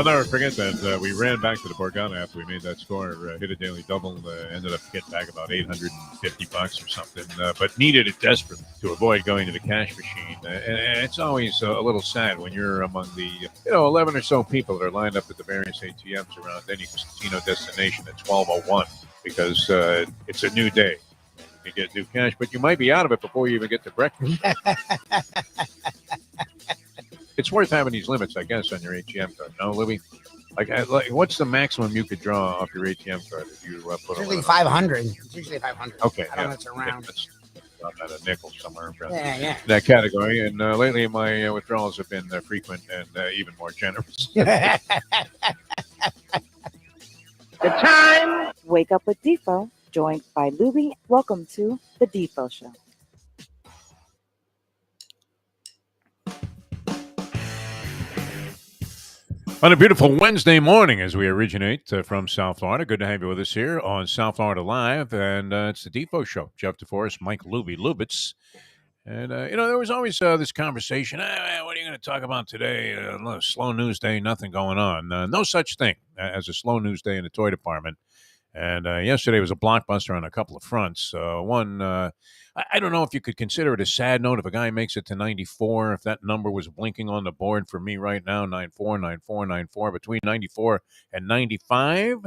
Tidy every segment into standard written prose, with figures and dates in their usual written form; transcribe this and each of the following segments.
I'll never forget that we ran back to the Borgata after we made that score, hit a daily double, ended up getting back about $850 or something, but needed it desperately to avoid going to the cash machine. And it's always a little sad when you're among the 11 or so people that are lined up at the various ATMs around any casino destination at 12:01 because it's a new day. You get new cash, but you might be out of it before you even get to breakfast. It's worth having these limits, I guess, on your ATM card. No, Libby? Like, what's the maximum you could draw off your ATM card if you put usually 500. It's usually 500. Okay. I don't know if it's around. I'm at a nickel somewhere around that category. And lately, my withdrawals have been frequent and even more generous. The time. Wake up with Defo, joined by Lubie. Welcome to the Defo Show. On a beautiful Wednesday morning as we originate from South Florida. Good to have you with us here on South Florida Live. And it's the Defo Show. Jeff DeForest, Mike Lubie, Lubitz. And, there was always this conversation. What are you going to talk about today? Slow news day, nothing going on. No such thing as a slow news day in the toy department. And yesterday was a blockbuster on a couple of fronts. One, I don't know if you could consider it a sad note if a guy makes it to 94, if that number was blinking on the board for me right now, 94, 94, 94, between 94 and 95,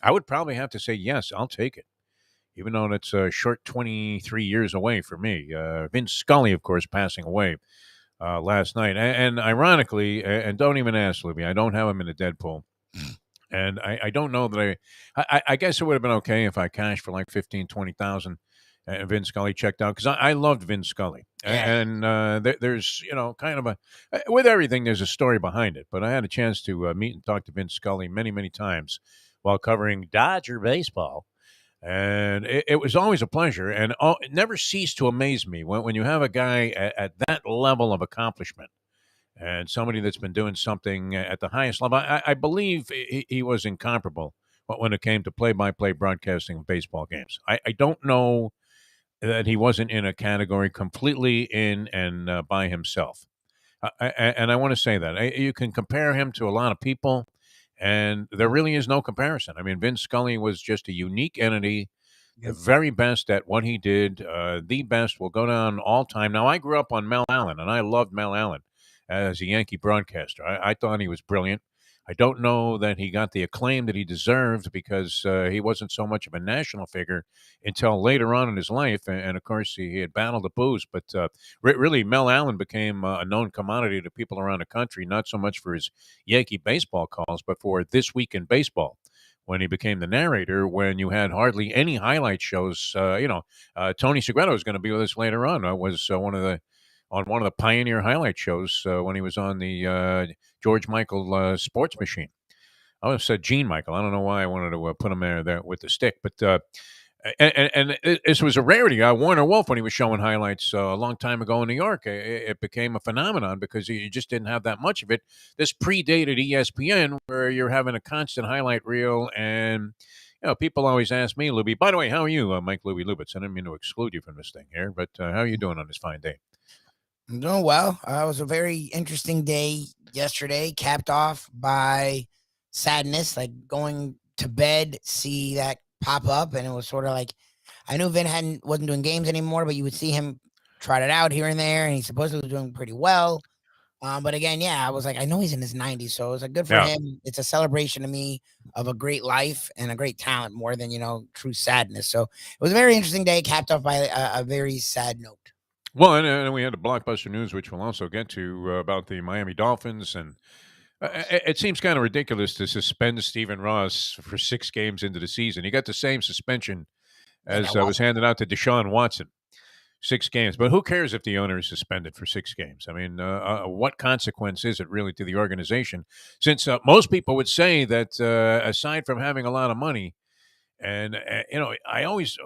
I would probably have to say, yes, I'll take it, even though it's a short 23 years away for me. Vince Scully, of course, passing away last night. And ironically, and don't even ask, Libby, I don't have him in the Deadpool. And I don't know that I guess it would have been okay if I cashed for like 15, 20,000 and Vince Scully checked out because I loved Vince Scully. And there's, kind of with everything, there's a story behind it. But I had a chance to meet and talk to Vince Scully many, many times while covering Dodger baseball. And it was always a pleasure. And it never ceased to amaze me when you have a guy at that level of accomplishment. And somebody that's been doing something at the highest level. I believe he was incomparable when it came to play-by-play broadcasting of baseball games. I don't know that he wasn't in a category completely in and by himself. And I want to say that. You can compare him to a lot of people, and there really is no comparison. I mean, Vince Scully was just a unique entity, the very best at what he did, the best, will go down all time. Now, I grew up on Mel Allen, and I loved Mel Allen as a Yankee broadcaster. I thought he was brilliant. I don't know that he got the acclaim that he deserved because he wasn't so much of a national figure until later on in his life. And of course, he had battled the booze. But really, Mel Allen became a known commodity to people around the country, not so much for his Yankee baseball calls, but for This Week in Baseball, when he became the narrator, when you had hardly any highlight shows. Tony Segreto is going to be with us later on. Was one of the pioneer highlight shows when he was on the George Michael sports machine. I almost said Gene Michael. I don't know why I wanted to put him there with the stick. But this was a rarity. Warner Wolf, when he was showing highlights a long time ago in New York, it became a phenomenon because you just didn't have that much of it. This predated ESPN, where you're having a constant highlight reel. And people always ask me, Lubie, by the way, how are you, Mike Lubie Lubitz? I didn't mean to exclude you from this thing here, but how are you doing on this fine day? I'm doing well. It was a very interesting day yesterday, capped off by sadness, like going to bed, see that pop up, and it was sort of like, I knew Vin wasn't doing games anymore, but you would see him trot it out here and there, and he supposedly was doing pretty well. But again, I was like, I know he's in his 90s, so it was good for him. It's a celebration to me of a great life and a great talent more than, true sadness. So it was a very interesting day, capped off by a very sad note. Well, and we had the blockbuster news, which we'll also get to, about the Miami Dolphins. And it seems kind of ridiculous to suspend Stephen Ross for 6 games into the season. He got the same suspension as was handed out to Deshaun Watson, 6 games. But who cares if the owner is suspended for 6 games? I mean, what consequence is it really to the organization? Since most people would say that aside from having a lot of money, and, I always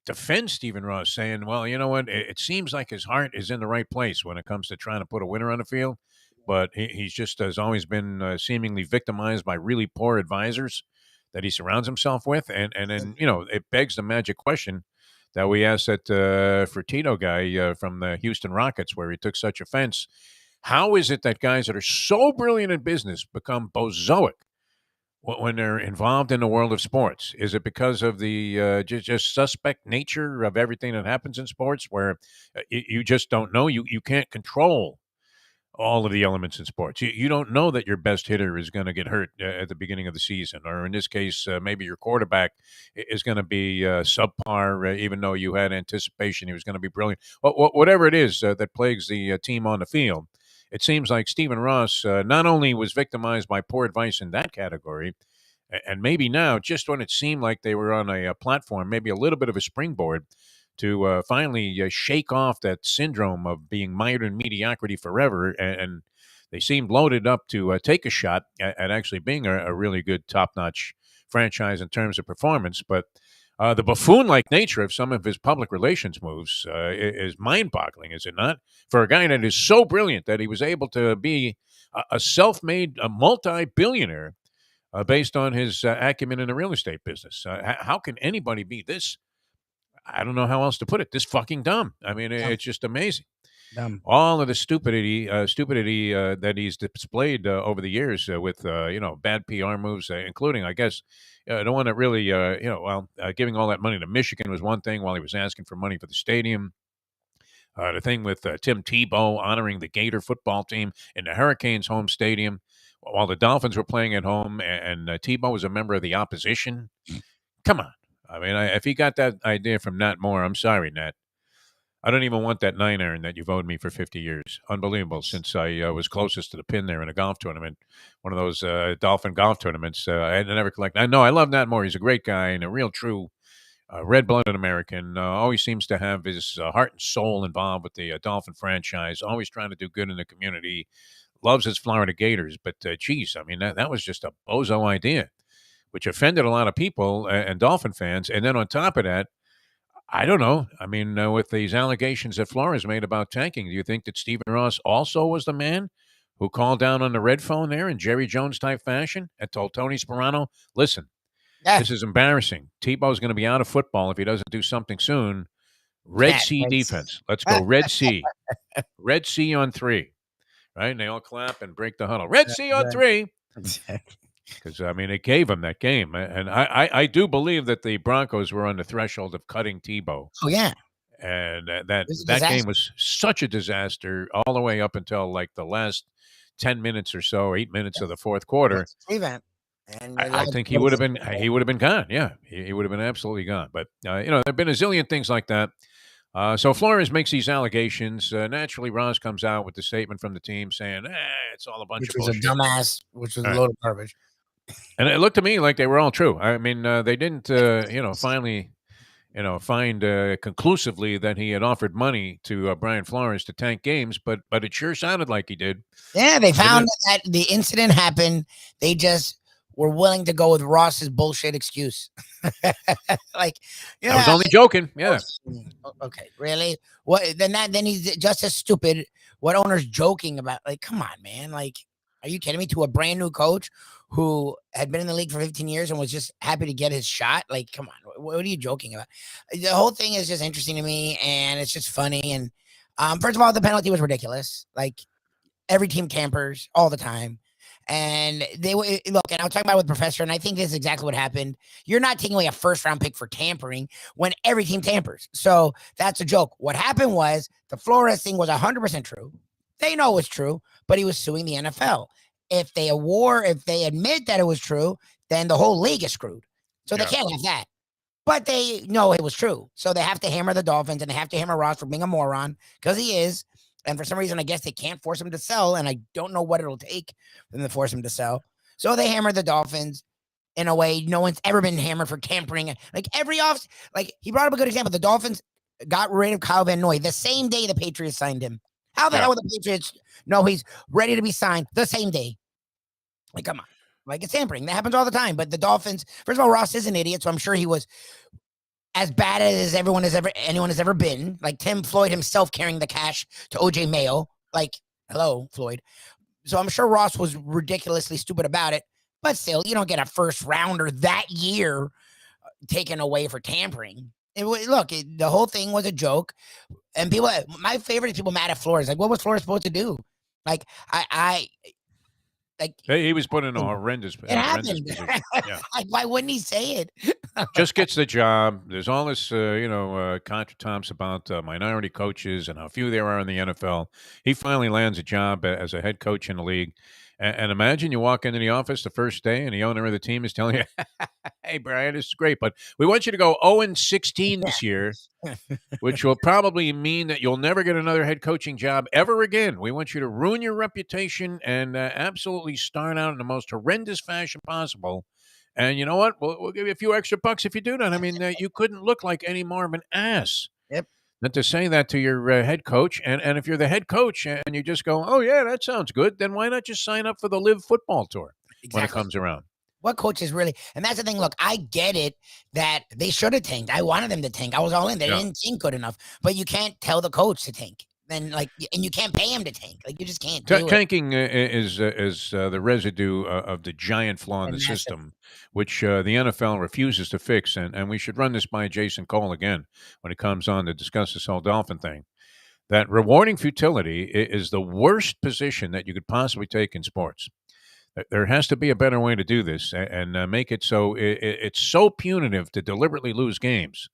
defend Stephen Ross, saying, well, you know what, it seems like his heart is in the right place when it comes to trying to put a winner on the field, but he's just has always been seemingly victimized by really poor advisors that he surrounds himself with, and then, it begs the magic question that we asked that Fertitta guy from the Houston Rockets, where he took such offense. How is it that guys that are so brilliant in business become bozoic when they're involved in the world of sports? Is it because of the just suspect nature of everything that happens in sports, where you just don't know? You can't control all of the elements in sports. You don't know that your best hitter is going to get hurt at the beginning of the season, or in this case, maybe your quarterback is going to be subpar, even though you had anticipation he was going to be brilliant. Whatever it is that plagues the team on the field, it seems like Stephen Ross not only was victimized by poor advice in that category, and maybe now, just when it seemed like they were on a platform, maybe a little bit of a springboard to finally shake off that syndrome of being mired in mediocrity forever. And they seemed loaded up to take a shot at actually being a really good, top-notch franchise in terms of performance. But the buffoon-like nature of some of his public relations moves is mind-boggling, is it not? For a guy that is so brilliant that he was able to be a self-made multi-billionaire based on his acumen in the real estate business. How can anybody be this? I don't know how else to put it. This fucking dumb. I mean, Dumb. it's just amazing. Dumb. All of the stupidity that he's displayed over the years with bad PR moves, including, I guess, the one that really giving all that money to Michigan was one thing while he was asking for money for the stadium. The thing with Tim Tebow honoring the Gator football team in the Hurricanes' home stadium while the Dolphins were playing at home, and Tebow was a member of the opposition. Come on. I mean, if he got that idea from Nat Moore, I'm sorry, Nat. I don't even want that 9-iron that you've owed me for 50 years. Unbelievable. Since I was closest to the pin there in a golf tournament, one of those Dolphin golf tournaments, I had to never collect. I know I love Nat Moore. He's a great guy and a real true red-blooded American. Always seems to have his heart and soul involved with the Dolphin franchise. Always trying to do good in the community. Loves his Florida Gators. But, geez, I mean, that was just a bozo idea, which offended a lot of people and Dolphin fans. And then on top of that, I don't know. I mean, with these allegations that Flores made about tanking, do you think that Stephen Ross also was the man who called down on the red phone there in Jerry Jones type fashion and told Tony Sperano, listen, this is embarrassing. Tebow's going to be out of football if he doesn't do something soon. Red Sea defense. Let's go. Red Sea. Red Sea on 3. Right? And they all clap and break the huddle. Red Sea on 3. Because, I mean, it gave him that game. And I do believe that the Broncos were on the threshold of cutting Tebow. Oh, yeah. And that game was such a disaster all the way up until like the last 10 minutes or so, 8 minutes of the fourth quarter. And I think he would have been gone. Yeah, he would have been absolutely gone. But, there have been a zillion things like that. So Flores makes these allegations. Naturally, Ross comes out with the statement from the team saying, it's all a bunch of bullshit. Which was a dumbass, which was a load of garbage. And it looked to me like they were all true. I mean, they didn't, finally, find conclusively that he had offered money to Brian Flores to tank games, but it sure sounded like he did. Yeah, they found that the incident happened. They just were willing to go with Ross's bullshit excuse. Like, I was only joking. Yeah. Okay, really? What? Then he's just as stupid. What owner's joking about? Like, come on, man. Like, are you kidding me? To a brand new coach who had been in the league for 15 years and was just happy to get his shot. Like, come on. What are you joking about? The whole thing is just interesting to me, and it's just funny. And first of all, the penalty was ridiculous. Like, every team tampers all the time. And they look, and I was talking about it with Professor, and I think this is exactly what happened. You're not taking away a first-round pick for tampering when every team tampers. So that's a joke. What happened was the Flores thing was 100% true. They know it's true, but he was suing the NFL. If they admit that it was true, then the whole league is screwed. So they can't have that. But they know it was true. So they have to hammer the Dolphins, and they have to hammer Ross for being a moron, because he is. And for some reason, I guess they can't force him to sell, and I don't know what it'll take for them to force him to sell. So they hammer the Dolphins in a way no one's ever been hammered for tampering. Like, every off, like, he brought up a good example. The Dolphins got rid of Kyle Van Noy the same day the Patriots signed him. How the hell would the Patriots know he's ready to be signed the same day? Like, come on. Like, it's tampering. That happens all the time. But the Dolphins, first of all, Ross is an idiot, so I'm sure he was as bad as anyone has ever been. Like Tim Floyd himself carrying the cash to OJ Mayo. Like, hello, Floyd. So I'm sure Ross was ridiculously stupid about it. But still, you don't get a first rounder that year taken away for tampering. The whole thing was a joke. And my favorite is people mad at Flores. Like, what was Flores supposed to do? Like I like He was put in a horrendous it happened. position. Yeah. Like, why wouldn't he say it? Just gets the job. There's all this, contretemps about minority coaches and how few there are in the NFL. He finally lands a job as a head coach in the league. And imagine you walk into the office the first day and the owner of the team is telling you, hey, Brian, this is great, but we want you to go 0-16 this year, which will probably mean that you'll never get another head coaching job ever again. We want you to ruin your reputation and absolutely start out in the most horrendous fashion possible. And you know what? We'll give you a few extra bucks if you do that. I mean, you couldn't look like any more of an ass Yep. than to say that to your head coach. And if you're the head coach and you just go, oh, yeah, that sounds good, then why not just sign up for the Live Football Tour when it comes around? What coaches really? And that's the thing. Look, I get it that they should have tanked. I wanted them to tank. I was all in. They didn't tank good enough. But you can't tell the coach to tank. And you can't pay him to tank. Like, you just can't do it. Tanking is the residue of the giant flaw in the system, which the NFL refuses to fix. And we should run this by Jason Cole again when he comes on to discuss this whole Dolphin thing. That rewarding futility is the worst position that you could possibly take in sports. There has to be a better way to do this and make it so it's so punitive to deliberately lose games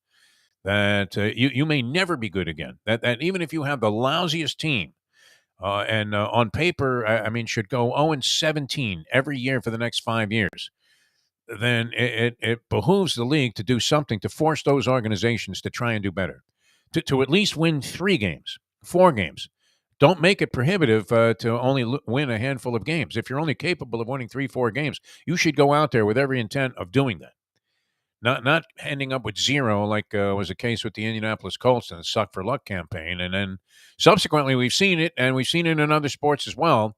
that you may never be good again. That even if you have the lousiest team, and on paper, I mean, should go 0-17 every year for the next 5 years, then it behooves the league to do something to force those organizations to try and do better, to at least win 3 games, 4 games. Don't make it prohibitive to only win a handful of games. If you're only capable of winning 3, 4 games, you should go out there with every intent of doing that. Not ending up with 0 like was the case with the Indianapolis Colts and the Suck for Luck campaign. And then subsequently we've seen it, and we've seen it in other sports as well.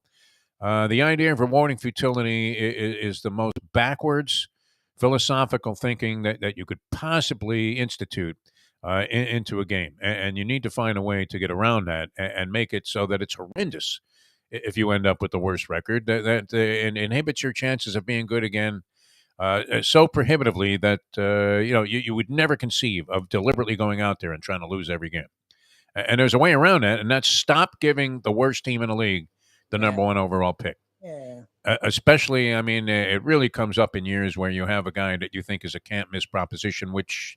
The idea of rewarding futility is the most backwards philosophical thinking that you could possibly institute into a game. And you need to find a way to get around that and make it so that it's horrendous if you end up with the worst record. That inhibits your chances of being good again so prohibitively that you would never conceive of deliberately going out there and trying to lose every game. And there's a way around that, and that's stop giving the worst team in the league the number 1 overall pick. Yeah. Especially, I mean, it really comes up in years where you have a guy that you think is a can't-miss proposition, which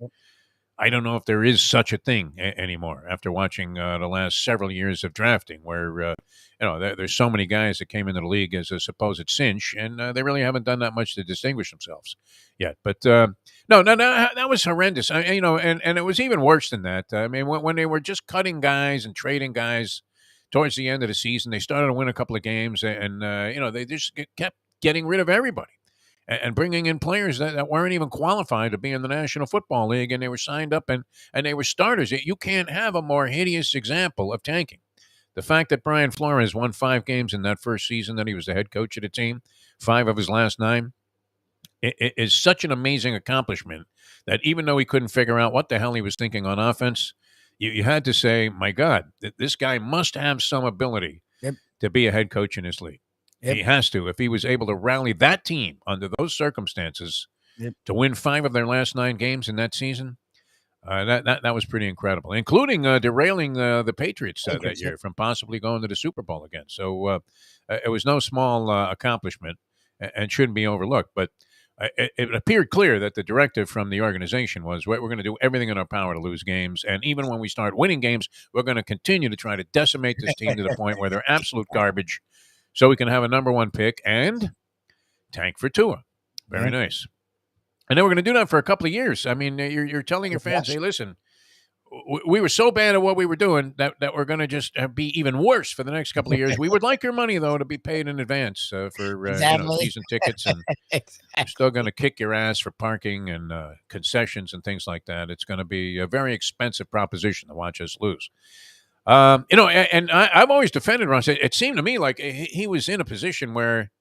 I don't know if there is such a thing anymore after watching the last several years of drafting where, there's so many guys that came into the league as a supposed cinch, and they really haven't done that much to distinguish themselves yet. But no, that was horrendous. And it was even worse than that. I mean, when they were just cutting guys and trading guys towards the end of the season, they started to win a couple of games, and they just kept getting rid of everybody and bringing in players that weren't even qualified to be in the National Football League, and they were signed up and they were starters. You can't have a more hideous example of tanking. The fact that Brian Flores won 5 games in that first season that he was the head coach of the team, 5 of his last 9, it is such an amazing accomplishment that even though he couldn't figure out what the hell he was thinking on offense, you had to say, my God, this guy must have some ability to be a head coach in this league. He has to. If he was able to rally that team under those circumstances to win 5 of their last 9 games in that season, that was pretty incredible, including derailing the Patriots that year from possibly going to the Super Bowl again. So it was no small accomplishment and shouldn't be overlooked. But it appeared clear that the directive from the organization was we're going to do everything in our power to lose games. And even when we start winning games, we're going to continue to try to decimate this team to the point where they're absolute garbage so we can have a number 1 pick and tank for Tua. Very nice. And then we're going to do that for a couple of years. I mean, you're telling your fans, hey, listen, we were so bad at what we were doing that we're going to just be even worse for the next couple of years. We would like your money, though, to be paid in advance for season tickets. And we're still going to kick your ass for parking and concessions and things like that. It's going to be a very expensive proposition to watch us lose. And I've always defended Ron. It seemed to me like he was in a position where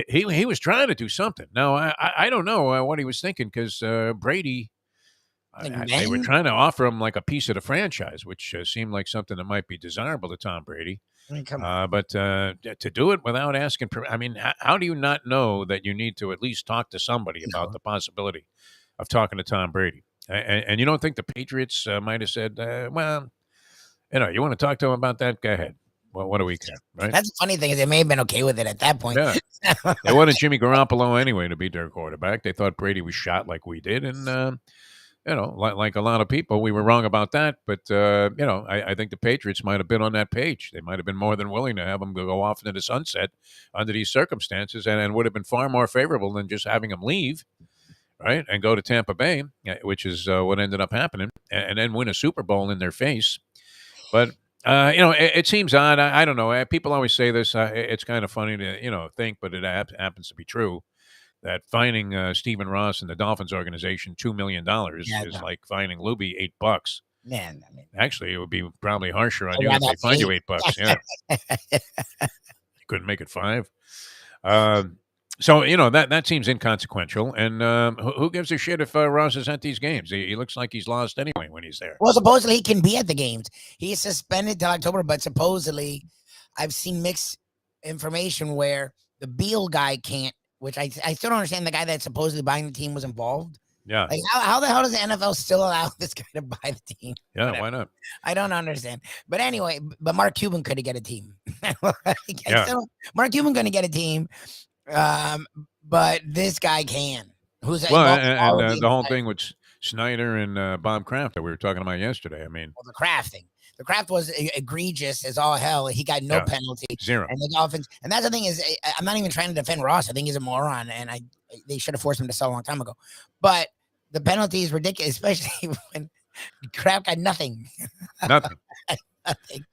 he was trying to do something. Now, I don't know what he was thinking because Brady, they were trying to offer him like a piece of the franchise, which seemed like something that might be desirable to Tom Brady. I mean, come on. But to do it without asking, I mean, how do you not know that you need to at least talk to somebody about the possibility of talking to Tom Brady? And you don't think the Patriots might have said, well, you want to talk to him about that? Go ahead. what do we care, right? That's the funny thing is they may have been okay with it at that point. Yeah. They wanted Jimmy Garoppolo anyway to be their quarterback. They thought Brady was shot like we did. And, like a lot of people, we were wrong about that. But, I think the Patriots might have been on that page. They might have been more than willing to have him go off into the sunset under these circumstances and would have been far more favorable than just having him leave, right, and go to Tampa Bay, which is what ended up happening, and then win a Super Bowl in their face. But it seems odd. I don't know. People always say this. It's kind of funny to think, but it happens to be true that fining Stephen Ross and the Dolphins organization $2 million is like fining Lubie $8. Man, I mean, actually, it would be probably harsher on you if they fine you $8. Yeah, you couldn't make it $5. So that seems inconsequential, and who gives a shit if Ross is at these games? He looks like he's lost anyway when he's there. Well, supposedly he can be at the games. He's suspended till October, but supposedly I've seen mixed information where the Beal guy can't, which I still don't understand. The guy that's supposedly buying the team was involved. Yeah. Like how the hell does the NFL still allow this guy to buy the team? Yeah, Whatever. Why not? I don't understand. But anyway, Mark Cuban could have get a team. Mark Cuban going to get a team. But this guy can. Who's and the whole thing with Snyder and Bob Kraft that we were talking about yesterday. I mean, the Kraft thing. The Kraft was egregious as all hell. He got no penalty. Zero. And the Dolphins. And that's the thing is, I'm not even trying to defend Ross. I think he's a moron, and they should have forced him to sell a long time ago. But the penalty is ridiculous, especially when Kraft got nothing. Nothing. Nothing.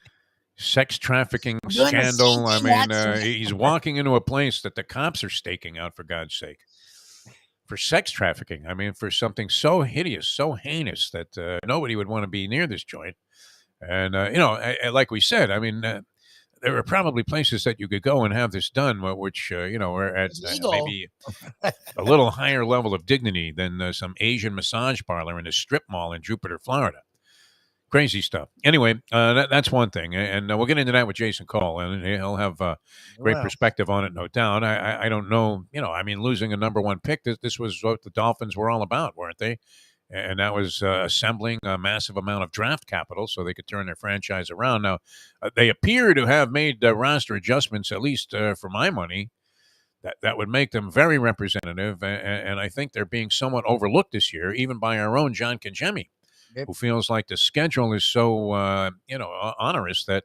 Sex trafficking scandal. I mean, he's walking into a place that the cops are staking out, for God's sake, for sex trafficking. I mean, for something so hideous, so heinous that nobody would want to be near this joint. And, like we said, I mean, there are probably places that you could go and have this done, which, are at maybe a little higher level of dignity than some Asian massage parlor in a strip mall in Jupiter, Florida. Crazy stuff. Anyway, that's one thing, and we'll get into that with Jason Cole, and he'll have great perspective on it, no doubt. I don't know, I mean, losing a number one pick, this was what the Dolphins were all about, weren't they? And that was assembling a massive amount of draft capital so they could turn their franchise around. Now, they appear to have made roster adjustments, at least for my money, that would make them very representative, and I think they're being somewhat overlooked this year, even by our own John Kajemi. Yep. Who feels like the schedule is so, onerous that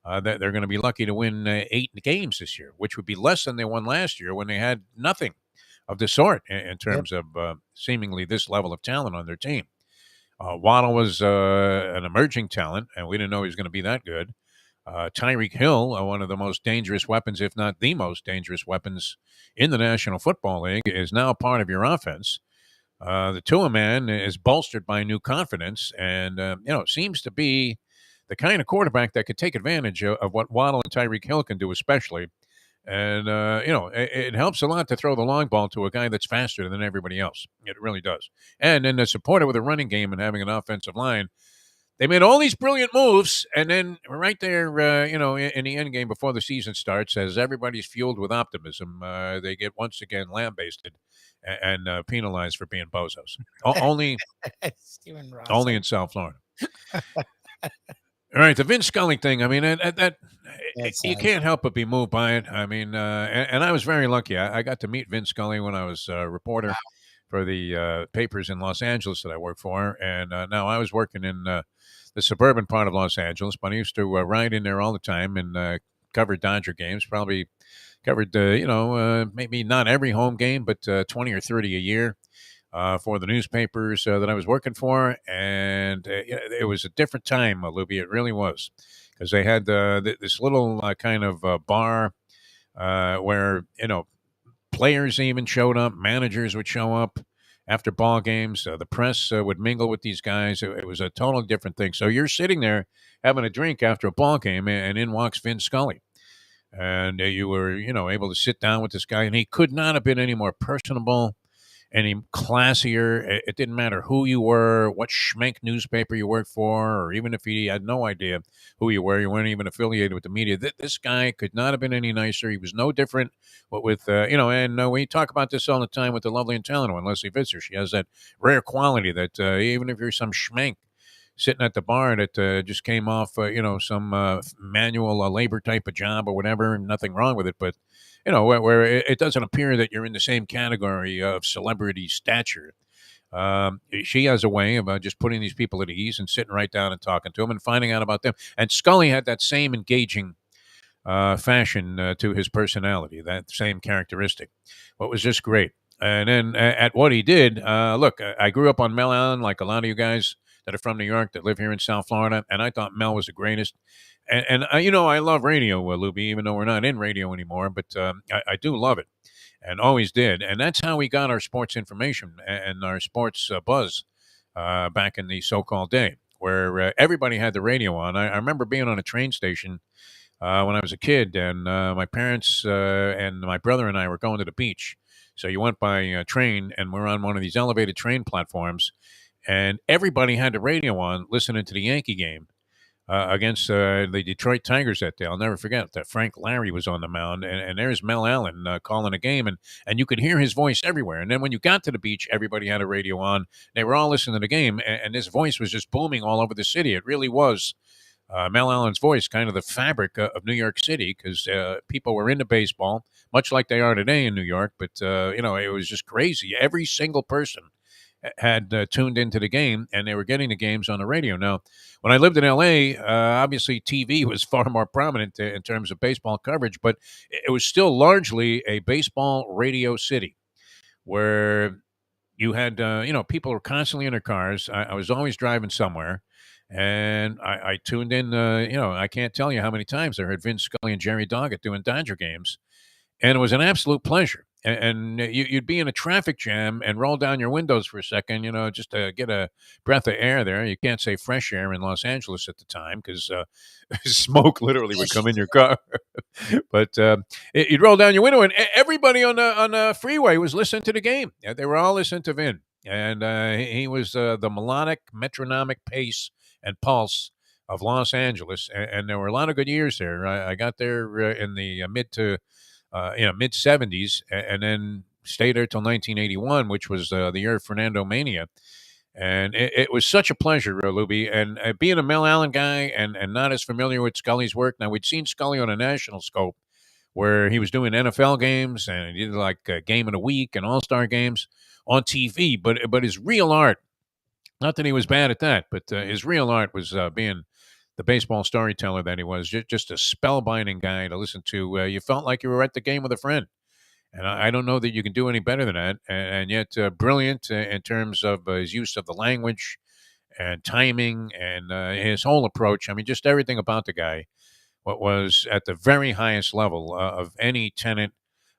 they're going to be lucky to win 8 games this year, which would be less than they won last year when they had nothing of the sort in terms of seemingly this level of talent on their team. Waddle was an emerging talent, and we didn't know he was going to be that good. Tyreek Hill, one of the most dangerous weapons, if not the most dangerous weapons in the National Football League, is now part of your offense. The Tua man is bolstered by new confidence and, seems to be the kind of quarterback that could take advantage of what Waddle and Tyreek Hill can do, especially. And, it helps a lot to throw the long ball to a guy that's faster than everybody else. It really does. And then to support it with a running game and having an offensive line. They made all these brilliant moves, and then right there, in the end game before the season starts, as everybody's fueled with optimism, they get once again lambasted and penalized for being bozos. Only in South Florida. All right, the Vince Scully thing. I mean, that you can't help but be moved by it. I mean, and I was very lucky. I got to meet Vince Scully when I was a reporter for the papers in Los Angeles that I work for, and now I was working in the suburban part of Los Angeles, but I used to ride in there all the time and cover Dodger games. Probably covered, maybe not every home game, but 20 or 30 a year for the newspapers that I was working for. And it was a different time, Lubie. It really was, because they had this little kind of bar where, players even showed up, managers would show up after ball games. The press would mingle with these guys. It was a totally different thing. So you're sitting there having a drink after a ball game, and in walks Vince Scully. And you were, able to sit down with this guy, and he could not have been any more personable, any classier. It didn't matter who you were, what schmank newspaper you worked for, or even if he had no idea who you were, you weren't even affiliated with the media. This guy could not have been any nicer. He was no different with, and we talk about this all the time with the lovely and talented one, Leslie Vitzer. She has that rare quality that even if you're some schmank sitting at the bar that just came off, some manual labor type of job or whatever, and nothing wrong with it, but where it doesn't appear that you're in the same category of celebrity stature. She has a way of just putting these people at ease and sitting right down and talking to them and finding out about them. And Scully had that same engaging fashion to his personality, that same characteristic. What was just great. And then at what he did, look, I grew up on Mel Allen, like a lot of you guys that are from New York that live here in South Florida, and I thought Mel was the greatest. And I love radio, Lubie, even though we're not in radio anymore, but I do love it and always did. And that's how we got our sports information and our sports buzz back in the so-called day, where everybody had the radio on. I remember being on a train station when I was a kid, and my parents and my brother and I were going to the beach. So you went by train, and we're on one of these elevated train platforms, and everybody had the radio on listening to the Yankee game against the Detroit Tigers that day. I'll never forget that Frank Larry was on the mound, and there's Mel Allen calling a game, and you could hear his voice everywhere. And then when you got to the beach, everybody had a radio on. They were all listening to the game, and his voice was just booming all over the city. It really was Mel Allen's voice, kind of the fabric of New York City, because people were into baseball, much like they are today in New York. But, it was just crazy. Every single person had tuned into the game, and they were getting the games on the radio. Now, when I lived in L.A., obviously TV was far more prominent in terms of baseball coverage, but it was still largely a baseball radio city where you had, people were constantly in their cars. I was always driving somewhere, and I tuned in, I can't tell you how many times I heard Vince Scully and Jerry Doggett doing Dodger games, and it was an absolute pleasure. And you'd be in a traffic jam and roll down your windows for a second, just to get a breath of air there. You can't say fresh air in Los Angeles at the time because smoke literally would come in your car. But you'd roll down your window, and everybody on the freeway was listening to the game. They were all listening to Vin, and he was the melodic, metronomic pace and pulse of Los Angeles. And there were a lot of good years there. I got there in the mid 70s, and then stayed there till 1981, which was the year of Fernando Mania. And it was such a pleasure, Lubie. And being a Mel Allen guy and not as familiar with Scully's work. Now, we'd seen Scully on a national scope where he was doing NFL games, and he did like a game of the week and all-star games on TV. But his real art, not that he was bad at that, but his real art was being the baseball storyteller that he was, just a spellbinding guy to listen to. You felt like you were at the game with a friend. And I don't know that you can do any better than that. And yet brilliant in terms of his use of the language and timing and his whole approach. I mean, just everything about the guy, what was at the very highest level of any tenet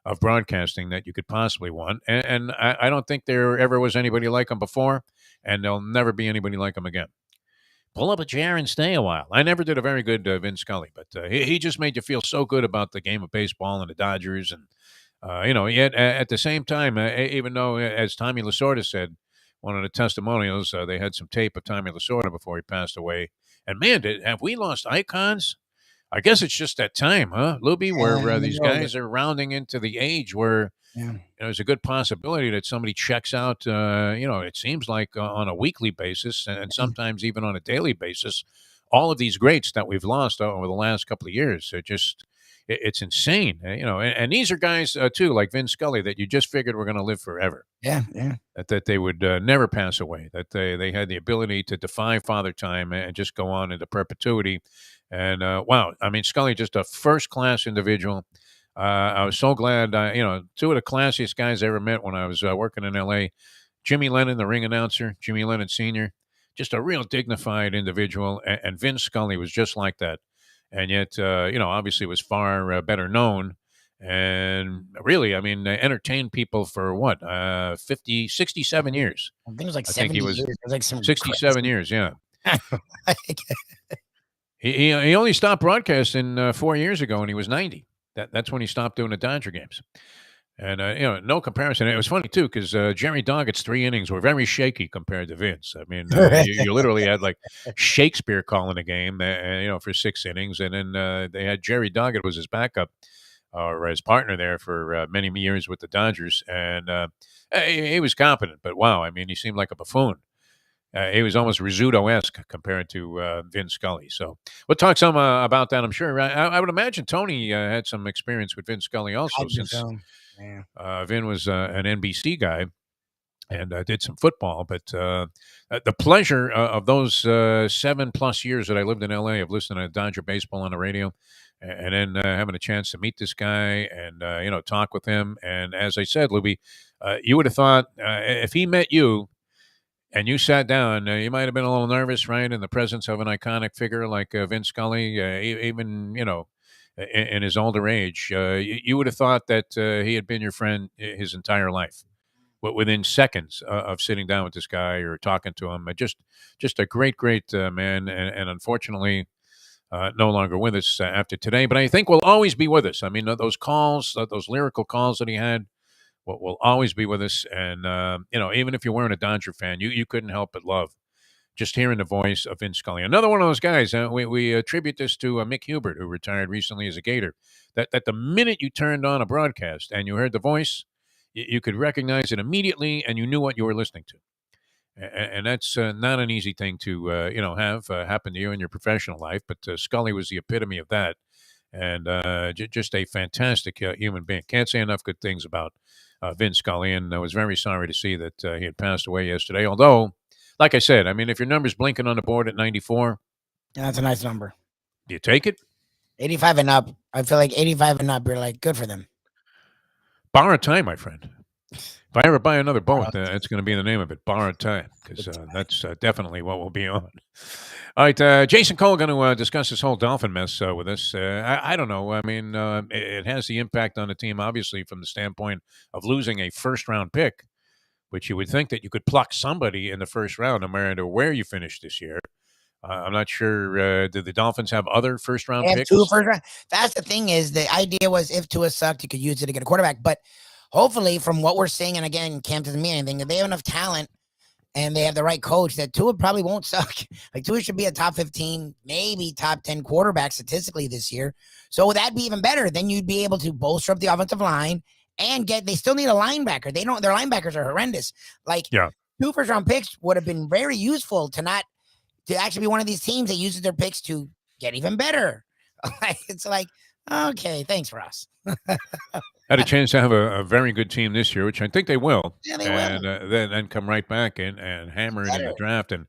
of broadcasting that you could possibly want. And I don't think there ever was anybody like him before, and there'll never be anybody like him again. Pull up a chair and stay a while. I never did a very good Vin Scully, but he just made you feel so good about the game of baseball and the Dodgers. And, yet at the same time, even though, as Tommy Lasorda said, one of the testimonials, they had some tape of Tommy Lasorda before he passed away. And, man, have we lost icons? I guess it's just that time, huh, Lubie, where these guys are rounding into the age where there's a good possibility that somebody checks out, it seems like on a weekly basis and sometimes even on a daily basis, all of these greats that we've lost over the last couple of years. It's insane, and these are guys, too, like Vin Scully, that you just figured were going to live forever. Yeah. That they would never pass away, that they had the ability to defy father time and just go on into perpetuity. And, wow, I mean, Scully, just a first-class individual. I was so glad, two of the classiest guys I ever met when I was working in L.A., Jimmy Lennon, the ring announcer, Jimmy Lennon Sr., just a real dignified individual, and Vince Scully was just like that. And yet, obviously was far better known and really, I mean, entertained people for what, 67 years. I think it was like 70 years. It was like some 67 years, yeah. He only stopped broadcasting 4 years ago, and he was 90. That's when he stopped doing the Dodger games. And, no comparison. It was funny, too, because Jerry Doggett's 3 innings were very shaky compared to Vince. I mean, you literally had, like, Shakespeare calling a game, for 6 innings. And then they had Jerry Doggett was his backup or his partner there for many years with the Dodgers. And he was competent. But, wow, I mean, he seemed like a buffoon. He was almost Rizzuto-esque compared to Vin Scully. So we'll talk some about that, I'm sure. I would imagine Tony had some experience with Vin Scully also, I do since so. Yeah. Vin was an NBC guy and did some football. But the pleasure of those 7+ years that I lived in LA of listening to Dodger baseball on the radio, and then having a chance to meet this guy and talk with him. And as I said, Lubie, you would have thought if he met you and you sat down, you might have been a little nervous, right, in the presence of an iconic figure like Vin Scully, even in his older age. You would have thought that he had been your friend his entire life. Within seconds of sitting down with this guy or talking to him, just a great man, and unfortunately no longer with us after today. But I think will always be with us. I mean, those calls, those lyrical calls that he had, will always be with us. And even if you weren't a Dodger fan, you couldn't help but love just hearing the voice of Vin Scully. Another one of those guys. We attribute this to Mick Hubert, who retired recently as a Gator. That the minute you turned on a broadcast and you heard the voice, you could recognize it immediately, and you knew what you were listening to. And that's not an easy thing to have happen to you in your professional life. But Scully was the epitome of that, and just a fantastic human being. Can't say enough good things about Vin Scully, and I was very sorry to see that he had passed away yesterday. Although, like I said, I mean, if your number's blinking on the board at 94, Yeah, that's a nice number. do you take it? 85 and up. I feel like 85 and up, you're like, good for them. Borrowed time, my friend. If I ever buy another boat, it's going to be the name of it, Borrowed Time, because that's definitely what we'll be on. All right, Jason Cole going to discuss this whole Dolphin mess with us. I don't know. I mean, it has the impact on the team, obviously, from the standpoint of losing a first-round pick, which you would think that you could pluck somebody in the first round, no matter where you finish this year. I'm not sure. Did the Dolphins have other first-round picks? 2 first round. That's the thing is the idea was if Tua sucked, you could use it to get a quarterback. But hopefully, from what we're seeing, and again, Cam doesn't mean anything, if they have enough talent and they have the right coach, that Tua probably won't suck. Like Tua should be a top 15, maybe top 10 quarterback statistically this year. So that'd be even better. Then you'd be able to bolster up the offensive line and they still need a linebacker. Their linebackers are horrendous. Like 2 first round picks would have been very useful to actually be one of these teams that uses their picks to get even better. It's like, okay, thanks for us. Had a chance to have a very good team this year, which I think they will. Yeah, they and will. Then come right back and hammer it in the draft and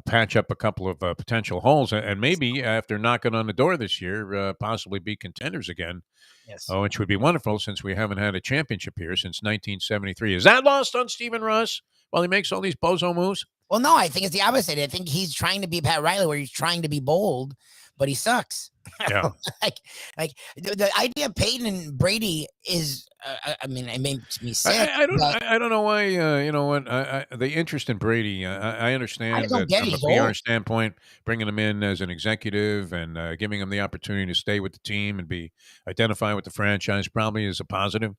patch up a couple of potential holes. And maybe after knocking on the door this year, possibly be contenders again. Yes. Which would be wonderful since we haven't had a championship here since 1973. Is that lost on Stephen Ross while he makes all these bozo moves? Well, no, I think it's the opposite. I think he's trying to be Pat Riley, where he's trying to be bold, but he sucks. Yeah. like the idea of Peyton and Brady is, I mean, it makes me sick. I don't know why. You know what? The interest in Brady. I understand that from a PR standpoint, bringing him in as an executive and giving him the opportunity to stay with the team and be identified with the franchise probably is a positive.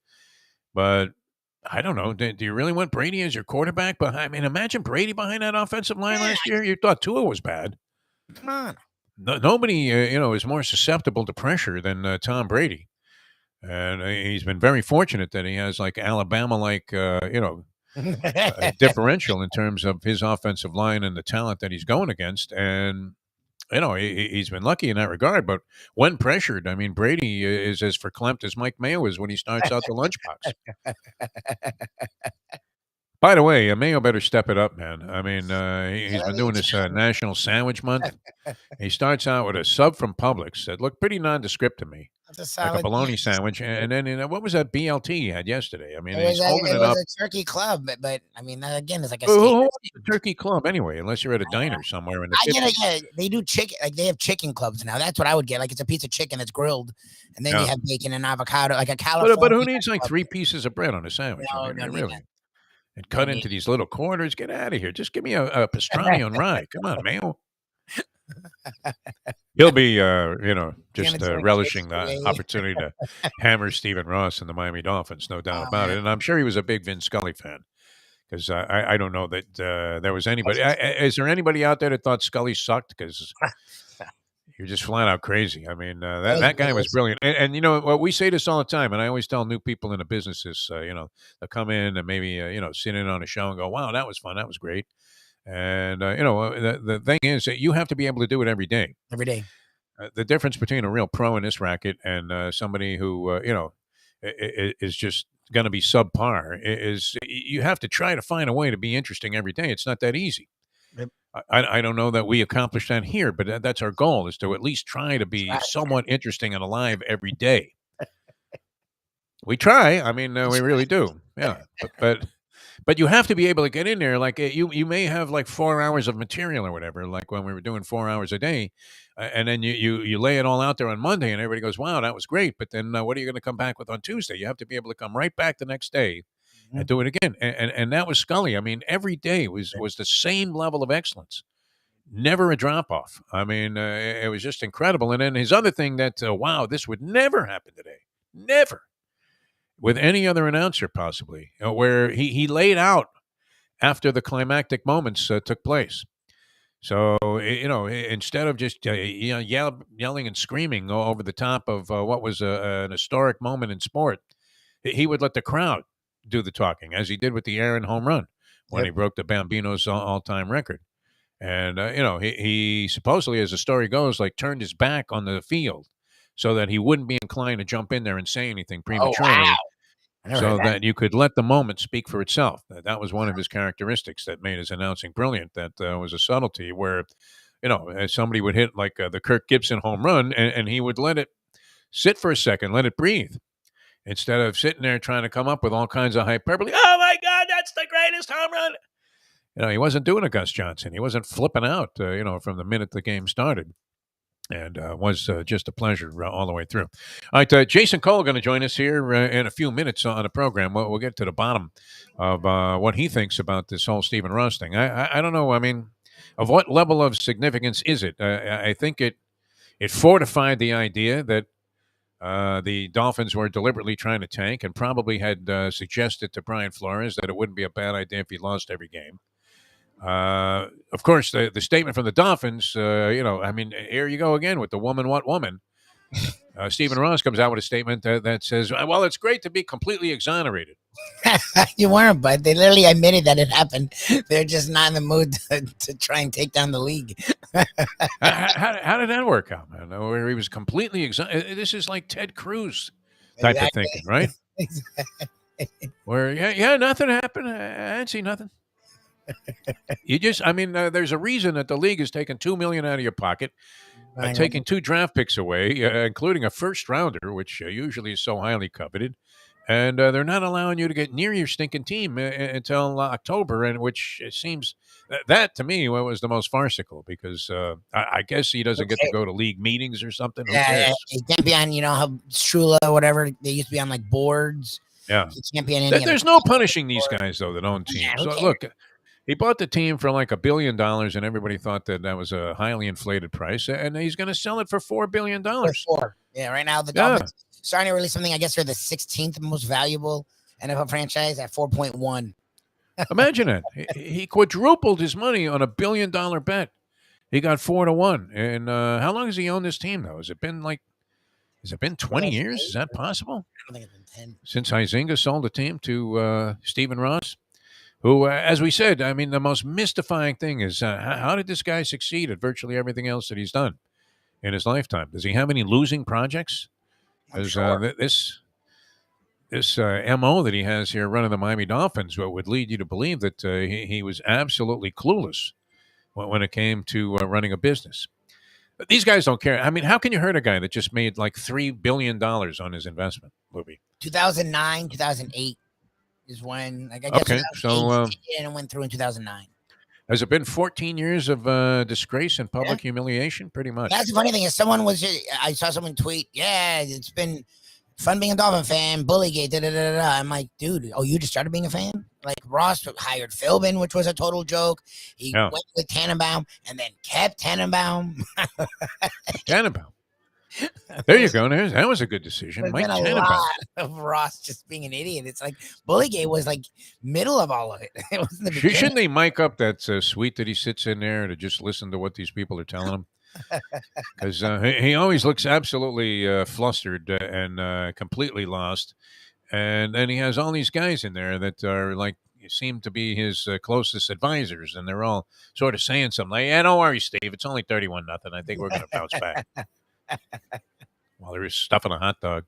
But I don't know. Do you really want Brady as your quarterback? But I mean, imagine Brady behind that offensive line last year. You thought Tua was bad. Come on. Nobody, is more susceptible to pressure than Tom Brady. And he's been very fortunate that he has like Alabama-like, differential in terms of his offensive line and the talent that he's going against. And, he's been lucky in that regard. But when pressured, I mean, Brady is as verklempt as Mike Mayo is when he starts out the lunchbox. By the way, Mayo better step it up, man. I mean, he's been doing this National Sandwich Month. He starts out with a sub from Publix that looked pretty nondescript to me. Like a bologna sandwich. And then what was that BLT he had yesterday? I mean, he's holding it up. It was a turkey club, but I mean, that again is like a turkey club anyway, unless you're at a diner somewhere in the I get it. They do chicken, like they have chicken clubs now. That's what I would get. Like it's a piece of chicken that's grilled, and then you have bacon and avocado, like a California. But who needs like 3 pieces of bread on a sandwich? No, really. And cut into these little corners. Get out of here. Just give me a pastrami on rye. Come on, Mayo. He'll be, just relishing the opportunity to hammer Stephen Ross and the Miami Dolphins, no doubt about it. And I'm sure he was a big Vin Scully fan because I don't know that there was anybody. Is there anybody out there that thought Scully sucked? Because you're just flat out crazy. I mean, that guy was brilliant. And what we say this all the time, and I always tell new people in the businesses, they'll come in and maybe, sit in on a show and go, wow, that was fun. That was great. And the thing is that you have to be able to do it every day. Every day. The difference between a real pro in this racket and somebody who is just going to be subpar is you have to try to find a way to be interesting every day. It's not that easy. Yep. I don't know that we accomplish that here, but that's our goal, is to at least try to be somewhat interesting and alive every day. We try. I mean, we really do. Yeah, but you have to be able to get in there. Like you may have like 4 hours of material or whatever. Like when we were doing 4 hours a day, and then you lay it all out there on Monday, and everybody goes, "Wow, that was great." But then what are you going to come back with on Tuesday? You have to be able to come right back the next day and do it again. And that was Scully. I mean, every day was the same level of excellence. Never a drop off. I mean, it was just incredible. And then his other thing that wow, this would never happen today. Never. With any other announcer, possibly, where he laid out after the climactic moments took place. So, instead of just yelling and screaming over the top of what was an historic moment in sport, he would let the crowd do the talking, as he did with the Aaron home run when he broke the Bambino's all-time record. And, he supposedly, as the story goes, like turned his back on the field so that he wouldn't be inclined to jump in there and say anything prematurely. Oh, wow. So that you could let the moment speak for itself. That was one of his characteristics that made his announcing brilliant. That was a subtlety where, somebody would hit like the Kirk Gibson home run, and he would let it sit for a second, let it breathe, instead of sitting there trying to come up with all kinds of hyperbole. Oh, my God, that's the greatest home run. He wasn't doing a Gus Johnson. He wasn't flipping out, from the minute the game started. And was just a pleasure all the way through. All right, Jason Cole going to join us here in a few minutes on the program. We'll get to the bottom of what he thinks about this whole Stephen Ross thing. I don't know. I mean, of what level of significance is it? I think it fortified the idea that the Dolphins were deliberately trying to tank, and probably had suggested to Brian Flores that it wouldn't be a bad idea if he lost every game. Of course, the statement from the Dolphins, I mean, here you go again with the woman, what woman? Stephen Ross comes out with a statement that says, well, it's great to be completely exonerated. You weren't, but they literally admitted that it happened. They're just not in the mood to try and take down the league. How did that work out, man? Where he was completely exonerated. This is like Ted Cruz type of thinking, right? Exactly. Where, yeah, nothing happened. I didn't see nothing. There's a reason that the league has taken $2 million out of your pocket, taking 2 draft picks away, including a first rounder, which usually is so highly coveted, and they're not allowing you to get near your stinking team until October, and which it seems that to me was the most farcical, because I guess he doesn't get to go to league meetings or something. Yeah, he can't be on, how Shula or whatever, they used to be on like boards. Yeah, he can't be on any. There's no punishing these guys though that own teams. Yeah, so look. He bought the team for like $1 billion, and everybody thought that was a highly inflated price, and he's going to sell it for $4 billion. Yeah, right now the Dolphins starting to release something. I guess they're the 16th most valuable NFL franchise at 4.1. Imagine that. He quadrupled his money on $1 billion bet. He got 4-1. And how long has he owned this team, though? Has it been 20 years? Is that possible? I think it's been 10. Since Huizinga sold the team to Stephen Ross? Who, as we said, I mean, the most mystifying thing is how did this guy succeed at virtually everything else that he's done in his lifetime? Does he have any losing projects? Sure. This MO that he has here running the Miami Dolphins would lead you to believe that he was absolutely clueless when it came to running a business. But these guys don't care. I mean, how can you hurt a guy that just made like $3 billion on his investment, Lubie? 2009, 2008. Is when, I guess, okay, so and went through in 2009. Has it been 14 years of disgrace and public humiliation? Pretty much. That's the funny thing is I saw someone tweet, yeah, it's been fun being a Dolphin fan, Bullygate, da-da-da-da. I'm like, dude, you just started being a fan? Like, Ross hired Philbin, which was a total joke. He went with Tannenbaum and then kept Tannenbaum. Tannenbaum. There you go. That was a good decision. There's Mike been a Tannenbaum. lot of Ross just being an idiot. It's like Bullygate was like middle of all of it. It wasn't the beginning. Shouldn't they mic up that suite that he sits in there to just listen to what these people are telling him? Because he always looks absolutely flustered and completely lost. And then he has all these guys in there that are like, seem to be his closest advisors, and they're all sort of saying something like, "Yeah, don't worry, Steve. It's only 31-0. I think we're going to bounce back." While they're stuffing a hot dog.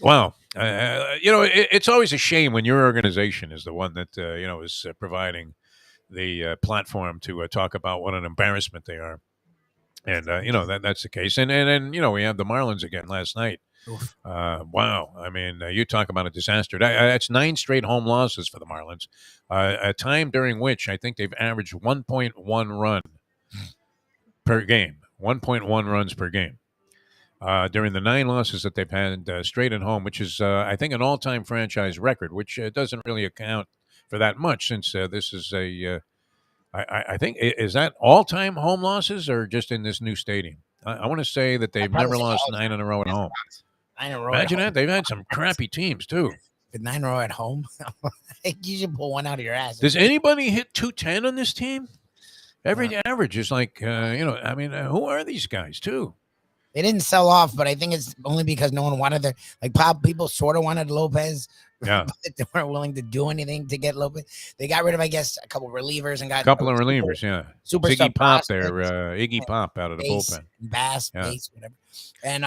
Wow. It's always a shame when your organization is the one that is providing the platform to talk about what an embarrassment they are. And that's the case. And then we have the Marlins again last night. Wow. I mean, you talk about a disaster. That's 9 straight home losses for the Marlins. A time during which I think they've averaged 1.1 run per game. 1.1 runs per game. During the 9 losses that they've had straight at home, which is, I think, an all-time franchise record, which doesn't really account for that much since this is I think, is that all-time home losses or just in this new stadium? I want to say that they've never lost 9 in a row at home. 9 in a row. Imagine that. They've had some crappy teams, too. With 9 in a row at home? You should pull one out of your ass. Does anybody hit 210 on this team? Every average is like, who are these guys, too? They didn't sell off, but I think it's only because no one wanted their people sort of wanted Lopez. Yeah. But they weren't willing to do anything to get Lopez. They got rid of, I guess, a couple relievers and got a couple of relievers, super Iggy Pop there, Iggy Pop out of the bullpen. Bass, whatever. And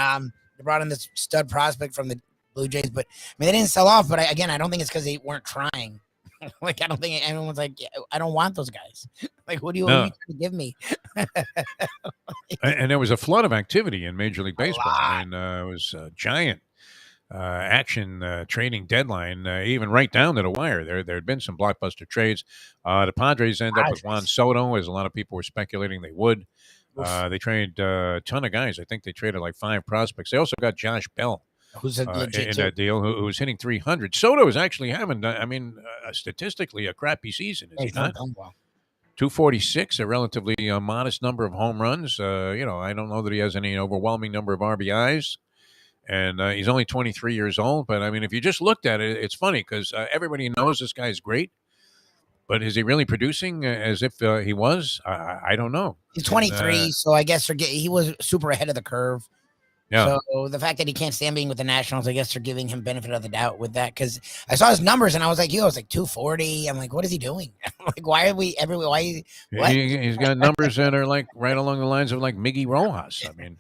they brought in this stud prospect from the Blue Jays, but I mean, they didn't sell off. But I don't think it's because they weren't trying. I don't think anyone's like, I don't want those guys. Like, what are you trying to give me? And there was a flood of activity in Major League Baseball. I mean, it was a giant action trading deadline, even right down to the wire. There had been some blockbuster trades. The Padres end up with Juan Soto, as a lot of people were speculating they would. They traded a ton of guys. I think they traded like 5 prospects. They also got Josh Bell. Who's in that deal, who was hitting 300. Soto is actually having, statistically, a crappy season, is he not? 246, a relatively modest number of home runs. I don't know that he has any overwhelming number of RBIs. And he's only 23 years old. But, I mean, if you just looked at it, it's funny because everybody knows this guy's great. But is he really producing as if he was? I don't know. He's 23, so I guess he was super ahead of the curve. Yeah. So the fact that he can't stand being with the Nationals, I guess they're giving him benefit of the doubt with that. Because I saw his numbers and I was like, I was like 240. I'm like, what is he doing? I'm like, why are we everywhere? Why? What? He's got numbers that are like right along the lines of like Miggy Rojas. I mean,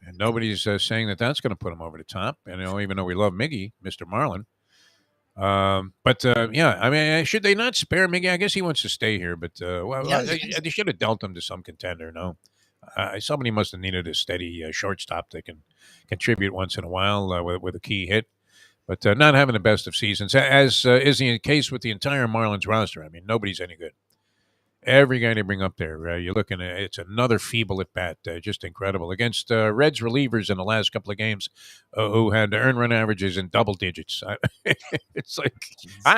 and nobody's saying that that's going to put him over the top. And even though we love Miggy, Mr. Marlin. I mean, should they not spare Miggy? I guess he wants to stay here, but they should have dealt him to some contender. No. Somebody must have needed a steady shortstop that can contribute once in a while with a key hit, but not having the best of seasons, as is the case with the entire Marlins roster. I mean, nobody's any good. Every guy they bring up there, you're looking at, it's another feeble at bat, just incredible against Reds relievers in the last couple of games who had earned run averages in double digits. It's like,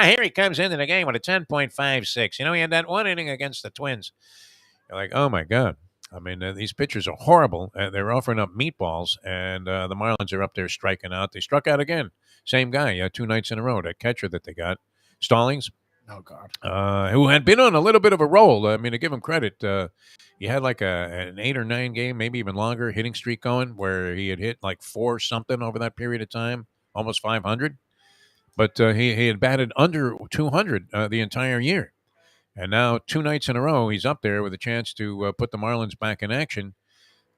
here he comes into the game with a 10.56. He had that one inning against the Twins. You're like, oh my God. I mean, these pitchers are horrible. They're offering up meatballs, and the Marlins are up there striking out. They struck out again. Same guy, 2 nights in a row. That catcher that they got, Stallings. Oh, God. Who had been on a little bit of a roll. I mean, to give him credit, he had like an 8 or 9 game, maybe even longer, hitting streak going where he had hit like 4 something over that period of time, almost 500. But he had batted under 200 the entire year. And now 2 nights in a row, he's up there with a chance to put the Marlins back in action.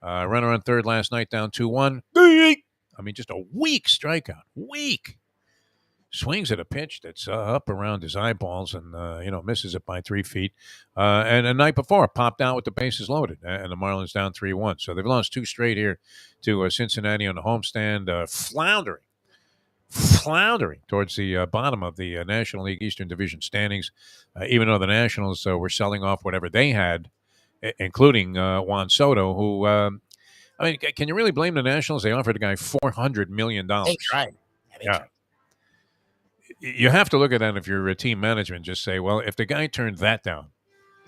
Runner on third last night, down 2-1. I mean, just a weak strikeout. Weak. Swings at a pitch that's up around his eyeballs and, misses it by 3 feet. And the night before, popped out with the bases loaded. And the Marlins down 3-1. So they've lost 2 straight here to Cincinnati on the homestand. Floundering towards the bottom of the National League Eastern Division standings, even though the Nationals were selling off whatever they had, including Juan Soto, who, can you really blame the Nationals? They offered a guy $400 million. They tried. Yeah. You have to look at that if you're a team management. Just say, well, if the guy turned that down.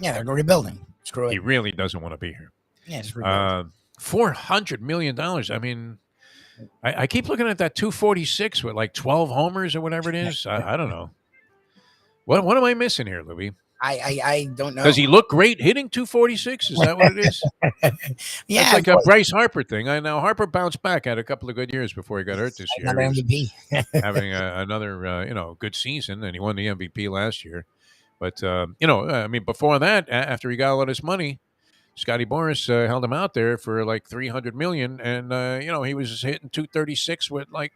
Yeah, they're rebuilding. Screw it. He really doesn't want to be here. Yeah, just rebuilding. $400 million. I mean, I keep looking at that 246 with like 12 homers or whatever it is. I don't know. What am I missing here, Lubie? I don't know. Does he look great hitting 246? Is that what it is? Yeah, It's like a Bryce Harper thing. I know Harper bounced back, had a couple of good years before he got hurt this year. another He was MVP. having another good season, and he won the MVP last year. But I mean, before that, after he got all this money, Scotty Boras held him out there for like $300 million, and he was hitting 236 with like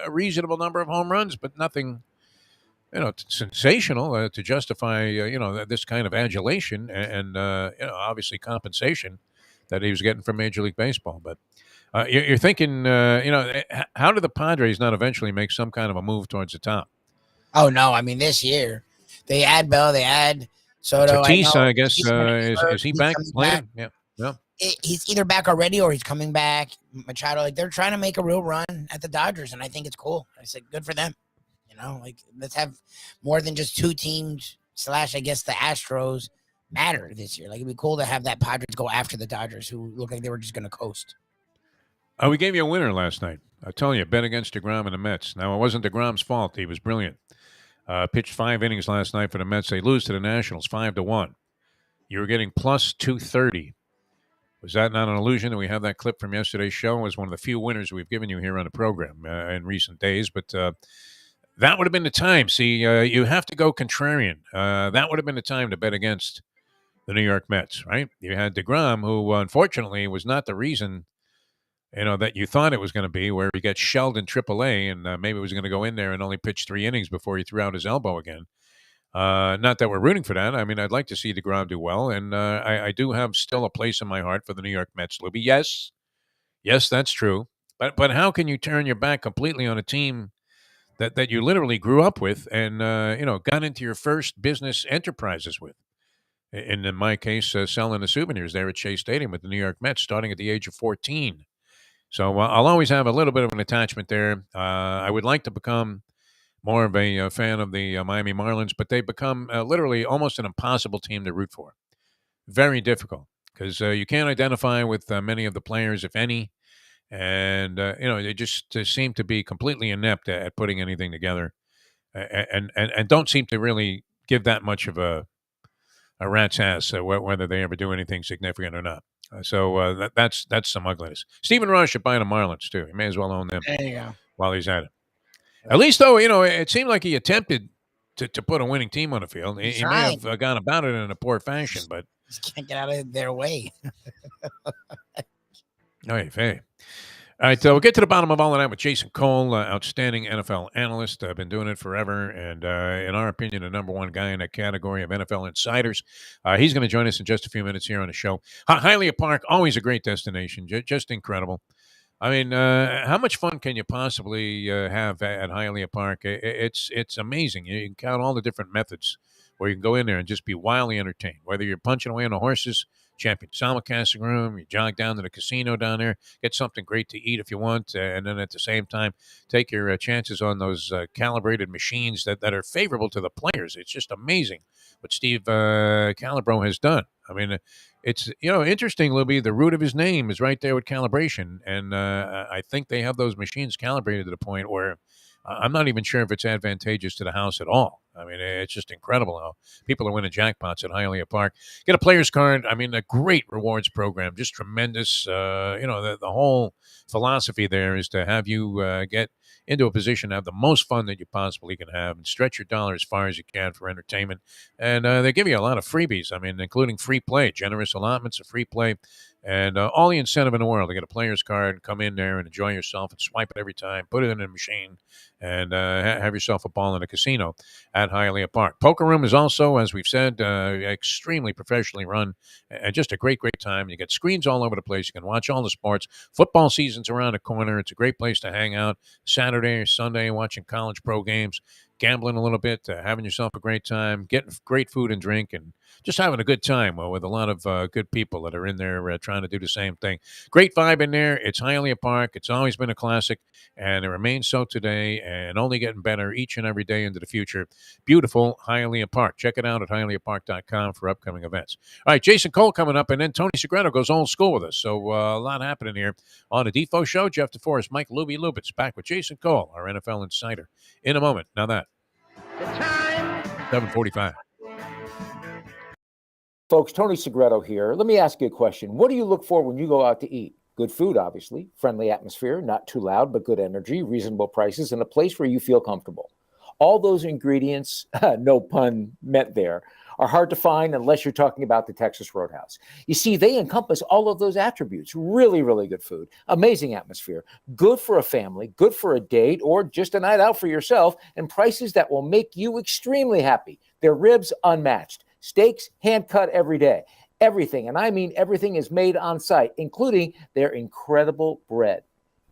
a reasonable number of home runs, but nothing, sensational to justify this kind of adulation and obviously compensation that he was getting from Major League Baseball. But you're thinking, how do the Padres not eventually make some kind of a move towards the top? Oh no, I mean this year they add Bell, they add Soto. Tatis, I guess, is he He's back coming playing? back. Yeah. Yeah. He's either back already or he's coming back. Machado, like they're trying to make a real run at the Dodgers, and I think it's cool. I said, good for them. Like let's have more than just two teams / I guess the Astros matter this year. Like it'd be cool to have that Padres go after the Dodgers, who look like they were just going to coast. We gave you a winner last night. I tell you, bet against DeGrom and the Mets. Now, it wasn't DeGrom's fault. He was brilliant. Pitched 5 innings last night for the Mets. They lose to the Nationals 5-1. You were getting plus 230. Was that not an illusion that we have that clip from yesterday's show? It was one of the few winners we've given you here on the program in recent days. But that would have been the time. See, you have to go contrarian. That would have been the time to bet against the New York Mets, right? You had DeGrom, who unfortunately was not the reason that you thought it was going to be, where he got shelled in AAA and maybe was going to go in there and only pitch 3 innings before he threw out his elbow again. Not that we're rooting for that. I mean, I'd like to see DeGrom do well, and I do have still a place in my heart for the New York Mets, Lubie. Yes, that's true. But how can you turn your back completely on a team that you literally grew up with and got into your first business enterprises with? In my case, selling the souvenirs there at Shea Stadium with the New York Mets, starting at the age of 14. So I'll always have a little bit of an attachment there. I would like to become more of a fan of the Miami Marlins, but they've become literally almost an impossible team to root for. Very difficult because you can't identify with many of the players, if any, and they just seem to be completely inept at putting anything together, and don't seem to really give that much of a rat's ass whether they ever do anything significant or not. So that's some ugliness. Stephen Rush should buy the Marlins too. He may as well own them. There you go. While he's at it. At least, though, it seemed like he attempted to put a winning team on the field. He may have gone about it in a poor fashion, but just can't get out of their way. Hey. All right, we'll get to the bottom of all of that with Jason Cole, outstanding NFL analyst. I've been doing it forever, and in our opinion, the number one guy in that category of NFL insiders. He's going to join us in just a few minutes here on the show. Hialeah Park, always a great destination, just incredible. I mean, how much fun can you possibly have at Hialeah Park? It's amazing. You can count all the different methods where you can go in there and just be wildly entertained, whether you're punching away on the horses, champion simulcasting room, you jog down to the casino down there, get something great to eat if you want, and then at the same time, take your chances on those calibrated machines that are favorable to the players. It's just amazing what Steve Calabro has done. I mean, it's, interesting, Lubie, the root of his name is right there with calibration, and I think they have those machines calibrated to the point where I'm not even sure if it's advantageous to the house at all. I mean, it's just incredible how people are winning jackpots at Hialeah Park. Get a player's card. I mean, a great rewards program, just tremendous. The whole philosophy there is to have you get into a position to have the most fun that you possibly can have and stretch your dollar as far as you can for entertainment. And they give you a lot of freebies, I mean, including free play, generous allotments of free play, and all the incentive in the world to get a player's card, come in there and enjoy yourself and swipe it every time, put it in a machine, and have yourself a ball in a casino at Hialeah Park. Poker room is also, as we've said, extremely professionally run and just a great time. You get screens all over the place. You can watch all the sports. Football season's around the corner. It's a great place to hang out Saturday or Sunday watching college pro games, gambling a little bit, having yourself a great time, getting great food and drink, and just having a good time with a lot of good people that are in there trying to do the same thing. Great vibe in there. It's Hialeah Park. It's always been a classic, and it remains so today, and only getting better each and every day into the future. Beautiful Hialeah Park. Check it out at hialeahpark.com for upcoming events. All right, Jason Cole coming up, and then Tony Segreto goes old school with us. So a lot happening here on the Defo Show. Jeff DeForest, Mike Lubie Lubitz, back with Jason Cole, our NFL insider, in a moment. Now that. The time. 7:45. Folks, Tony Segreto here. Let me ask you a question. What do you look for when you go out to eat? Good food, obviously, friendly atmosphere, not too loud, but good energy, reasonable prices, and a place where you feel comfortable. All those ingredients, no pun meant there, are hard to find unless you're talking about the Texas Roadhouse. You see, they encompass all of those attributes. Really, really good food, amazing atmosphere, good for a family, good for a date, or just a night out for yourself, and prices that will make you extremely happy. Their ribs unmatched. Steaks hand cut every day. Everything, and I mean everything, is made on site, including their incredible bread.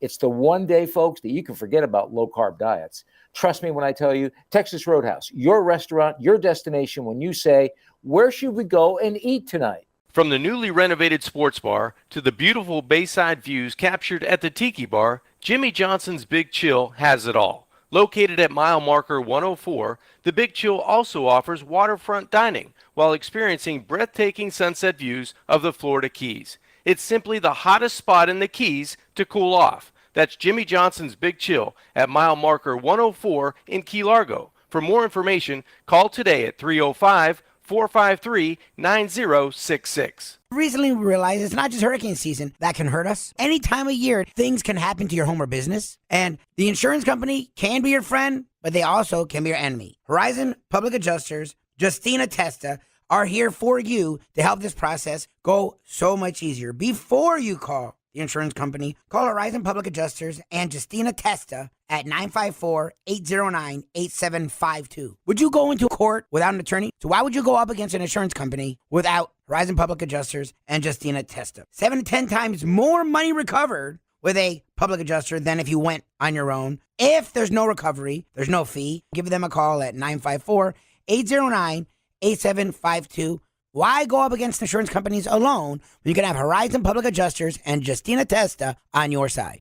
It's the one day, folks, that you can forget about low-carb diets. Trust me when I tell you, Texas Roadhouse, your restaurant, your destination when you say, where should we go and eat tonight? From the newly renovated sports bar to the beautiful bayside views captured at the Tiki Bar, Jimmy Johnson's Big Chill has it all. Located at mile marker 104, the Big Chill also offers waterfront dining while experiencing breathtaking sunset views of the Florida Keys. It's simply the hottest spot in the Keys to cool off. That's Jimmy Johnson's Big Chill at mile marker 104 in Key Largo. For more information, call today at 305-453-9066. Recently, we realized it's not just hurricane season that can hurt us. Any time of year, things can happen to your home or business. And the insurance company can be your friend, but they also can be your enemy. Horizon Public Adjusters, Justina Testa, are here for you to help this process go so much easier. Before you call the insurance company, call Horizon Public Adjusters and Justina Testa at 954-809-8752. Would you go into court without an attorney? So why would you go up against an insurance company without Horizon Public Adjusters and Justina Testa? 7 to 10 times more money recovered with a public adjuster than if you went on your own. If there's no recovery, there's no fee. Give them a call at 954-809-8752. Why go up against insurance companies alone when you can have Horizon Public Adjusters and Justina Testa on your side?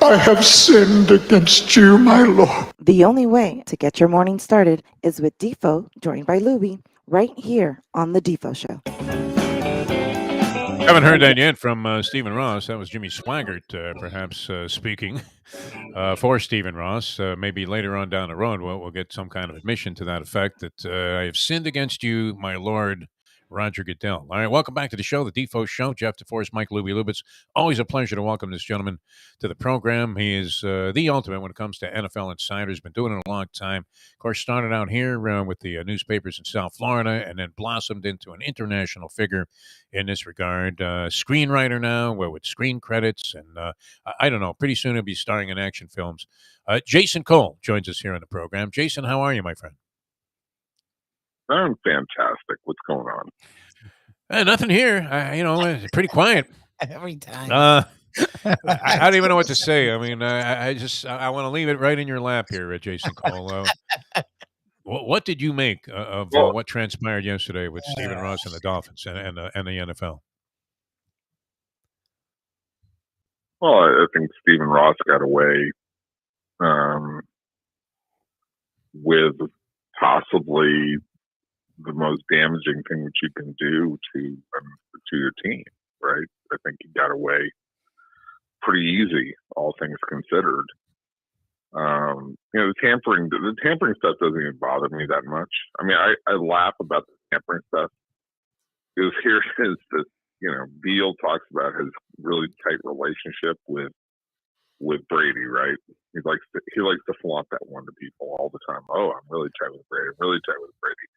I have sinned against you, my Lord. The only way to get your morning started is with Defo, joined by Lubie, right here on the Defo Show. Haven't heard that yet from Stephen Ross. That was Jimmy Swaggart, perhaps speaking for Stephen Ross. Maybe later on down the road, we'll get some kind of admission to that effect that I have sinned against you, my Lord, Roger Goodell. All right, welcome back to the show, the Defo Show. Jeff DeForest, Mike Lubie Lubitz. Always a pleasure to welcome this gentleman to the program. He is the ultimate when it comes to NFL insiders. Been doing it a long time. Of course, started out here with the newspapers in South Florida and then blossomed into an international figure in this regard. Screenwriter now with screen credits. And I don't know, pretty soon he'll be starring in action films. Jason Cole joins us here on the program. Jason, how are you, my friend? I'm fantastic. What's going on? Nothing here. It's pretty quiet. Every time. I don't even know what to say. I mean, I want to leave it right in your lap here, Jason Cole. What did you make of what transpired yesterday with Stephen Ross and the Dolphins and the NFL? Well, I think Stephen Ross got away with possibly the most damaging thing that you can do to your team, right? I think he got away pretty easy, all things considered. The tampering stuff doesn't even bother me that much. I mean, I laugh about the tampering stuff because here is this, Beal talks about his really tight relationship with Brady, right? He likes to flaunt that one to people all the time. Oh, I'm really tight with Brady. I'm really tight with Brady.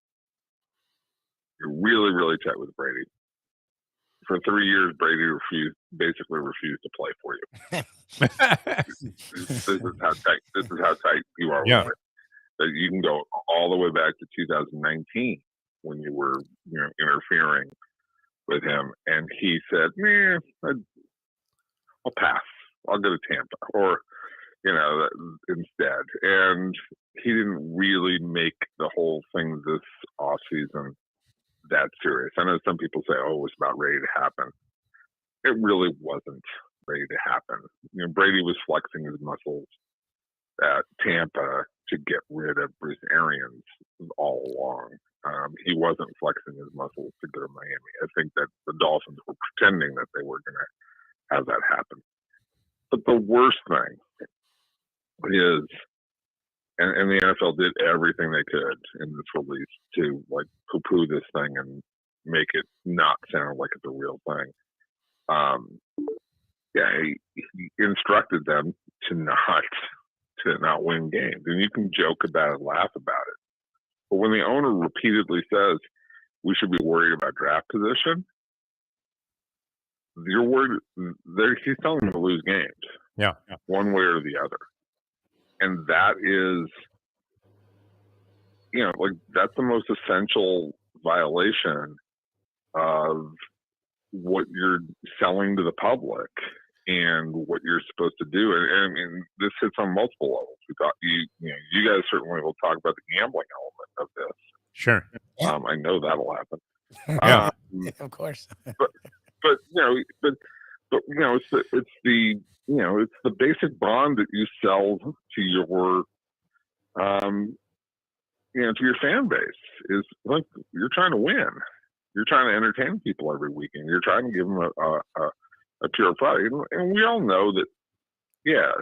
You're really, really tight with Brady. For 3 years, Brady basically refused to play for you. This is how tight you are with it. That you can go all the way back to 2019 when you were, interfering with him, and he said, I'll pass. I'll go to Tampa, or instead. And he didn't really make the whole thing this offseason that serious. I know some people say, it was about ready to happen. It really wasn't ready to happen. Brady was flexing his muscles at Tampa to get rid of Bruce Arians all along. He wasn't flexing his muscles to go to Miami. I think that the Dolphins were pretending that they were going to have that happen. But the worst thing is, and the NFL did everything they could in this release to like poo-poo this thing and make it not sound like it's a real thing. He instructed them to not win games, and you can joke about it, laugh about it. But when the owner repeatedly says we should be worried about draft position, you're worried. He's telling them to lose games, one way or the other, and that is, like that's the most essential violation of what you're selling to the public and what you're supposed to do. And I mean, this hits on multiple levels. We thought you guys certainly will talk about the gambling element of this. Sure. I know that'll happen. Yeah. Of course. But it's the basic bond that you sell to your to your fan base is like you're trying to win. You're trying to entertain people every weekend. You're trying to give them a pure product. And we all know that,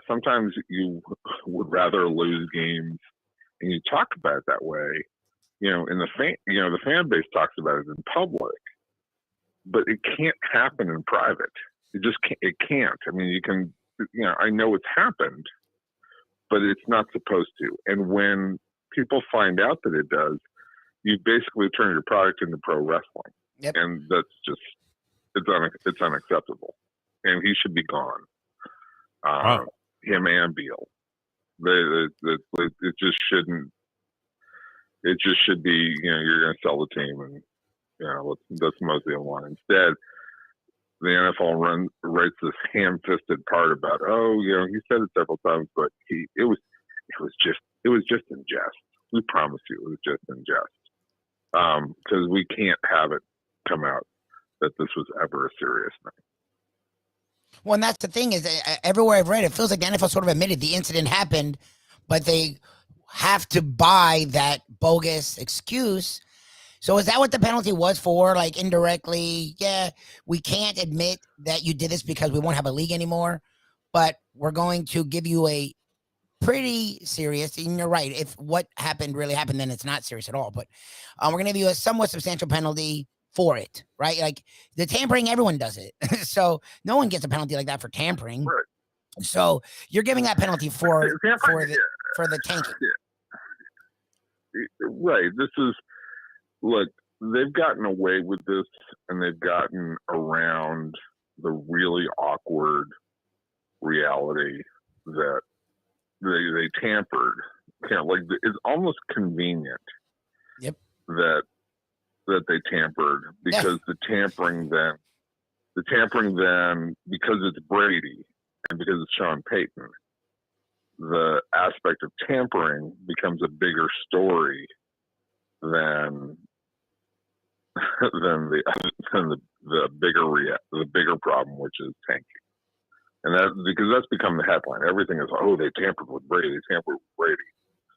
sometimes you would rather lose games, and you talk about it that way. And the fan base talks about it in public, but it can't happen in private. It can't. I mean, you can, I know it's happened, but it's not supposed to. And when people find out that it does, you basically turn your product into pro wrestling. Yep. And that's just, it's unacceptable. And he should be gone. Him and Beal. It just shouldn't, it just should be, you're going to sell the team and, that's mostly the line. Instead, the NFL writes this ham-fisted part about, he said it several times, but it was just in jest. We promise you it was just in jest. Because we can't have it come out that this was ever a serious thing. Well, and that's the thing is that everywhere I've read, it feels like the NFL sort of admitted the incident happened, but they have to buy that bogus excuse. So is that what the penalty was for? Like indirectly, we can't admit that you did this because we won't have a league anymore, but we're going to give you a pretty serious, and you're right, if what happened really happened, then it's not serious at all, but we're going to give you a somewhat substantial penalty for it, right? Like the tampering, everyone does it. So no one gets a penalty like that for tampering. Right. So you're giving that penalty for the tanking. Right. This is, look, they've gotten away with this, and they've gotten around the really awkward reality that they tampered. Like it's almost convenient. Yep. That they tampered because the tampering then, because it's Brady and because it's Sean Payton, the aspect of tampering becomes a bigger story than the bigger problem, which is tanking. And because that's become the headline. Everything is, they tampered with Brady. They tampered with Brady.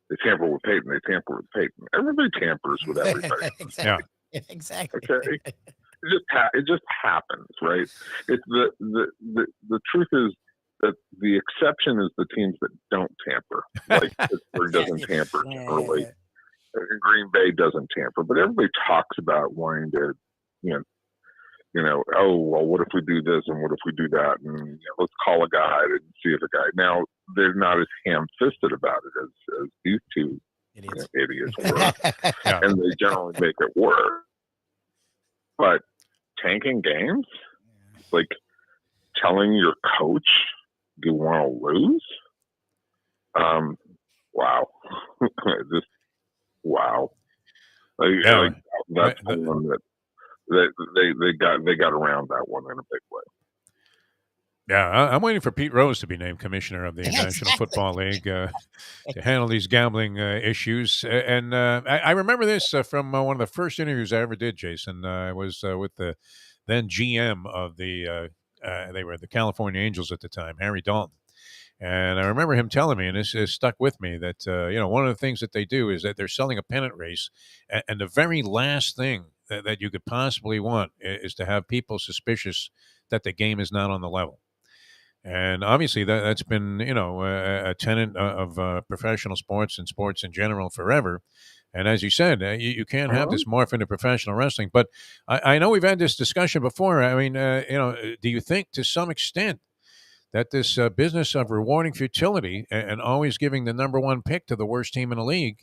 They tampered with Peyton. They tampered with Peyton. Everybody tampers with everybody. Exactly. Yeah. Exactly. Okay. It just happens, right? It's the truth is that the exception is the teams that don't tamper. Like Pittsburgh doesn't tamper generally. And Green Bay doesn't tamper. But everybody talks about wanting to, what if we do this and what if we do that? And let's call a guy and see if a guy. Now, they're not as ham-fisted about it as these two idiots were. And they generally make it work. But tanking games? Like telling your coach you want to lose? Wow. Just, wow. That's one that they got around that one in a big way. Yeah, I'm waiting for Pete Rose to be named commissioner of the National Football League to handle these gambling issues. And I remember this from one of the first interviews I ever did, Jason. I was with the then GM of they were the California Angels at the time, Harry Dalton. And I remember him telling me, and this has stuck with me, that one of the things that they do is that they're selling a pennant race, and the very last thing that you could possibly want is to have people suspicious that the game is not on the level. And obviously, that's been a tenet of professional sports and sports in general forever. And as you said, you can't have this morph into professional wrestling. But I know we've had this discussion before. I mean, do you think to some extent that this business of rewarding futility and always giving the number one pick to the worst team in the league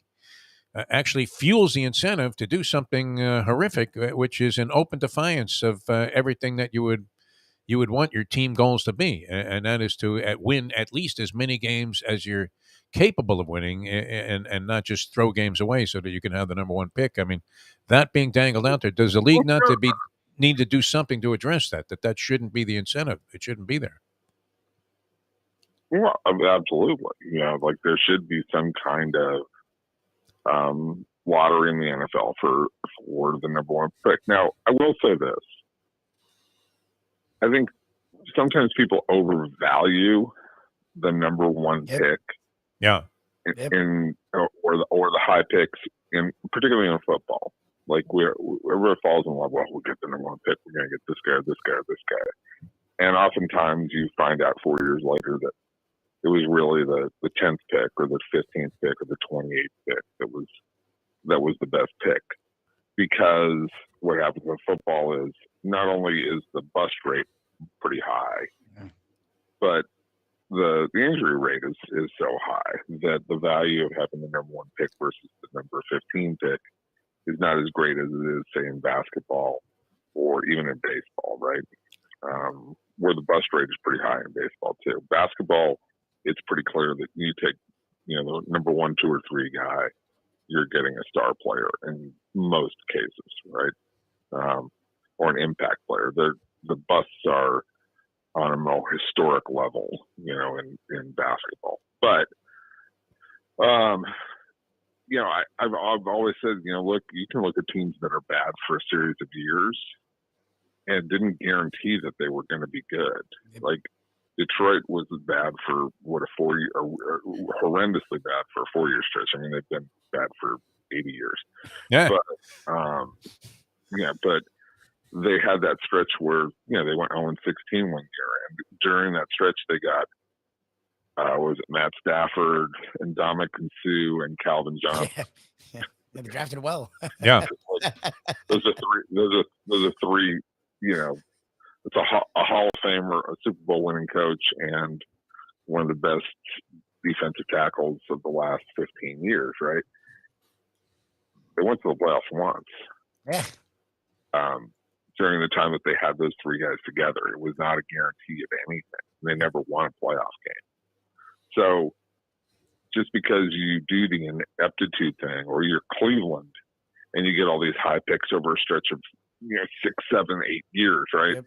actually fuels the incentive to do something horrific, which is in open defiance of everything that you would want your team goals to be, and that is to win at least as many games as you're capable of winning, and not just throw games away so that you can have the number one pick. I mean, that being dangled out there, does the league not to be need to do something to address that shouldn't be the incentive? It shouldn't be there. Well, absolutely. Like there should be some kind of lottery in the NFL for the number one pick. Now, I will say this. I think sometimes people overvalue the number one pick. Yeah. Or the high picks, particularly in football. Like wherever falls in love, well, we'll get the number one pick. We're going to get this guy, this guy, this guy. And oftentimes you find out 4 years later that it was really the 10th pick or the 15th pick or the 28th pick that was the best pick. Because what happens in football is not only is the bust rate pretty high, but the injury rate is so high that the value of having the number one pick versus the number 15 pick is not as great as it is, say, in basketball or even in baseball, right? Where the bust rate is pretty high in baseball too. Basketball, it's pretty clear that you take, the number 1, 2, or 3 guy, you're getting a star player in most cases, right? Or an impact player. The busts are on a more historic level, in basketball. But, I've always said, look, you can look at teams that are bad for a series of years and didn't guarantee that they were going to be good. Like Detroit was bad for or horrendously bad for a 4-year stretch. I mean, they've been bad for 80 years. Yeah. But they had that stretch where, they went 0-16 one year. And during that stretch, they got, was it Matt Stafford and Ndamukong Suh and Calvin Johnson? Yeah. They drafted well. Yeah. Those are three, it's a Hall of Famer, a Super Bowl winning coach, and one of the best defensive tackles of the last 15 years, right? They went to the playoffs once. Yeah. During the time that they had those 3 guys together. It was not a guarantee of anything. They never won a playoff game. So just because you do the ineptitude thing, or you're Cleveland and you get all these high picks over a stretch of 6, 7, 8 years, right? Yep.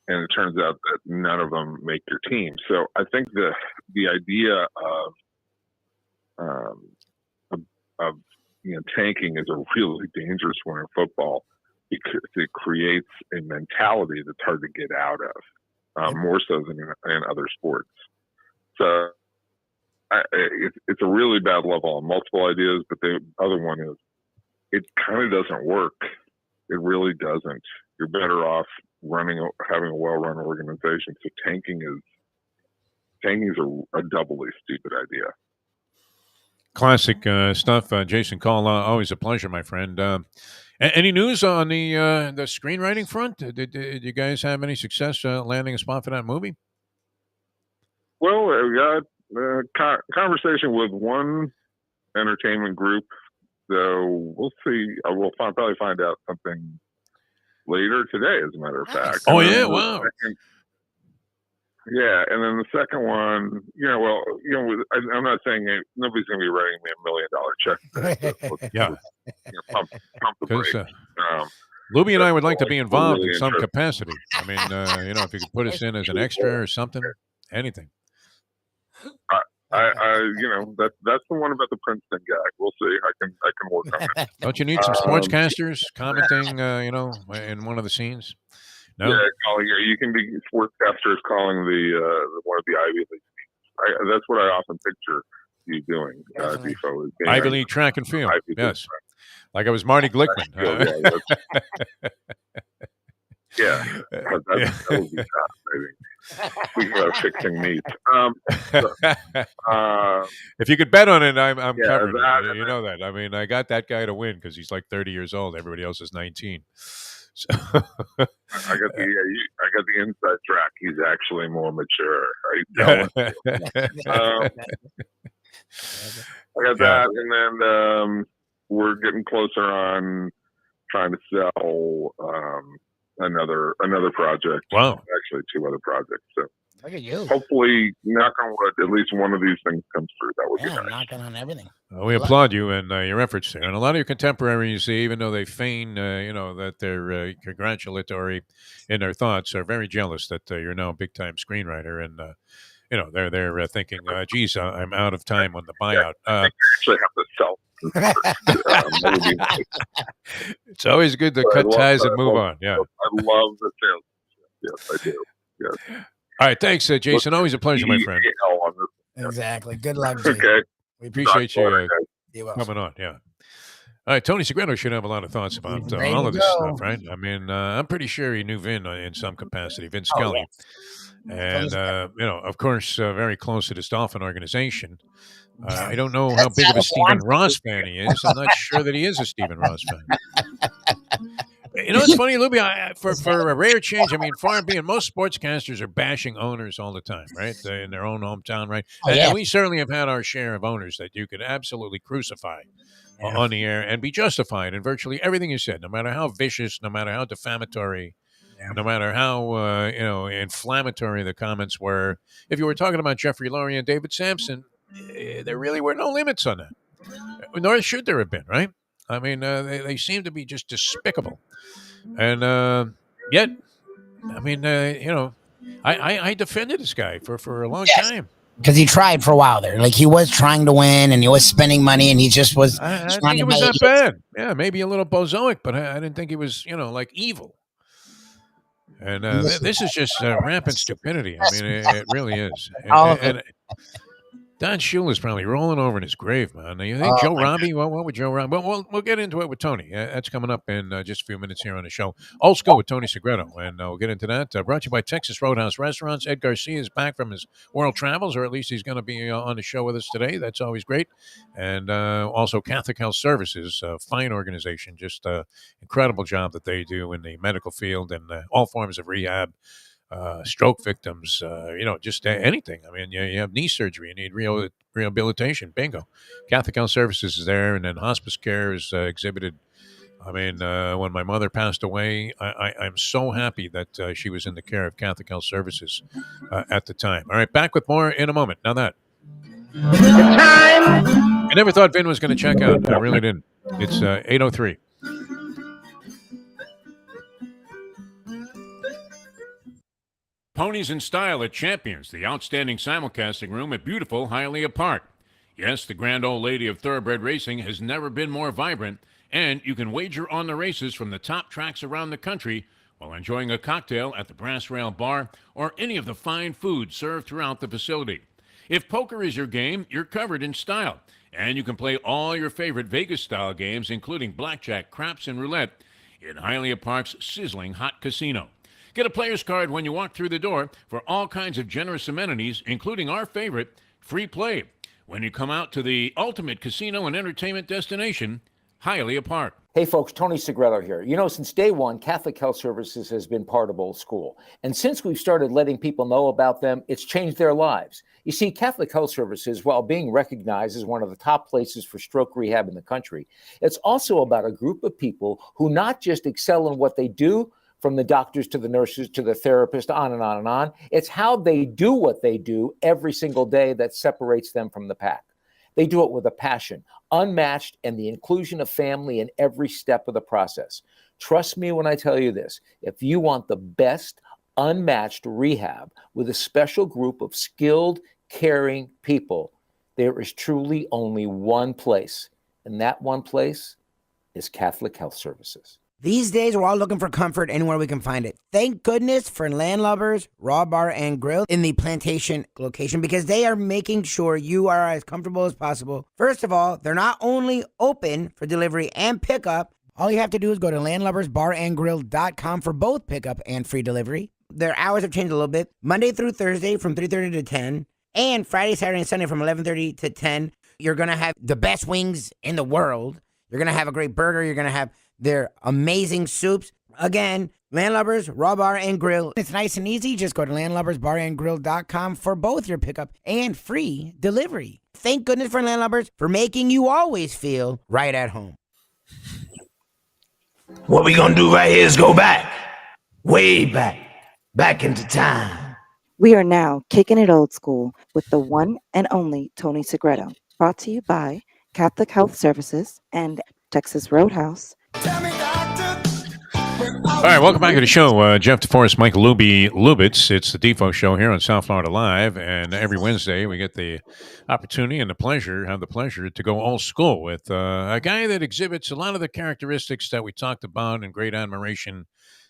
And it turns out that none of them make your team. So I think the idea of tanking is a really dangerous one in football, because it creates a mentality that's hard to get out of, more so than in other sports. So it's a really bad level on multiple ideas, but the other one is it kind of doesn't work. It really doesn't. You're better off having a well-run organization. So tanking is a doubly stupid idea. Classic stuff. Jason Call, always a pleasure, my friend. Any news on the screenwriting front? Did you guys have any success landing a spot for that movie? Well, we got a conversation with one entertainment group, so we'll see. We'll probably find out something later today, as a matter of fact. Oh, yeah, wow. Yeah, and then the second one, I'm not saying nobody's going to be writing me $1 million check. Yeah. Pump the brakes. Lubie and I would like to be involved in some capacity. I mean, if you could put us in as an extra or something, anything. That's the one about the Princeton gag. We'll see. I can work on it. Don't you need some sportscasters commenting, in one of the scenes? No? Yeah, you can be sportscasters calling the one of the Ivy League That's what I often picture you doing, Definitely. Defo. Is being Ivy League track and field. Ivy League Yes. Like I was Marty Glickman. Yeah, that would be fascinating. Speaking about fixing meat. If you could bet on it, I'm Yeah, covered. that- You know that. I mean, I got that guy to win because he's like 30 years old. Everybody else is 19. So I got the inside track. He's actually more mature. I got that, and then we're getting closer on trying to sell another project. Wow. Actually, 2 other projects. So Look at you. hopefully, knock on wood, at least one of these things comes through. That would be nice. Knocking on everything. We applaud you and your efforts there. And a lot of your contemporaries, even though they feign, that they're congratulatory in their thoughts, are very jealous that you're now a big-time screenwriter. And, they're thinking, geez, I'm out of time on the buyout. I think you actually have to sell. That would be nice. It's always good to cut ties and move on. Yeah. I love the sales. Yes, I do. Yes. All right. Thanks, Jason. Always a pleasure, my friend. Exactly. Good luck, Jay. Okay. We appreciate you You're welcome. coming on. Yeah. All right. Tony Segreto should have a lot of thoughts about Ready all to of this go. stuff, right? I mean, I'm pretty sure he knew Vin in some capacity, Vince Scully. And, of course, very close to this Dolphin organization. I don't know how big of a Stephen Ross fan he is. I'm not sure that he is a Stephen Ross fan. It's funny, Lubie, for a rare change, I mean, far being, most sportscasters are bashing owners all the time, right? In their own hometown, right? And we certainly have had our share of owners that you could absolutely crucify on the air and be justified in virtually everything you said, no matter how vicious, no matter how defamatory, no matter how, inflammatory the comments were. If you were talking about Jeffrey Lurie and David Sampson, there really were no limits on that. Nor should there have been, right? I mean, they seem to be just despicable. And yet, I mean, I defended this guy for a long time. Because he tried for a while there. Like, he was trying to win and he was spending money and he just was. I didn't think it was that bad. Yeah, maybe a little bozoic, but I didn't think he was, like evil. And this is just rampant stupidity. I mean, it really is. And Don Shula's probably rolling over in his grave, man. You think Joe Robbie? What would Joe Robbie? Well, we'll get into it with Tony. That's coming up in just a few minutes here on the show. Old School with Tony Segreto, and we'll get into that. Brought to you by Texas Roadhouse Restaurants. Ed Garcia is back from his world travels, or at least he's going to be on the show with us today. That's always great. And also Catholic Health Services, a fine organization. Just incredible job that they do in the medical field and all forms of rehab. Stroke victims, just anything. I mean, you have knee surgery, you need rehabilitation. Bingo. Catholic Health Services is there, and then hospice care is exhibited. I mean, when my mother passed away, I'm so happy that she was in the care of Catholic Health Services at the time. All right, back with more in a moment. Now that. I never thought Vin was going to check out. I really didn't. It's 8:03. Ponies in Style at Champions, the outstanding simulcasting room at beautiful Hialeah Park. Yes, the grand old lady of thoroughbred racing has never been more vibrant, and you can wager on the races from the top tracks around the country while enjoying a cocktail at the Brass Rail Bar or any of the fine food served throughout the facility. If poker is your game, you're covered in style, and you can play all your favorite Vegas-style games, including blackjack, craps, and roulette, in Hialeah Park's sizzling hot casino. Get a player's card when you walk through the door for all kinds of generous amenities, including our favorite, free play, when you come out to the ultimate casino and entertainment destination, Hialeah Park. Hey folks, Tony Segreto here. Since day one, Catholic Health Services has been part of Old School. And since we've started letting people know about them, it's changed their lives. You see, Catholic Health Services, while being recognized as one of the top places for stroke rehab in the country, it's also about a group of people who not just excel in what they do, from the doctors to the nurses to the therapist, on and on and on. It's how they do what they do every single day that separates them from the pack. They do it with a passion, unmatched, and the inclusion of family in every step of the process. Trust me when I tell you this. If you want the best, unmatched rehab with a special group of skilled, caring people, there is truly only one place, and that one place is Catholic Health Services. These days, we're all looking for comfort anywhere we can find it. Thank goodness for Landlubbers Raw Bar and Grill in the Plantation location, because they are making sure you are as comfortable as possible. First of all, they're not only open for delivery and pickup. All you have to do is go to landlubbersbarandgrill.com for both pickup and free delivery. Their hours have changed a little bit. Monday through Thursday from 3:30 to 10, and Friday, Saturday, and Sunday from 11:30 to 10. You're going to have the best wings in the world. You're going to have a great burger. You're going to have their amazing soups. Again, Landlubbers Raw Bar and Grill. It's nice and easy. Just go to landlubbersbarandgrill.com for both your pickup and free delivery. Thank goodness for Landlubbers for making you always feel right at home. What we gonna do right here is go back, way back into time. We are now kicking it old school with the one and only Tony Segreto. Brought to you by Catholic Health Services and Texas Roadhouse. All right, welcome back to the show. Jeff DeForest, Mike Lubie, Lubitz. It's the Defo Show here on South Florida Live, and every Wednesday we get the opportunity and the pleasure to go old school with a guy that exhibits a lot of the characteristics that we talked about in great admiration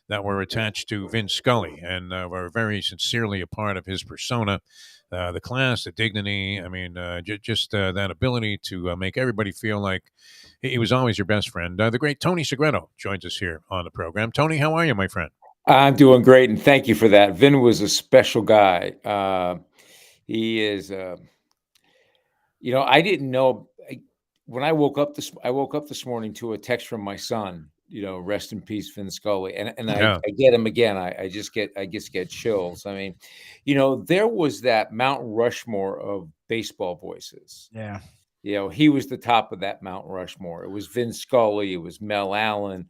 that were attached to Vince Scully, and we're very sincerely a part of his persona. The class, the dignity, I mean, just that ability to make everybody feel like he was always your best friend. The great Tony Segreto joins us here on the program. Tony, how are you, my friend? I'm doing great, and thank you for that. Vin was a special guy. He is, I didn't know when I woke up this morning to a text from my son. Rest in peace, Vin Scully. And I get him again. I just get chills. I mean, there was that Mount Rushmore of baseball voices. Yeah. He was the top of that Mount Rushmore. It was Vin Scully. It was Mel Allen.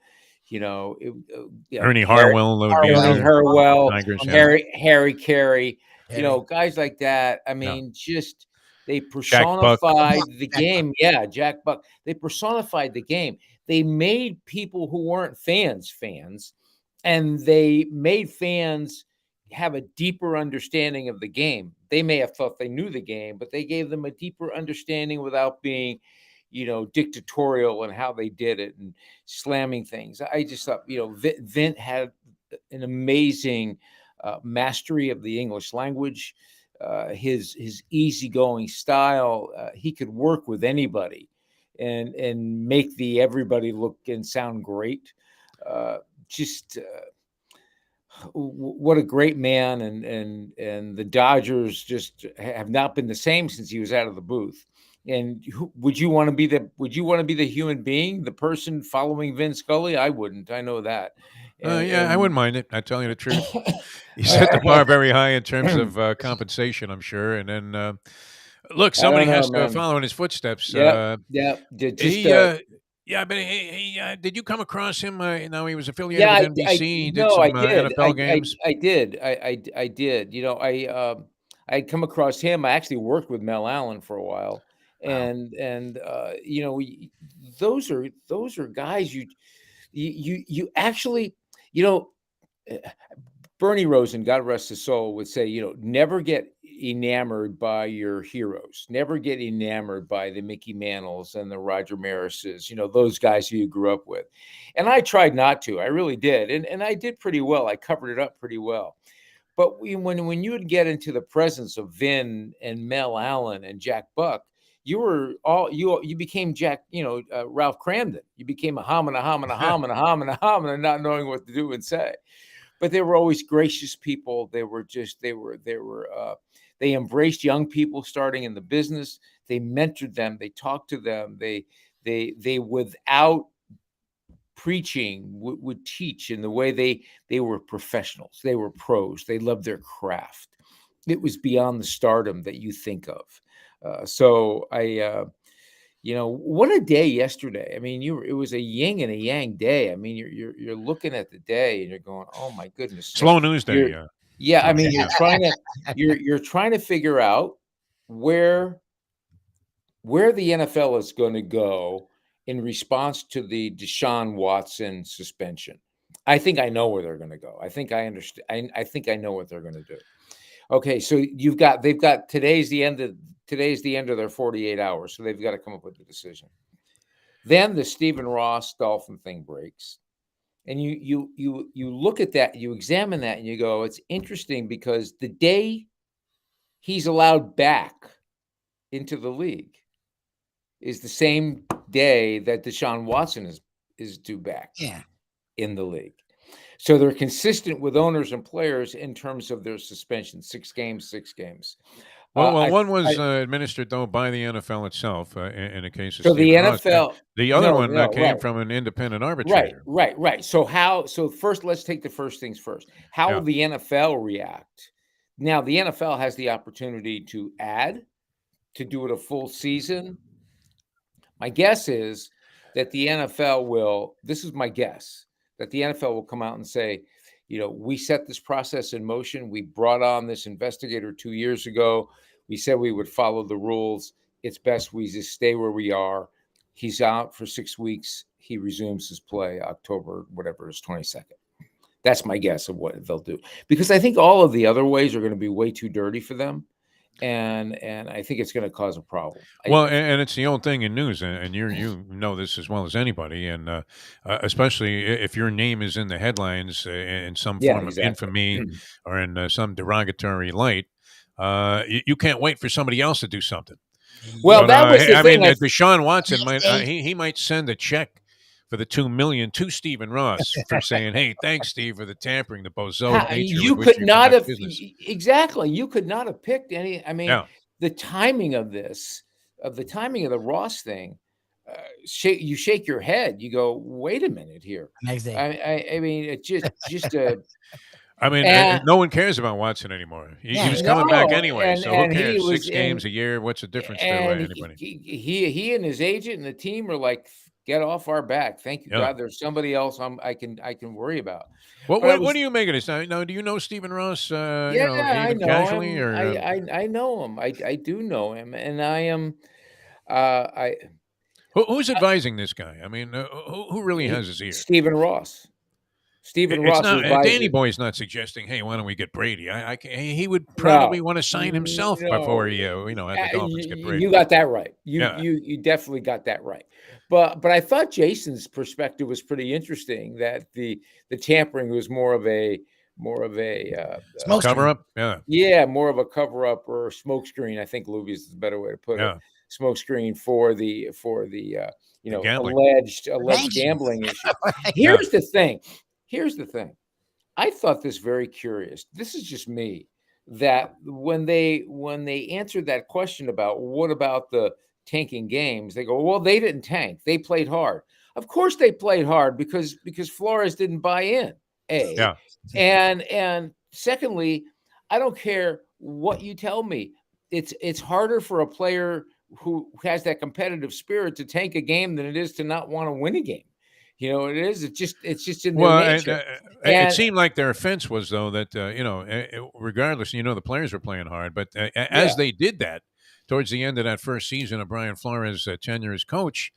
Ernie Harwell, Harry Carey. Guys like that. I mean, just they personified the game. Yeah, Jack Buck. They personified the game. They made people who weren't fans, and they made fans have a deeper understanding of the game. They may have thought they knew the game, but they gave them a deeper understanding without being, dictatorial in how they did it and slamming things. I just thought, Vint had an amazing mastery of the English language, his easygoing style. He could work with anybody and make everybody look and sound great. What a great man, and the Dodgers just have not been the same since he was out of the booth. And would you want to be the human being, the person following Vin Scully? I wouldn't. I know that. I wouldn't mind it. I tell you the truth. You set the bar very high in terms of compensation, I'm sure. And then look, somebody has to follow in his footsteps. Did you come across him? He was affiliated with NBC. He did some NFL games. I did. I'd come across him. I actually worked with Mel Allen for a while, and those are guys you actually Bernie Rosen, God rest his soul, would say, never get enamored by your heroes. Never get enamored by the Mickey Mantles and the Roger Marises, those guys who you grew up with. And I tried not to. I really did. And I did pretty well. I covered it up pretty well. But when you would get into the presence of Vin and Mel Allen and Jack Buck, you became Jack, Ralph Cramden. You became a hum and a hum and a hum and a hum and a hum and not knowing what to do and say. But they were always gracious people. They embraced young people starting in the business. They mentored them. They talked to them. They without preaching would teach in the way they were professionals. They were pros. They loved their craft. It was beyond the stardom that you think of. What a day yesterday. I mean, it was a yin and a yang day. I mean, you're looking at the day and you're going, oh my goodness. Slow news day. Yeah. I mean, you're trying to figure out where the NFL is going to go in response to the Deshaun Watson suspension. I think I know where they're going to go. I think I understand. I think I know what they're going to do. Okay, so they've got today's the end of their 48 hours, so they've got to come up with a decision. Then the Stephen Ross Dolphin thing breaks, And you look at that, you examine that, and you go, it's interesting because the day he's allowed back into the league is the same day that Deshaun Watson is due back in the league. So they're consistent with owners and players in terms of their suspension, 6 games. Well, one was administered, though, by the NFL itself in a case of so Stephen the Ross. NFL. The other one came right. from an independent arbitrator. Right. So first, let's take the first things first. How will the NFL react? Now, the NFL has the opportunity to do it a full season. My guess is that the NFL will, this is my guess, that the NFL will come out and say, we set this process in motion. We brought on this investigator 2 years ago. We said we would follow the rules. It's best we just stay where we are. He's out for 6 weeks. He resumes his play October, whatever is 22nd. That's my guess of what they'll do. Because I think all of the other ways are going to be way too dirty for them. And I think it's going to cause a problem. Well, and it's the old thing in news, and you know this as well as anybody, and especially if your name is in the headlines in some form of infamy or in some derogatory light, you can't wait for somebody else to do something. Well, that was the thing. Deshaun Watson might he might send a check for the $2 million to Stephen Ross for saying, "Hey, thanks, Steve, for the tampering, the bozo nature." You could not have exactly. You could not have picked any. I mean, the timing of this, the Ross thing, you shake your head. You go, "Wait a minute here." Next day. I mean, it just. I mean, no one cares about Watson anymore. He was coming back anyway, so who cares? 6 games a year. What's the difference to anybody? He and his agent and the team are like, get off our back. Thank you, God. There's somebody else I can worry about. What do you make of this? Now, do you know Stephen Ross? I know casually, him. Or I know him. I do know him, and I am. Who's advising this guy? I mean, who really has his ear? Stephen Ross. Ross. Danny Boy's not suggesting, "Hey, why don't we get Brady?" He would probably want to sign himself before he, had the Dolphins get Brady. You got that right. You definitely got that right. But I thought Jason's perspective was pretty interesting. That the tampering was more of a cover up. More of a cover up or smoke screen. I think Lubie is the better way to put it. Smoke screen for the alleged gambling issue. Here's the thing. I thought this very curious. This is just me. That when they answered that question about what about the tanking games, they go, well, they didn't tank. They played hard. Of course they played hard because Flores didn't buy in. And secondly, I don't care what you tell me. It's harder for a player who has that competitive spirit to tank a game than it is to not want to win a game. It is. It's just in their nature. It seemed like their offense was, though, that regardless, the players were playing hard, but as they did that towards the end of that first season of Brian Flores' tenure as coach,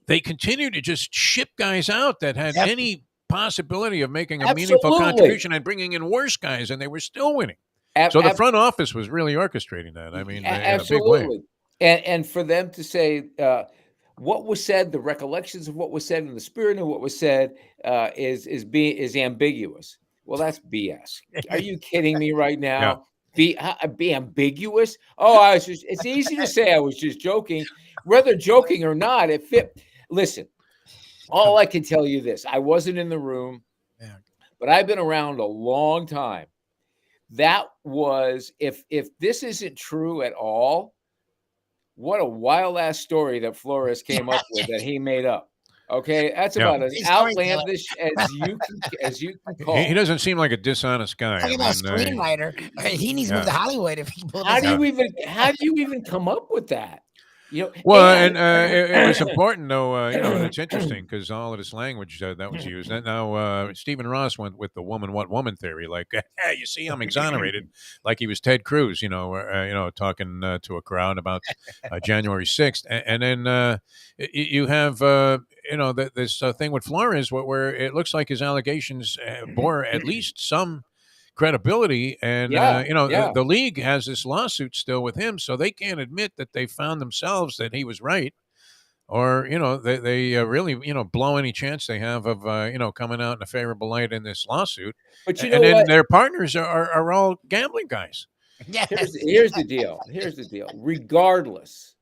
they continued to just ship guys out that had any possibility of making a meaningful contribution and bringing in worse guys, and they were still winning. So the front office was really orchestrating that. I mean, absolutely. in a big way. And for them to say what was said, the recollections of what was said, and the spirit of what was said is ambiguous. Well, that's BS. Are you kidding me right now? Be ambiguous? Oh, it's easy to say I was just joking. Whether joking or not, it fit. Listen, all I can tell you this: I wasn't in the room, but I've been around a long time. That was if this isn't true at all. What a wild ass story that Flores came up with that he made up. Okay, that's about as outlandish as you can call. He doesn't seem like a dishonest guy. Talking about screenwriter, he needs to move to Hollywood if he pulled How do you even come up with that? It was important, though. And it's interesting because all of this language that was used. And now Stephen Ross went with the "woman what woman" theory. Like, you see, I'm exonerated, like he was Ted Cruz. Talking to a crowd about January 6th, and then you have this thing with Flores where it looks like his allegations bore at least some credibility, and the league has this lawsuit still with him, so they can't admit that they found themselves that he was right. or they really blow any chance they have of coming out in a favorable light in this lawsuit. But you And know then what? their partners are all gambling guys. Yes. Here's the deal. Here's the deal. Regardless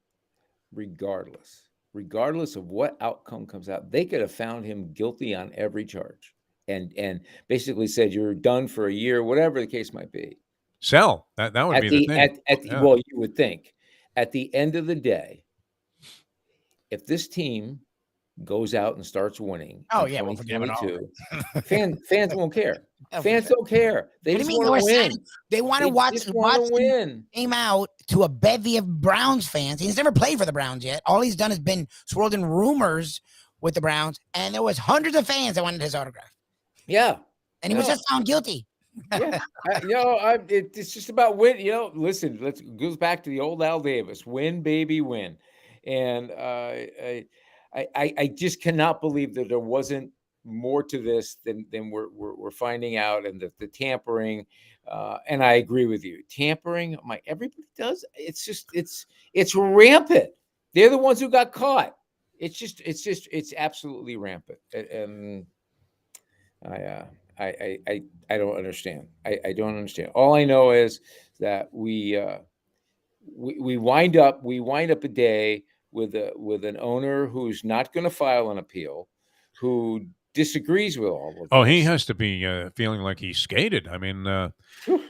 of what outcome comes out, they could have found him guilty on every charge and basically said you're done for a year, whatever the case might be. Sell. That would be the thing. Yeah. Well, you would think at the end of the day, if this team goes out and starts winning in 2022, fans won't care. Fans don't care. They just want to win. They want to watch win. Came out to a bevy of Browns fans. He's never played for the Browns yet. All he's done has been swirled in rumors with the Browns, and there was hundreds of fans that wanted his autograph. Yeah, and he was just found guilty. Yeah, it's just about win. Listen, goes back to the old Al Davis: win, baby, win. And I just cannot believe that there wasn't more to this than we're finding out, and the tampering. And I agree with you. Tampering, everybody does. It's rampant. They're the ones who got caught. It's absolutely rampant. And I don't understand. I don't understand. All I know is that we wind up a day with an owner who's not going to file an appeal, who disagrees with all of this. Oh, he has to be feeling like he skated. I mean,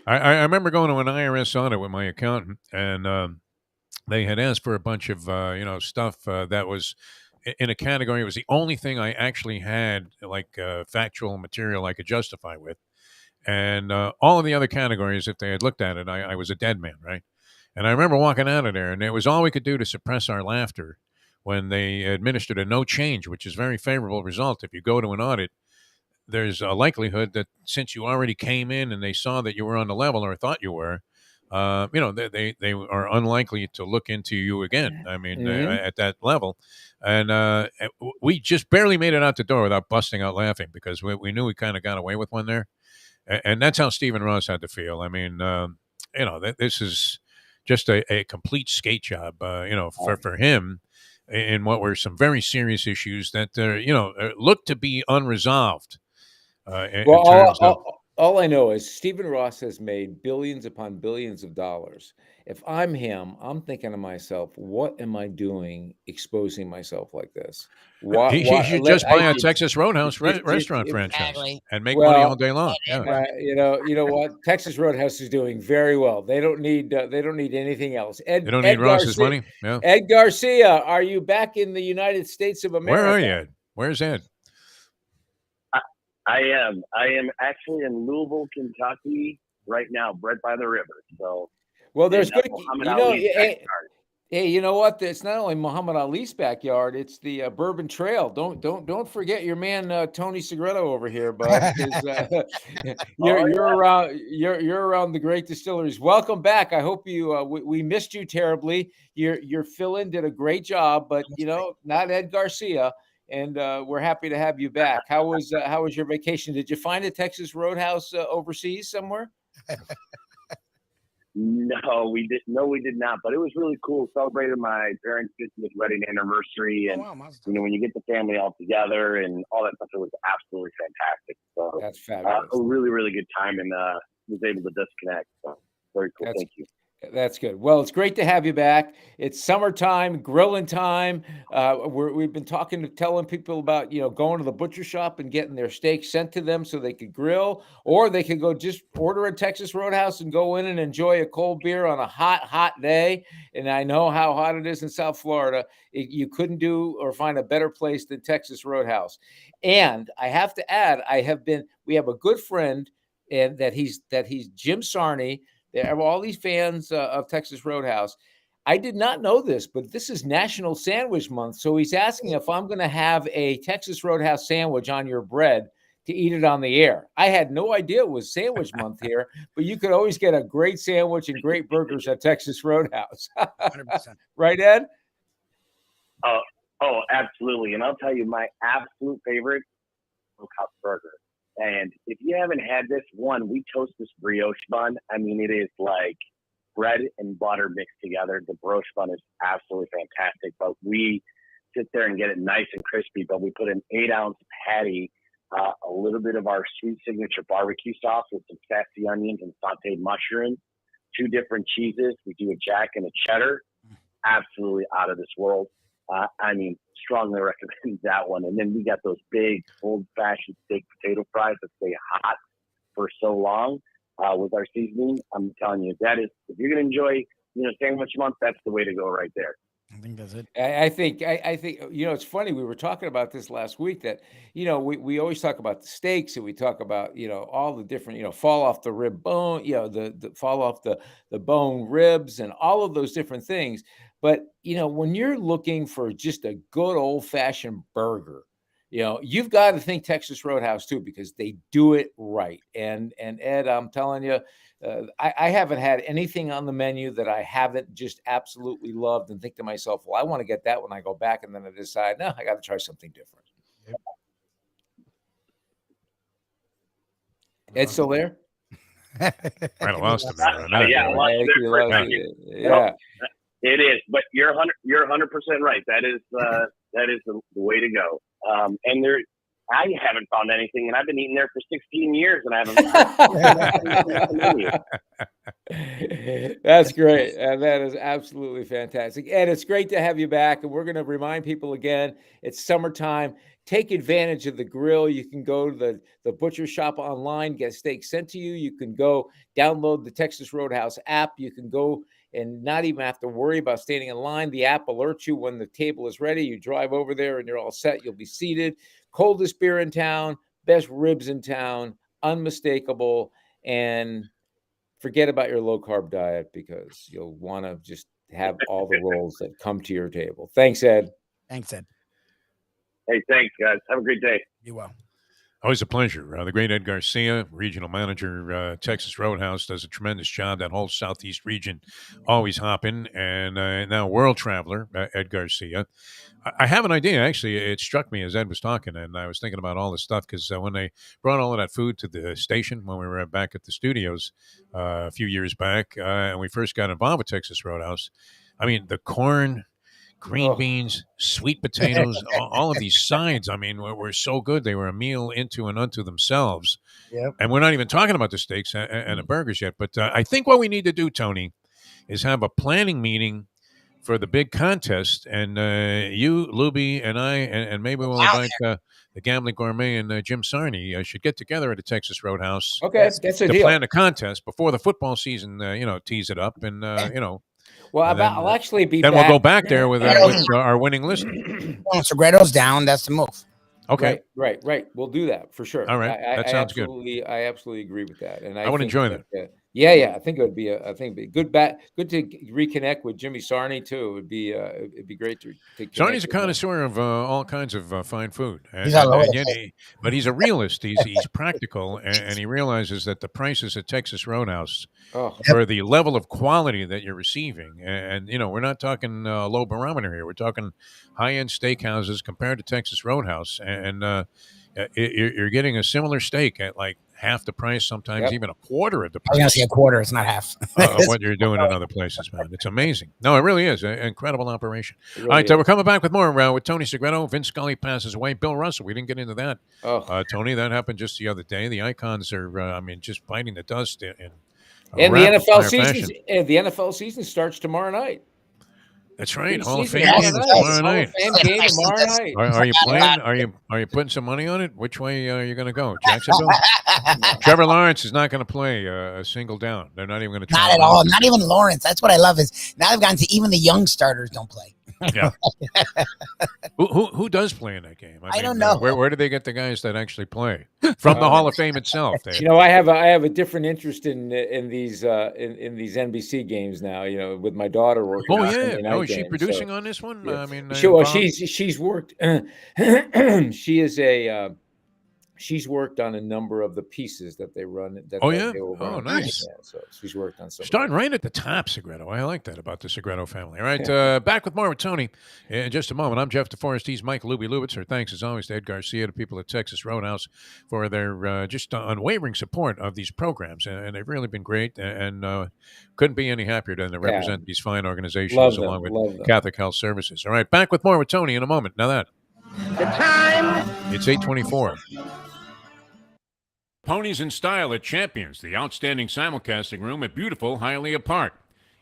I remember going to an IRS audit with my accountant, and they had asked for a bunch of stuff that was in a category. It was the only thing I actually had like factual material I could justify with, and all of the other categories, if they had looked at it, I was a dead man, right? And I remember walking out of there, and it was all we could do to suppress our laughter when they administered a no change, which is a very favorable result. If you go to an audit, there's a likelihood that since you already came in and they saw that you were on the level or thought you were, they are unlikely to look into you again. I mean, at that level. And we just barely made it out the door without busting out laughing because we knew we kind of got away with one there. And that's how Stephen Ross had to feel. I mean, this is just a complete skate job, for him in what were some very serious issues that, look to be unresolved. All I know is Stephen Ross has made billions upon billions of dollars. If I'm him, I'm thinking to myself, what am I doing exposing myself like this? He should just buy a Texas Roadhouse restaurant franchise and make money all day long. Yeah. You know what? Texas Roadhouse is doing very well. They don't need anything else. They don't need Ross's money. Yeah. Ed Garcia, are you back in the United States of America? Where are you, Ed? Where's Ed? I am actually in Louisville, Kentucky right now, bred by the river. So, well, there's good. Hey, you know what? It's not only Muhammad Ali's backyard; it's the Bourbon Trail. Don't forget your man Tony Segreto over here, bud. You're around the great distilleries. Welcome back. I hope you. We missed you terribly. Your fill-in did a great job, but not Ed Garcia. And we're happy to have you back. How was your vacation? Did you find a Texas Roadhouse overseas somewhere? No, we did not. But it was really cool. Celebrated my parents' 50th wedding anniversary, and when you get the family all together and all that stuff, it was absolutely fantastic. So that's fabulous. A really, really good time, and was able to disconnect. So very cool. Thank you. That's good. Well, it's great to have you back. It's summertime, grilling time. We've been telling people about, going to the butcher shop and getting their steaks sent to them so they could grill, or they could go just order a Texas Roadhouse and go in and enjoy a cold beer on a hot day. And I know how hot it is in South Florida. You couldn't do or find a better place than Texas Roadhouse. And I have to add, we have a good friend, and that he's Jim Sarney. There are all these fans of Texas Roadhouse. I did not know this, but this is National Sandwich Month. So he's asking if I'm going to have a Texas Roadhouse sandwich on your bread to eat it on the air. I had no idea it was Sandwich Month here, but you could always get a great sandwich and great burgers at Texas Roadhouse. 100%. Right, Ed? Oh, absolutely. And I'll tell you, my absolute favorite Roadhouse burger. And if you haven't had this one, we toast this brioche bun. I mean, it is like bread and butter mixed together. The brioche bun is absolutely fantastic. But we sit there and get it nice and crispy. But we put an 8-ounce patty, a little bit of our sweet signature barbecue sauce with some sassy onions and sauteed mushrooms, 2 different cheeses. We do a jack and a cheddar. Absolutely out of this world. I mean, strongly recommend that one. And then we got those big old-fashioned steak potato fries that stay hot for so long with our seasoning. I'm telling you, that is, if you're going to enjoy, sandwich month, that's the way to go right there. I think that's it. I think, it's funny. We were talking about this last week that, we always talk about the steaks and we talk about, all the different, fall off the rib bone, the fall off the bone ribs and all of those different things. But, when you're looking for just a good old fashioned burger, you've got to think Texas Roadhouse too, because they do it right. And Ed, I'm telling you, I haven't had anything on the menu that I haven't just absolutely loved and think to myself, well, I want to get that when I go back. And then I decide, no, I got to try something different. Yep. Ed still there? I lost him there. Yeah. It is, but you're 100% right. That is the way to go. And I haven't found anything, and I've been eating there for 16 years, and I haven't. That's great, and that is absolutely fantastic. Ed, it's great to have you back, and we're going to remind people again, it's summertime. Take advantage of the grill. You can go to the butcher shop online, get steaks sent to you. You can go download the Texas Roadhouse app. You can go and not even have to worry about standing in line. The app alerts you when the table is ready. You drive over there and you're all set. You'll be seated. Coldest beer in town, best ribs in town, unmistakable. And forget about your low-carb diet because you'll want to just have all the rolls that come to your table. Thanks, Ed. Thanks, Ed. Hey, thanks, guys. Have a great day. You will. Always a pleasure. The great Ed Garcia, regional manager, Texas Roadhouse, does a tremendous job. That whole southeast region, always hopping. And now world traveler, Ed Garcia. I have an idea, actually. It struck me as Ed was talking, and I was thinking about all this stuff because when they brought all of that food to the station when we were back at the studios a few years back, and we first got involved with Texas Roadhouse, I mean, the corn, green beans, sweet potatoes, all of these sides, I mean, were so good. They were a meal into and unto themselves. Yep. And we're not even talking about the steaks and the burgers yet. But I think what we need to do, Tony, is have a planning meeting for the big contest. And you, Lubie, and I, and maybe we'll invite the Gambling Gourmet and Jim Sarney should get together at the Texas Roadhouse. Okay, that's a deal. To plan the contest before the football season, tease it up and, Well, I'll actually be then back. We'll go back there with our winning listener. Well, Segredo's down. That's the move. Okay. Right. We'll do that for sure. All right. That sounds good. I absolutely agree with that. And I would enjoy that. Yeah. I think it would be good to reconnect with Jimmy Sarney too. It'd be great to Sarney's a connoisseur of all kinds of fine food. But he's a realist. He's practical, and he realizes that the prices at Texas Roadhouse for the level of quality that you're receiving, and we're not talking low barometer here. We're talking high-end steakhouses compared to Texas Roadhouse, and you're getting a similar steak at like half the price, sometimes even a quarter of the price. I was going to say a quarter. It's not half. What you're doing in other places, man. It's amazing. No, it really is an incredible operation. Really all right, we're coming back with more with Tony Segreto. Vince Scully passes away. Bill Russell, we didn't get into that. Tony, that happened just the other day. The Icons are, just biting the dust in and the NFL season. And the NFL season starts tomorrow night. That's right. Hall of Fame game tomorrow night. Are you playing? Are you putting some money on it? Which way are you going to go? Jacksonville? Trevor Lawrence is not going to play a single down. They're not even going to try. Not at all. Not even Lawrence. That's what I love is now they've gotten to even the young starters don't play. Yeah. Who does play in that game? I don't know. Where do they get the guys that actually play from the Hall of Fame itself? I have a different interest in these NBC games now. With my daughter working. Is she producing on this one? Yeah. She's worked. She is she's worked on a number of the pieces that they run. That Oh, that yeah? they will Oh, run. nice. Yeah, so she's worked on some. Starting right at the top, Segreto. I like that about the Segreto family. All right, back with more with Tony in just a moment. I'm Jeff DeForest. He's Mike Lubie Lubitz. Our thanks, as always, to Ed Garcia, the people at Texas Roadhouse, for their just unwavering support of these programs. And they've really been great, and couldn't be any happier than to represent these fine organizations along with Catholic Health Services. All right, back with more with Tony in a moment. Now that. The time. It's 8:24. Ponies in Style at Champions, the outstanding simulcasting room at beautiful Hialeah Park.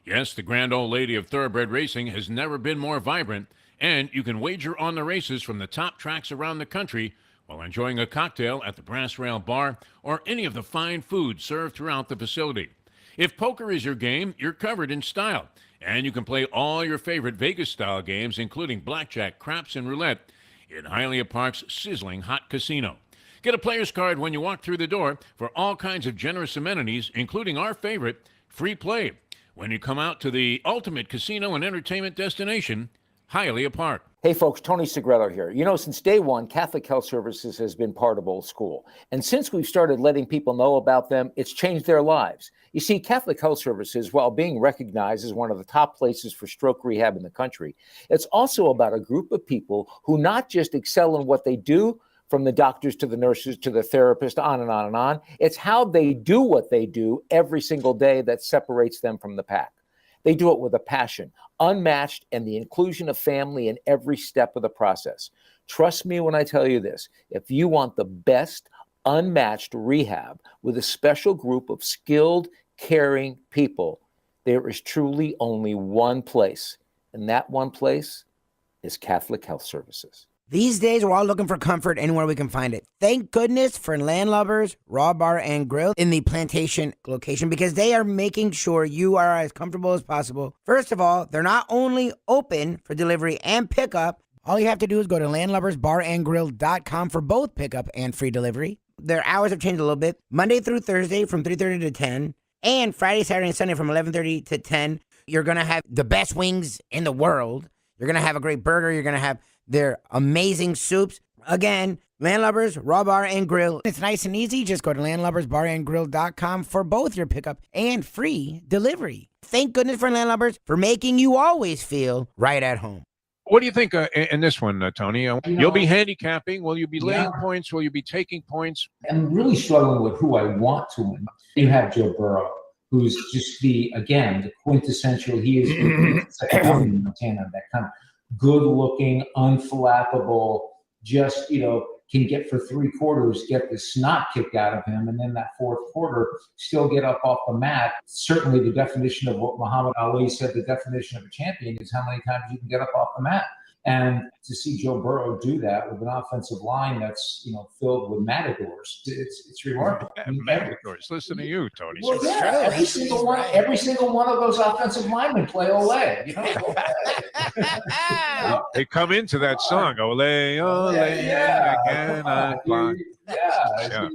Yes, the grand old lady of thoroughbred racing has never been more vibrant, and you can wager on the races from the top tracks around the country while enjoying a cocktail at the Brass Rail Bar or any of the fine food served throughout the facility. If poker is your game, you're covered in style, and you can play all your favorite Vegas-style games, including blackjack, craps, and roulette, in Hialeah Park's sizzling hot casino. Get a player's card when you walk through the door for all kinds of generous amenities, including our favorite, free play, when you come out to the ultimate casino and entertainment destination, Hialeah Park. Hey folks, Tony Segreto here. You know, since day one, Catholic Health Services has been part of Old School. And since we've started letting people know about them, it's changed their lives. You see, Catholic Health Services, while being recognized as one of the top places for stroke rehab in the country, it's also about a group of people who not just excel in what they do, from the doctors to the nurses to the therapist, on and on and on. It's how they do what they do every single day that separates them from the pack. They do it with a passion, unmatched, and the inclusion of family in every step of the process. Trust me when I tell you this. If you want the best, unmatched rehab with a special group of skilled, caring people, there is truly only one place, and that one place is Catholic Health Services. These days, we're all looking for comfort anywhere we can find it. Thank goodness for Landlubbers Raw Bar and Grill in the Plantation location, because they are making sure you are as comfortable as possible. First of all, they're not only open for delivery and pickup. All you have to do is go to landlubbersbarandgrill.com for both pickup and free delivery. Their hours have changed a little bit. Monday through Thursday from 3:30 to 10, and Friday, Saturday, and Sunday from 11:30 to 10. You're going to have the best wings in the world. You're going to have a great burger. You're going to have their amazing soups. Again, Landlubbers, Raw Bar and Grill. It's nice and easy. Just go to landlubbersbarandgrill.com for both your pickup and free delivery. Thank goodness for Landlubbers for making you always feel right at home. What do you think in this one, Tony? You'll be handicapping. Will you be laying points? Will you be taking points? I'm really struggling with who I want to win. You have Joe Burrow, who's just the quintessential, he is in Montana, that kind of good-looking, unflappable, just, can get for 3 quarters, get the snot kicked out of him, and then that 4th quarter, still get up off the mat. Certainly the definition of what Muhammad Ali said, the definition of a champion is how many times you can get up off the mat. And to see Joe Burrow do that with an offensive line that's, filled with matadors, it's remarkable. Matadors, listen to you, Tony. Well, yeah, every single one of those offensive linemen play Olay. They come into that song, Olay, Olay, yeah. again I fly. Yeah.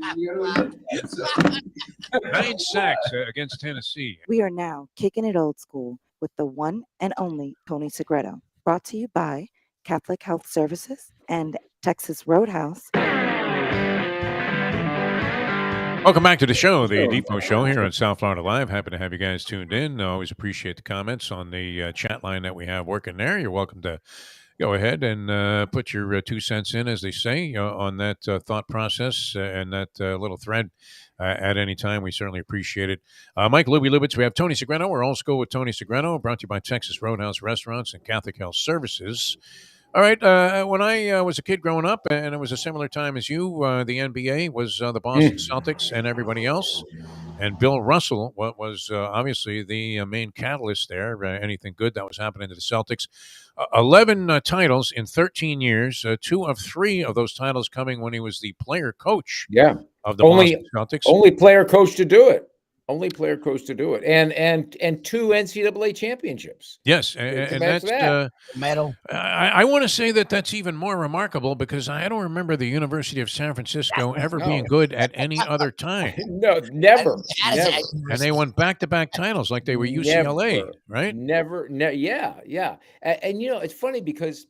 9 sacks against Tennessee. We are now kicking it old school with the one and only Tony Segreto. Brought to you by Catholic Health Services and Texas Roadhouse. Welcome back to the show, the Defo Show here on South Florida Live. Happy to have you guys tuned in. Always appreciate the comments on the chat line that we have working there. You're welcome to go ahead and put your 2 cents in, as they say, on that thought process and that little thread at any time. We certainly appreciate it. Mike Lubie Lubitz, we have Tony Segreto. We're Old School with Tony Segreto, brought to you by Texas Roadhouse Restaurants and Catholic Health Services. All right, when I was a kid growing up, and it was a similar time as you, the NBA was the Boston Celtics and everybody else. And Bill Russell was obviously the main catalyst there. Anything good that was happening to the Celtics. 11 titles in 13 years, 2 of 3 of those titles coming when he was the player coach of the Boston Celtics. Only player coach to do it. And 2 NCAA championships. Yes, and that's medal. I want to say that's even more remarkable because I don't remember the University of San Francisco ever being good at any other time. No, never. And they won back-to-back titles like they were UCLA, right? Never. Yeah. And it's funny because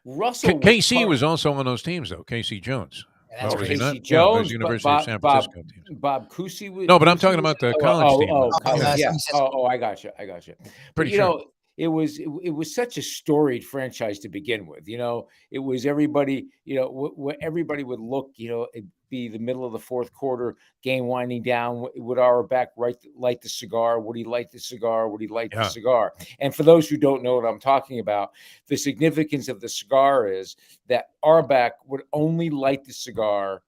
Russell KC was also on those teams, though. KC Jones. That's Was he crazy. not? Casey Yeah, it was Jones, University of San Bob Francisco teams. Bob Cousy. No, but I'm talking about the college team. College, yeah. Says- I got you. But Pretty you sure. know, it was such a storied franchise to begin with. You know, it was everybody. You know, everybody would look. You know, it'd be the middle of the fourth quarter, game winding down. Would Auerbach light the cigar? Would he light the cigar? Would he light the cigar? And for those who don't know what I'm talking about, the significance of the cigar is that Auerbach would only light the cigar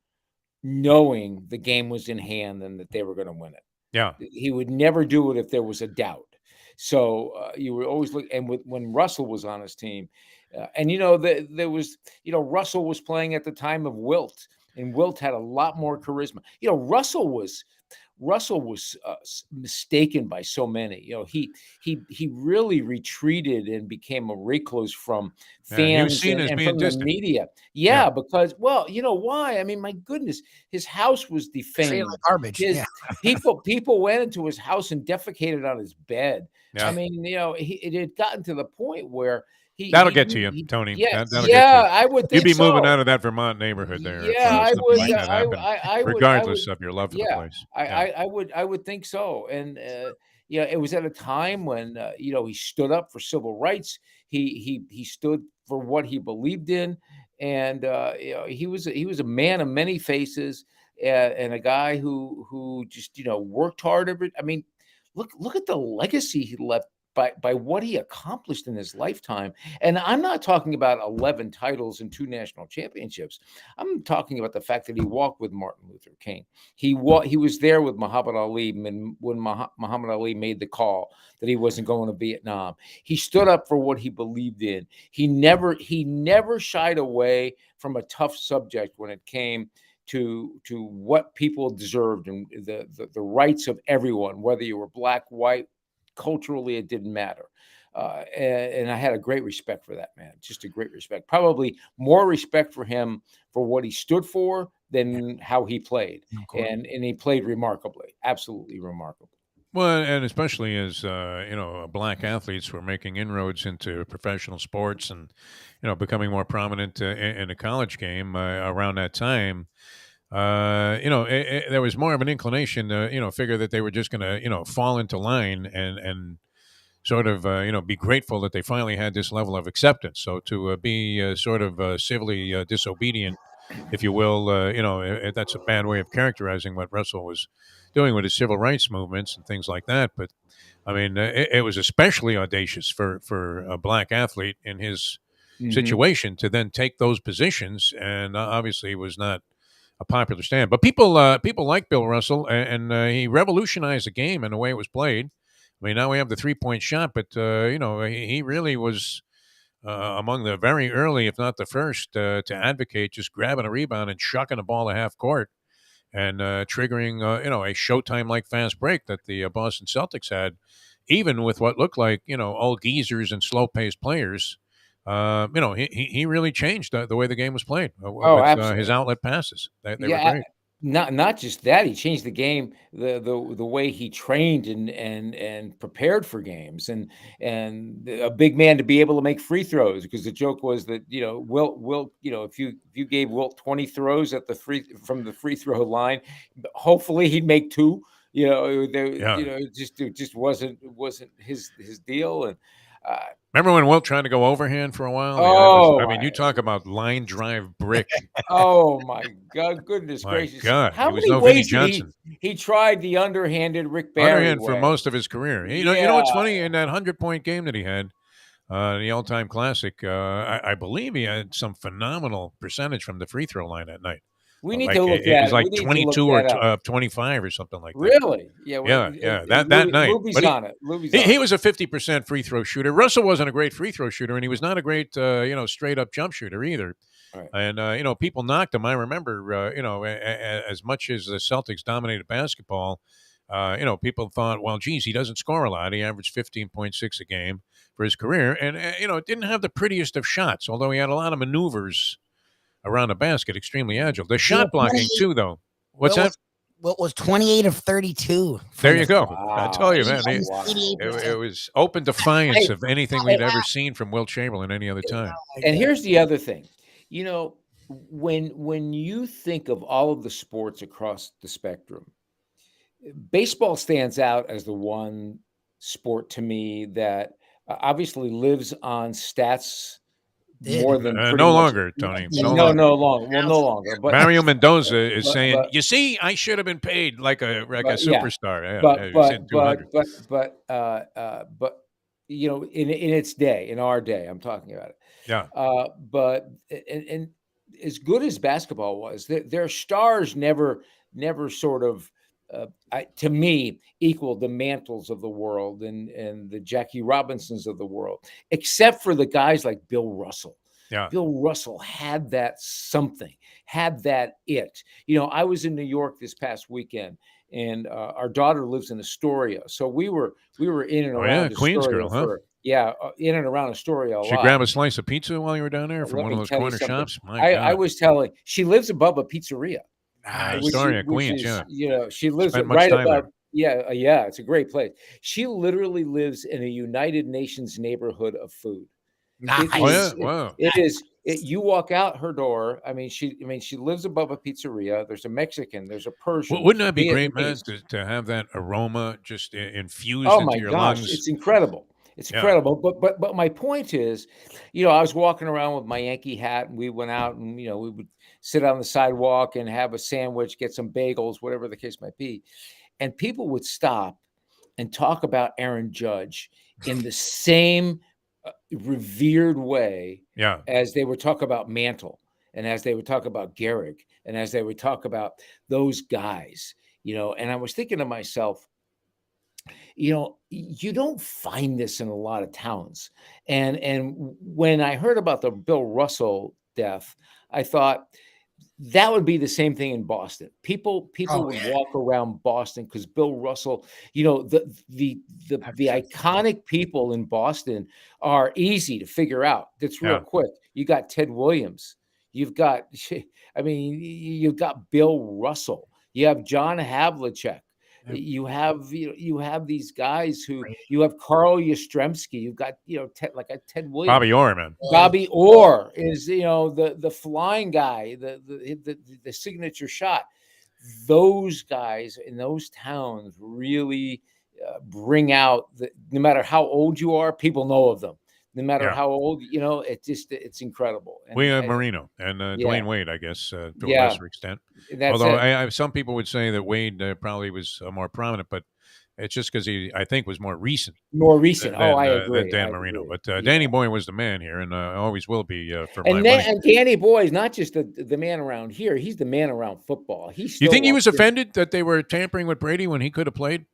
knowing the game was in hand and that they were going to win it. Yeah. He would never do it if there was a doubt. So you were always looking, and when Russell was on his team, and you know, there was, you know, Russell was playing at the time of Wilt, and Wilt had a lot more charisma. You know, Russell was mistaken by so many. You know, he really retreated and became a recluse from fans he was seen as and being from distant. the media. Yeah, because, well, you know why? I mean, my goodness, his house was defamed. like garbage. People went into his house and defecated on his bed. Yeah. I mean, you know, it had gotten to the point where that'll get to you, Tony. Yeah, that'll get to you. I would think You'd be so. moving out of that Vermont neighborhood there. Yeah, I would. Regardless of your love for the place. I would think so. And you know, it was at a time when you know, he stood up for civil rights. He stood for what he believed in, and you know, he was a man of many faces, and a guy who just, you know, worked hard. I mean, look at the legacy he left by what he accomplished in his lifetime. And I'm not talking about 11 titles and 2 national championships. I'm talking about the fact that he walked with Martin Luther King. He was there with Muhammad Ali when Muhammad Ali made the call that he wasn't going to Vietnam. He stood up for what he believed in. He never shied away from a tough subject when it came to what people deserved and the rights of everyone, whether you were black, white. Culturally, it didn't matter. And I had a great respect for that man, just a great respect. Probably more respect for him for what he stood for than how he played. And he played remarkably, absolutely remarkable. Well, and especially as you know, black athletes were making inroads into professional sports and, you know, becoming more prominent in the college game around that time. You know, there was more of an inclination to, you know, figure that they were just going to, you know, fall into line and sort of, you know, be grateful that they finally had this level of acceptance. So to be sort of civilly disobedient, if you will, you know, that's a bad way of characterizing what Russell was doing with his civil rights movements and things like that. But I mean, it was especially audacious for a black athlete in his situation to then take those positions, and obviously it was not a popular stand. But people like Bill Russell, and he revolutionized the game and the way it was played. I mean, now we have the 3-point shot, but you know, he really was among the very early, if not the first, to advocate just grabbing a rebound and chucking a ball to half court and triggering you know, a Showtime like fast break that the Boston Celtics had, even with what looked like, you know, old geezers and slow paced players. You know, he really changed the way the game was played with his outlet passes. They were great. Not just that, he changed the game, the way he trained and prepared for games, and a big man to be able to make free throws, because the joke was that, you know, Wilt, you know, if you gave Wilt 20 throws from the free throw line, hopefully he'd make 2. You know, you know, it just wasn't his deal. And remember when Wilt tried to go overhand for a while? Oh, I mean, you talk about line drive brick. Oh my God! Goodness gracious! God, how he was many no ways Vinnie did Johnson. he tried the underhanded Rick Barry Underhand way for most of his career. You know what's funny? In that 100-point game that he had, the all-time classic, I believe he had some phenomenal percentage from the free throw line that night. We need to look at it. It was like 22 or 25 or something like that. Really? Yeah. That night. Lubie's on it. He was a 50% free throw shooter. Russell wasn't a great free throw shooter, and he was not a great, you know, straight up jump shooter either. Right. And you know, people knocked him. I remember, you know, as much as the Celtics dominated basketball, you know, people thought, well, geez, he doesn't score a lot. He averaged 15.6 a game for his career, and you know, didn't have the prettiest of shots, although he had a lot of maneuvers around the basket, extremely agile. The shot blocking too, though. What's that? What was 28 of 32? There you go. Wow. I tell you, man, 88%. it was open defiance of anything we'd ever seen from Wilt Chamberlain any other time. And here's the other thing, you know, when you think of all of the sports across the spectrum, baseball stands out as the one sport to me that obviously lives on stats more than pretty no much. longer, Tony. No No longer. longer. Well, no longer. But Mario Mendoza is but- saying, but- "You see, I should have been paid like a but, yeah. superstar." Yeah, but he's hitting 200. but you know, in its day, in our day, I'm talking about it. Yeah. But and as good as basketball was, their stars never sort of to me equaled the Mantles of the world and the Jackie Robinsons of the world, except for the guys like Bill Russell. Yeah. Bill Russell had that something, had that it. You know, I was in New York this past weekend, and our daughter lives in Astoria, so we were in and around Queens Astoria girl, huh? in and around Astoria a Did you lot. grab a slice of pizza while you were down there from Let one of me those tell you corner something. shops? I was telling, she lives above a pizzeria. Astoria, Queens, yeah. You know, she lives Spent much right time above. there. Yeah, it's a great place. She literally lives in a United Nations neighborhood of food. Nice. Oh, yeah? Wow. It is. You walk out her door. I mean, she lives above a pizzeria. There's a Mexican. There's a Persian. Wouldn't that be great, man, Vietnamese. to have that aroma just infused Oh into my your gosh, lungs? it's incredible. It's Yeah. incredible. But my point is, you know, I was walking around with my Yankee hat, and we went out, and you know, we would sit on the sidewalk and have a sandwich, get some bagels, whatever the case might be, and people would stop and talk about Aaron Judge in the same revered way Yeah. as they would talk about Mantle, and as they would talk about Gehrig, and as they would talk about those guys, you know. And I was thinking to myself, you know, you don't find this in a lot of towns. And when I heard about the Bill Russell death, I thought that would be the same thing in Boston. People would walk around Boston because Bill Russell, you know, the iconic people in Boston are easy to figure out. That's real Yeah. quick. You got Ted Williams. You've got, I mean, you've got Bill Russell. You have John Havlicek. You have these guys who, you have Carl Yastrzemski. You've got, you know, Ted Williams. Bobby Orr, man. Bobby Orr is, you know, the flying guy, the signature shot. Those guys in those towns really bring out no matter how old you are, people know of them. No matter Yeah. how old, you know, it's incredible. And We have Marino and Dwayne Wade, I guess, to a lesser extent. That's Although it. some people would say that Wade probably was more prominent, but it's just because he, I think, was more recent. More recent. Than, I agree. Than Dan I Marino. agree. But Danny Boy was the man here, and always will be for my And money. and Danny Boy is not just the man around here; he's the man around football. He's. You think he was still up offended that they were tampering with Brady when he could have played?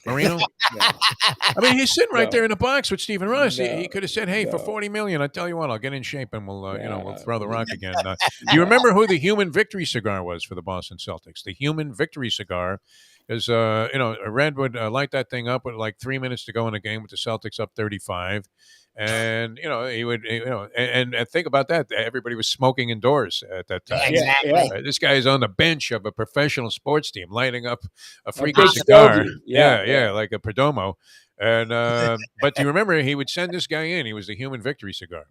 Marino? I mean, he's sitting right there in the box with Stephen Ross. He could have said, "Hey, for $40 million, I tell you what, I'll get in shape and we'll, we'll throw the rock again." Do you remember who the Human Victory cigar was for the Boston Celtics? The Human Victory cigar is, Red would light that thing up with like 3 minutes to go in the game with the Celtics up 35. And he would, and think about that. Everybody was smoking indoors at that time. Exactly. This guy is on the bench of a professional sports team, lighting up a freaking big cigar. stogie. Yeah. Like a Perdomo. And but do you remember he would send this guy in? He was the Human Victory cigar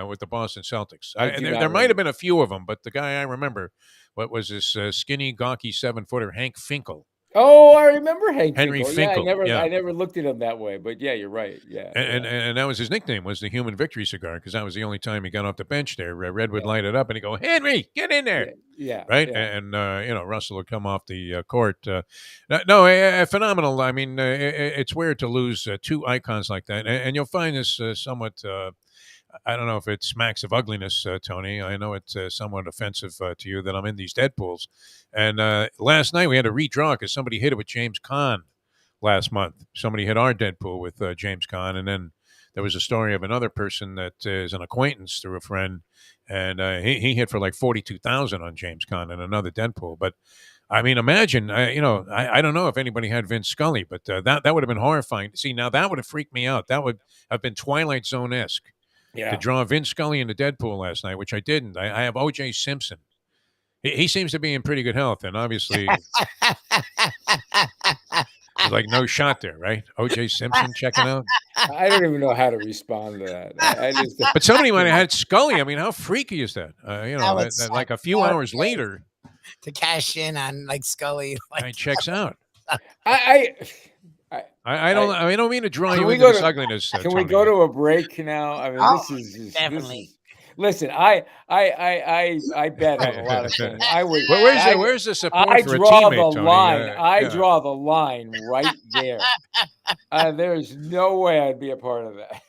with the Boston Celtics. There might have been a few of them, but the guy I remember, what was this skinny, gawky 7-footer, Hank Finkel. Oh, I remember Henry Finkel. I never looked at him that way, but yeah, you're right. Yeah, and that was his nickname, was the Human Victory cigar, because that was the only time he got off the bench there. Red would light it up and he'd go, "Henry, get in there!" Right. Yeah. And Russell would come off the court. Phenomenal. I mean, it's weird to lose two icons like that, and you'll find this somewhat. I don't know if it smacks of ugliness, Tony. I know it's somewhat offensive to you that I'm in these Deadpools. And last night we had to redraw because somebody hit it with James Caan last month. Somebody hit our Deadpool with James Caan. And then there was a story of another person that is an acquaintance through a friend. And he hit for like 42,000 on James Caan in another Deadpool. But I mean, imagine, I don't know if anybody had Vince Scully, but that would have been horrifying. See, now that would have freaked me out. That would have been Twilight Zone-esque. Yeah. To draw Vince Scully into Deadpool last night, which I didn't. I have O.J. Simpson. He seems to be in pretty good health, and obviously there's like no shot there, right? O.J. Simpson checking out. I don't even know how to respond to that. I just. But somebody might have had Scully. I mean, how freaky is that? That would suck. Like a few hours later, to cash in on like Scully. guy checks out. I don't mean to draw Can you we into go this to- ugliness. Can we Tony. go to a break now? I mean, Oh, this is just, definitely. listen, I bet on a lot of things. I would. Where's the support I for a draw teammate, the Tony? line. I Yeah. draw the line right there. There's no way I'd be a part of that.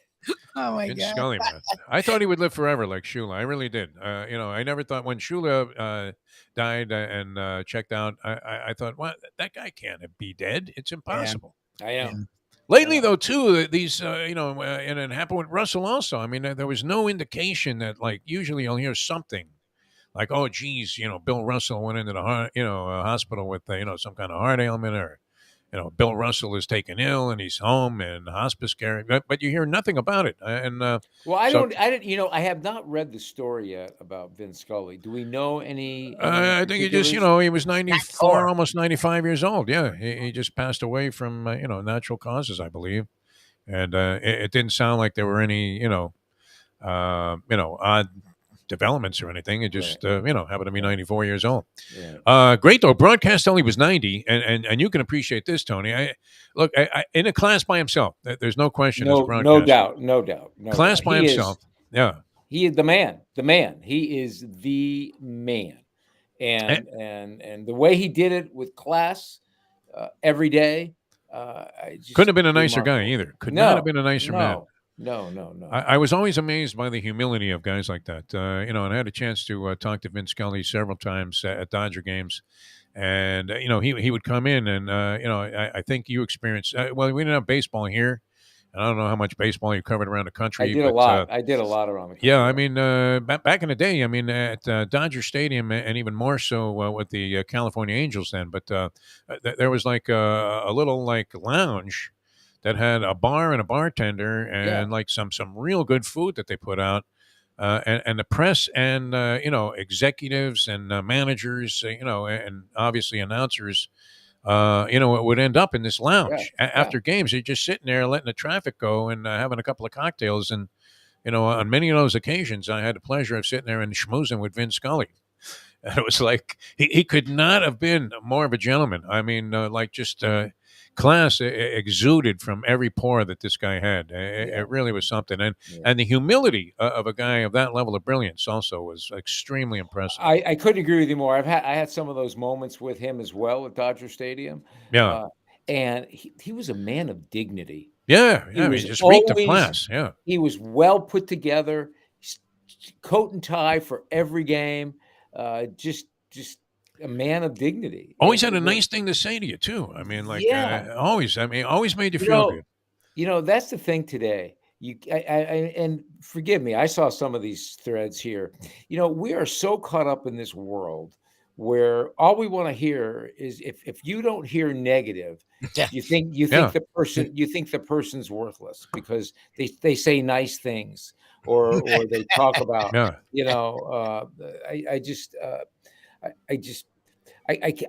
Oh my Vince god. Scully, man. I thought he would live forever like Shula. I really did. I never thought when Shula died and checked out, I thought, well, that guy can't be dead. It's impossible. I am. Lately, though, too, these, and it happened with Russell also. I mean, there was no indication that, like, usually you'll hear something like, oh, geez, Bill Russell went into the a hospital with, some kind of heart ailment, or, Bill Russell is taken ill and he's home and hospice care. But you hear nothing about it. And Well, I didn't. I have not read the story yet about Vince Scully. Do we know any? I think he just, particulars? he was 94, almost 95 years old. Yeah, he just passed away from, natural causes, I believe. And it didn't sound like there were any, odd developments or anything. It just, happened to be 94 years old. Yeah. Great though. Broadcast only was 90, and you can appreciate this, Tony. Look, in a class by himself. There's no question. No doubt. Class by himself. Yeah. He is the man. The man. He is the man. And the way he did it with class every day. Couldn't have been a nicer guy either. Could not have been a nicer man. No. I was always amazed by the humility of guys like that. And I had a chance to talk to Vince Scully several times at Dodger games. And, he would come in and, I think you experienced, well, we didn't have baseball here. I don't know how much baseball you covered around the country. I did a lot. I did a lot around the country. Yeah, I mean, back in the day, I mean, at Dodger Stadium, and even more so with the California Angels then, but there was like a little like lounge that had a bar and a bartender and like some real good food that they put out. And the press and, executives and managers, and obviously announcers, it would end up in this lounge after games. You're just sitting there letting the traffic go and having a couple of cocktails. And, on many of those occasions, I had the pleasure of sitting there and schmoozing with Vince Scully. And it was like he could not have been more of a gentleman. I mean, class exuded from every pore that this guy had. It really was something. And the humility of a guy of that level of brilliance also was extremely impressive. I couldn't agree with you more. I had some of those moments with him as well at Dodger Stadium. Yeah. And he was a man of dignity. Yeah. He just reeked of class. Yeah. He was well put together, coat and tie for every game. Just a man of dignity. Always had a nice thing to say to you too. I mean, always made you feel good. That's the thing today. And forgive me, I saw some of these threads here. We are so caught up in this world where all we want to hear is if you don't hear negative, you think the person's worthless because they say nice things or they talk about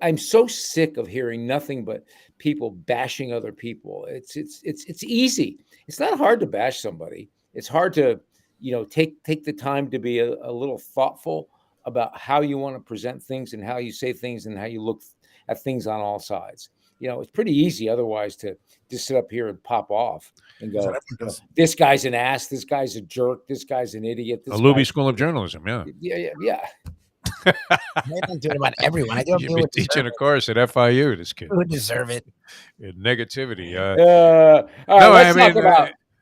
I'm so sick of hearing nothing but people bashing other people. It's easy. It's not hard to bash somebody. It's hard to, take the time to be a little thoughtful about how you want to present things and how you say things and how you look at things on all sides. It's pretty easy otherwise to just sit up here and pop off and go, this guy's an ass, this guy's a jerk, this guy's an idiot. A Lubie School of Journalism, yeah. Yeah. I don't do it about everyone. I don't You'd be teaching a course at FIU, this kid. Who would deserve it? Negativity.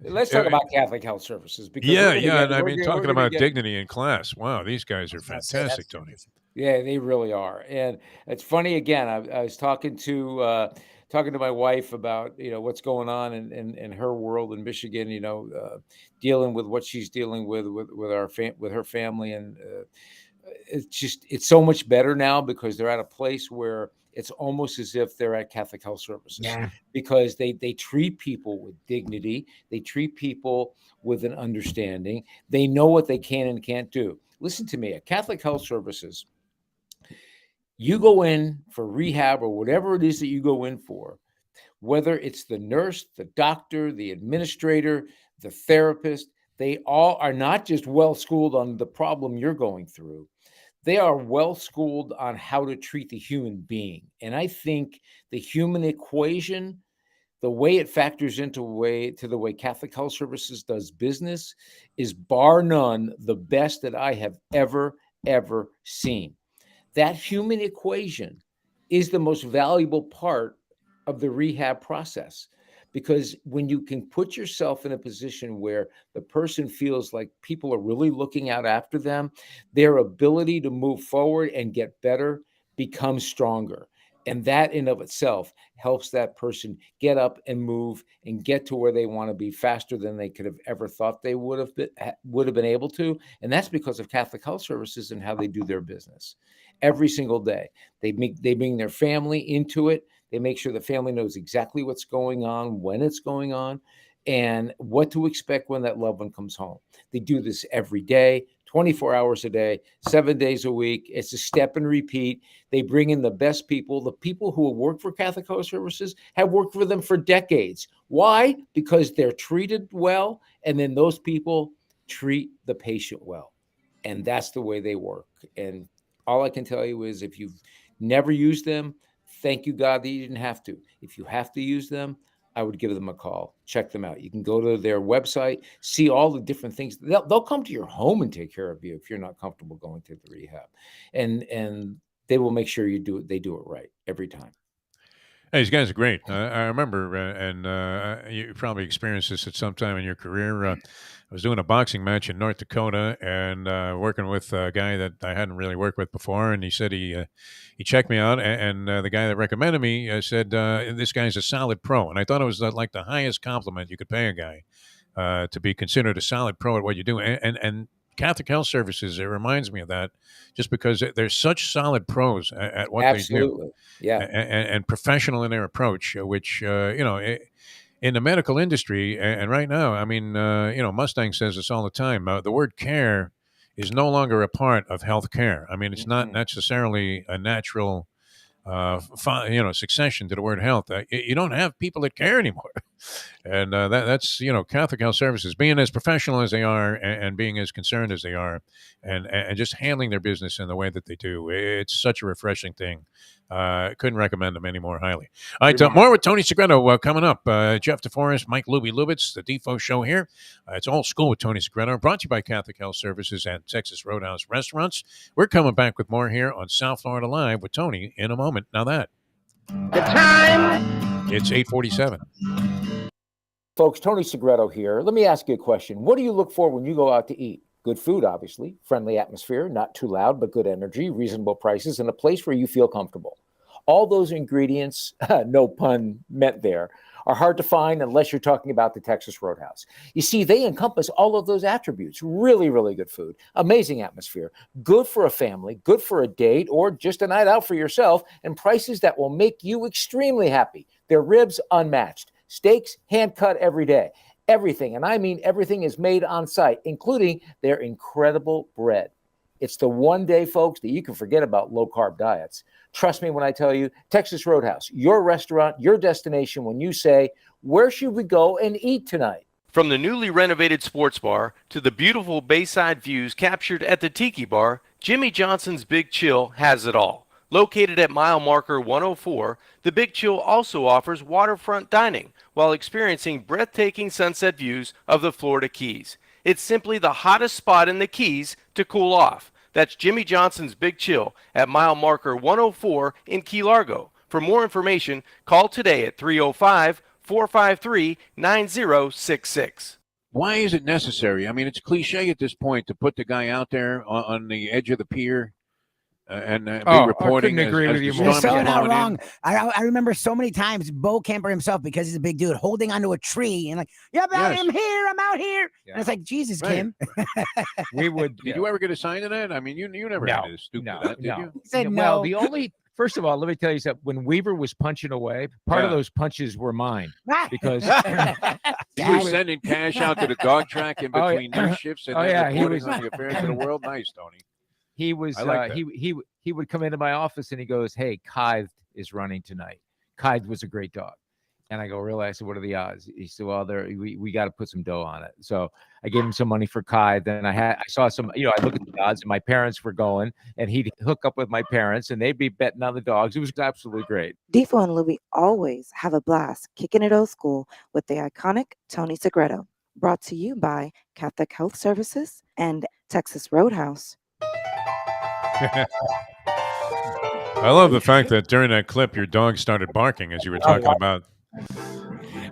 Let's talk about Catholic Health Services. Because talking about dignity in class. Wow, these guys are fantastic, Tony. Yeah, they really are. And it's funny, again, I was talking to my wife about, what's going on in her world in Michigan, dealing with what she's dealing with her family. And it's so much better now because they're at a place where it's almost as if they're at Catholic Health Services because they treat people with dignity. They treat people with an understanding. They know what they can and can't do. Listen to me, at Catholic Health Services, you go in for rehab or whatever it is that you go in for, whether it's the nurse, the doctor, the administrator, the therapist, they all are not just well schooled on the problem you're going through. They are well schooled on how to treat the human being. And I think the human equation, the way it factors into the way Catholic Health Services does business, is bar none the best that I have ever seen. That human equation is the most valuable part of the rehab process, because when you can put yourself in a position where the person feels like people are really looking out after them, their ability to move forward and get better becomes stronger. And that in of itself helps that person get up and move and get to where they want to be faster than they could have ever thought they would have been able to. And that's because of Catholic Health Services and how they do their business. Every single day, they bring their family into it. They make sure the family knows exactly what's going on, when it's going on, and what to expect when that loved one comes home. They do this every day, 24 hours a day, 7 days a week. It's a step and repeat. They bring in the best people. The people who have worked for Catholic Health Services have worked for them for decades. Why? Because they're treated well, and then those people treat the patient well. And that's the way they work. And all I can tell you is, if you've never used them, thank you, God, that you didn't have to. If you have to use them, I would give them a call. Check them out. You can go to their website, see all the different things. They'll come to your home and take care of you if you're not comfortable going to the rehab. And they will make sure they do it right every time. Hey, these guys are great. I remember, and you probably experienced this at some time in your career. I was doing a boxing match in North Dakota and working with a guy that I hadn't really worked with before, and he said he checked me out, and the guy that recommended me said, this guy's a solid pro. And I thought it was like the highest compliment you could pay a guy, to be considered a solid pro at what you do. And Catholic Health Services, it reminds me of that, just because they're such solid pros at what they do. Yeah. And professional in their approach, which, in the medical industry, and right now, I mean, Mustang says this all the time, the word care is no longer a part of health care. I mean, it's not necessarily a natural succession to the word health. You don't have people that care anymore. And that's Catholic Health Services being as professional as they are, and being as concerned as they are, and just handling their business in the way that they do. It's such a refreshing thing. Couldn't recommend them any more highly. All right, more with Tony Segreto coming up. Jeff DeForest, Mike Lubie Lubitz, the Defo Show here. It's All School with Tony Segreto, brought to you by Catholic Health Services and Texas Roadhouse Restaurants. We're coming back with more here on South Florida Live with Tony in a moment. Now that The time. It's 8:47. Folks, Tony Segreto here. Let me ask you a question. What do you look for when you go out to eat? Good food, obviously, friendly atmosphere, not too loud, but good energy, reasonable prices, and a place where you feel comfortable. All those ingredients, no pun meant there, are hard to find unless you're talking about the Texas Roadhouse. You see, they encompass all of those attributes. Really, really good food, amazing atmosphere, good for a family, good for a date, or just a night out for yourself, and prices that will make you extremely happy. Their ribs, unmatched. Steaks, hand cut every day. Everything, and I mean everything, is made on site, including their incredible bread. It's the one day, folks, that you can forget about low-carb diets. Trust me when I tell you, Texas Roadhouse, your restaurant, your destination when you say, where should we go and eat tonight? From the newly renovated sports bar to the beautiful bayside views captured at the Tiki Bar, Jimmy Johnson's Big Chill has it all. Located at mile marker 104, the Big Chill also offers waterfront dining while experiencing breathtaking sunset views of the Florida Keys. It's simply the hottest spot in the Keys to cool off. That's Jimmy Johnson's Big Chill at mile marker 104 in Key Largo. For more information, call today at 305-453-9066. Why is it necessary? I mean, it's cliche at this point to put the guy out there on the edge of the pier and be reporting. I couldn't agree with you more. You're so not wrong. I remember so many times Bo Camper himself, because he's a big dude, holding onto a tree and like, yep, yes. I'm here, I'm out here. Yeah. And it's like, Jesus, right. Kim. We would. Did you ever get assigned to that? I mean, you never had to stoop to that, did you? He said no. Well, the only. First of all, let me tell you something. When Weaver was punching away, part of those punches were mine because you were sending cash out to the dog track in between nurse shifts and reporting on the affairs of the world. Nice, Tony. He was he would come into my office and he goes, "Hey, Kythe is running tonight." Kythe was a great dog, And I go, really? I said, what are the odds? He said, well, we got to put some dough on it. So I gave him some money for Kai. Then I saw some, I look at the odds, and my parents were going, and he'd hook up with my parents, and they'd be betting on the dogs. It was absolutely great. Defo and Lubie always have a blast kicking it old school with the iconic Tony Segreto. Brought to you by Catholic Health Services and Texas Roadhouse. I love the fact that during that clip, your dog started barking as you were talking about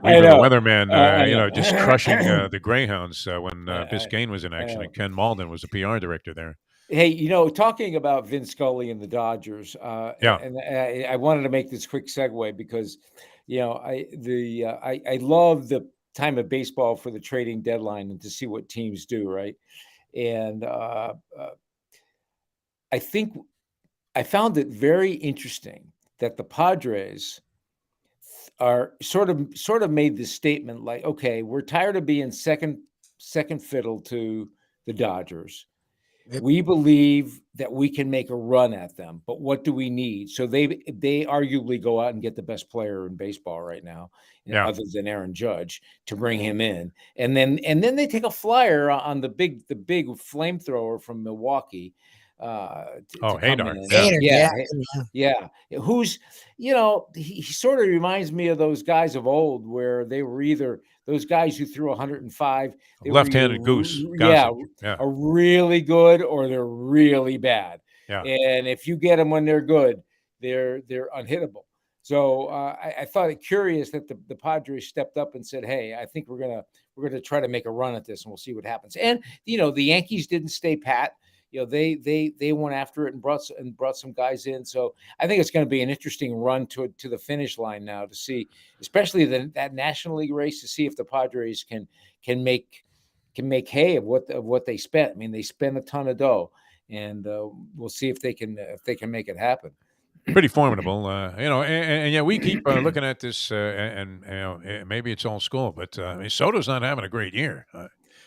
Weaver, the weatherman, just crushing the Greyhounds when Biscayne was in action, and Ken Malden was the PR director there. Hey, talking about Vin Scully and the Dodgers, and I wanted to make this quick segue because, I love the time of baseball for the trading deadline and to see what teams do, right? And I think I found it very interesting that the Padres are sort of made this statement like, okay, we're tired of being second fiddle to the Dodgers. We believe that we can make a run at them, but what do we need? So they arguably go out and get the best player in baseball right now, other than Aaron Judge, to bring him in, and then they take a flyer on the big flamethrower from Milwaukee. Hader. Yeah. Who's, he sort of reminds me of those guys of old where they were either those guys who threw 105, left-handed goose, are really good or they're really bad. Yeah. And if you get them when they're good, they're unhittable. So I thought it curious that the Padres stepped up and said, "Hey, I think we're gonna try to make a run at this, and we'll see what happens." And the Yankees didn't stay pat. They went after it and brought some guys in. So I think it's going to be an interesting run to the finish line now to see, especially that National League race, to see if the Padres can make hay of what they spent. I mean, they spent a ton of dough, and we'll see if they can make it happen. Pretty formidable, and we keep looking at this, and maybe it's old school, but Soto's not having a great year.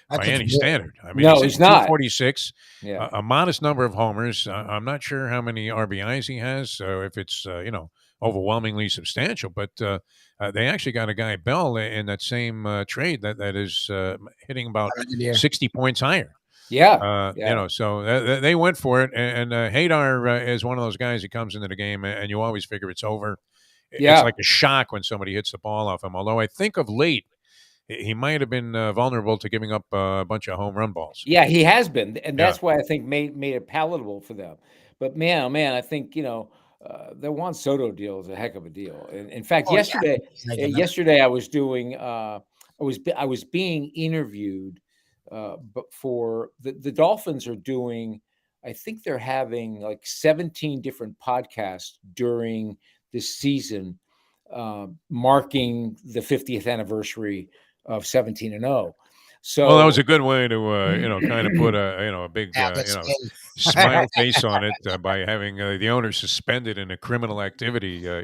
By any standard. I mean, he's not. 246, a modest number of homers. I'm not sure how many RBIs he has, so if it's, overwhelmingly substantial. But they actually got a guy, Bell, in that same trade that is hitting about 60 points higher. Yeah. So they went for it. And Hader is one of those guys who comes into the game, and you always figure it's over. It's like a shock when somebody hits the ball off him. Although I think of late, he might have been vulnerable to giving up a bunch of home run balls. Yeah, he has been, and that's why I think made it palatable for them. But man, I think the Juan Soto deal is a heck of a deal. And in fact, yesterday I was doing I was being interviewed, but for the Dolphins are doing, I think they're having like 17 different podcasts during this season, marking the 50th anniversary of 17-0. So that was a good way to kind of put a big smile face on it by having the owner suspended in a criminal activity. I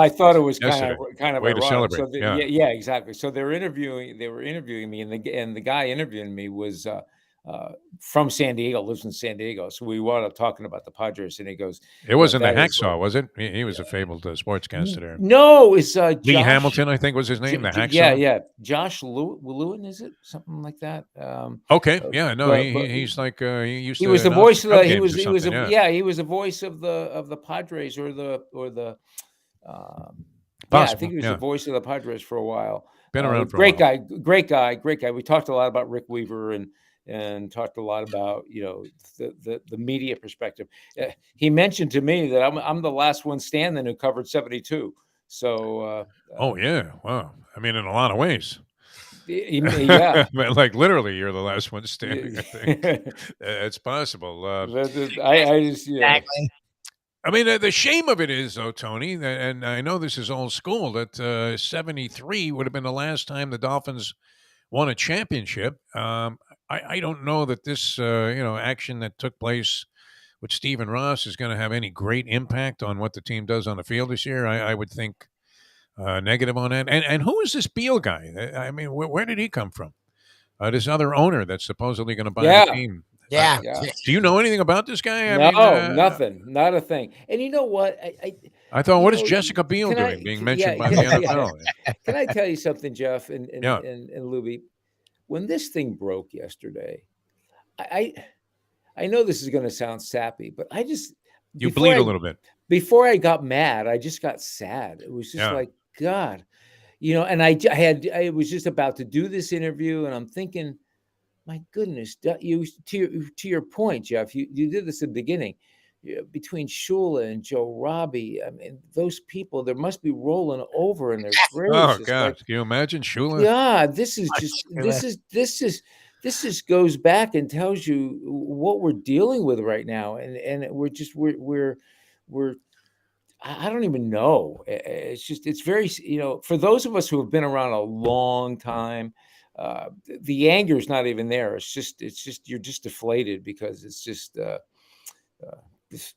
thought it was kind of way to celebrate. So yeah, exactly. So they were interviewing me, and the guy interviewing me was from San Diego, lives in San Diego. So we wound up talking about the Padres, and he goes, "It wasn't the Hacksaw, was it? He was a fabled sportscaster there." No, it's Lee Hamilton, I think was his name. The Hacksaw. Yeah. Josh Lewin, is it something like that? Okay, yeah, no, he's like he used. He was the voice of the. He was the voice of the Padres or the. I think he was the voice of the Padres for a while. Been around for a while. Great guy. We talked a lot about Rick Weaver and talked a lot about the media perspective. He mentioned to me that I'm the last one standing who covered 72. So wow. I mean, in a lot of ways. Yeah. Like literally, you're the last one standing. I think it's possible. Exactly. I mean, the shame of it is, though, Tony, and I know this is old school, that 73 would have been the last time the Dolphins won a championship. I don't know that this, action that took place with Stephen Ross is going to have any great impact on what the team does on the field this year. I would think negative on that. And who is this Beal guy? I mean, where did he come from? This other owner that's supposedly going to buy the team. Yeah. Do you know anything about this guy? Nothing, not a thing. And you know what? I thought, You what is know, Jessica Biel can I- doing being yeah, mentioned by the yeah, NFL? Can I tell you something, Jeff and Yeah. Lubie? When this thing broke yesterday, I know this is going to sound sappy, but I just You bleed a little bit. before I got mad, I just got sad. It was just Yeah. like, God, and I was just about to do this interview, and I'm thinking, my goodness, to your point, Jeff, you did this at the beginning. Between Shula and Joe Robbie, I mean, those people, there must be rolling over in their graves. Oh It's God, like, can you imagine Shula? yeah, this just goes back and tells you what we're dealing with right now, and we're I don't even know. It's very, for those of us who have been around a long time, the anger is not even there. It's just you're just deflated because it's just this.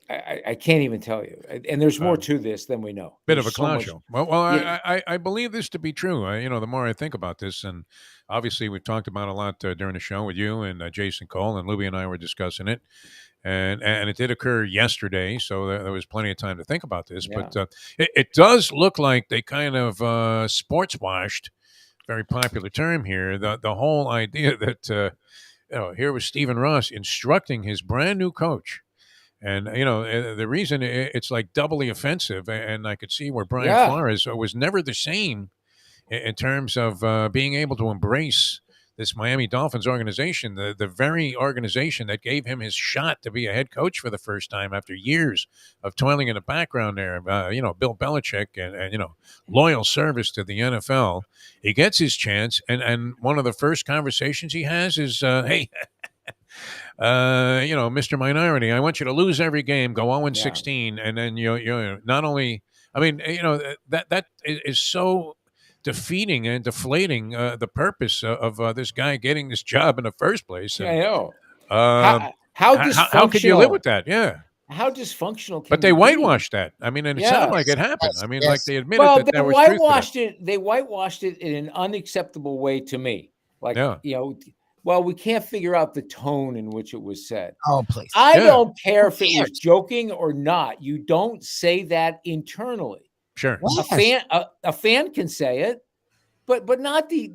I can't even tell you. And there's more to this than we know. Bit There's of a so clown much- show. Well, Yeah. I believe this to be true. The more I think about this, and obviously we've talked about it a lot during the show with you and Jason Cole, and Lubie and I were discussing it, and it did occur yesterday, so there was plenty of time to think about this. Yeah. But it does look like they kind of sports washed, very popular term here, the whole idea that here was Stephen Ross instructing his brand new coach. And, the reason it's like doubly offensive, and I could see where Brian Flores was never the same in terms of being able to embrace this Miami Dolphins organization, the very organization that gave him his shot to be a head coach for the first time after years of toiling in the background there. Bill Belichick and loyal service to the NFL. He gets his chance, and one of the first conversations he has is, hey, Mr. Minority, I want you to lose every game, go 0-16, and then you not only, I mean, that is so defeating and deflating the purpose of this guy getting this job in the first place. And, I know. How could you live with that? Yeah. How dysfunctional can But they you be? whitewashed that. I mean, and it sounded like it happened. I mean, like they admitted that there was truth to it. They whitewashed it in an unacceptable way to me. Like, well, we can't figure out the tone in which it was said. Oh, please. I don't care if it was joking or not. You don't say that internally. Sure. A fan can say it, but not the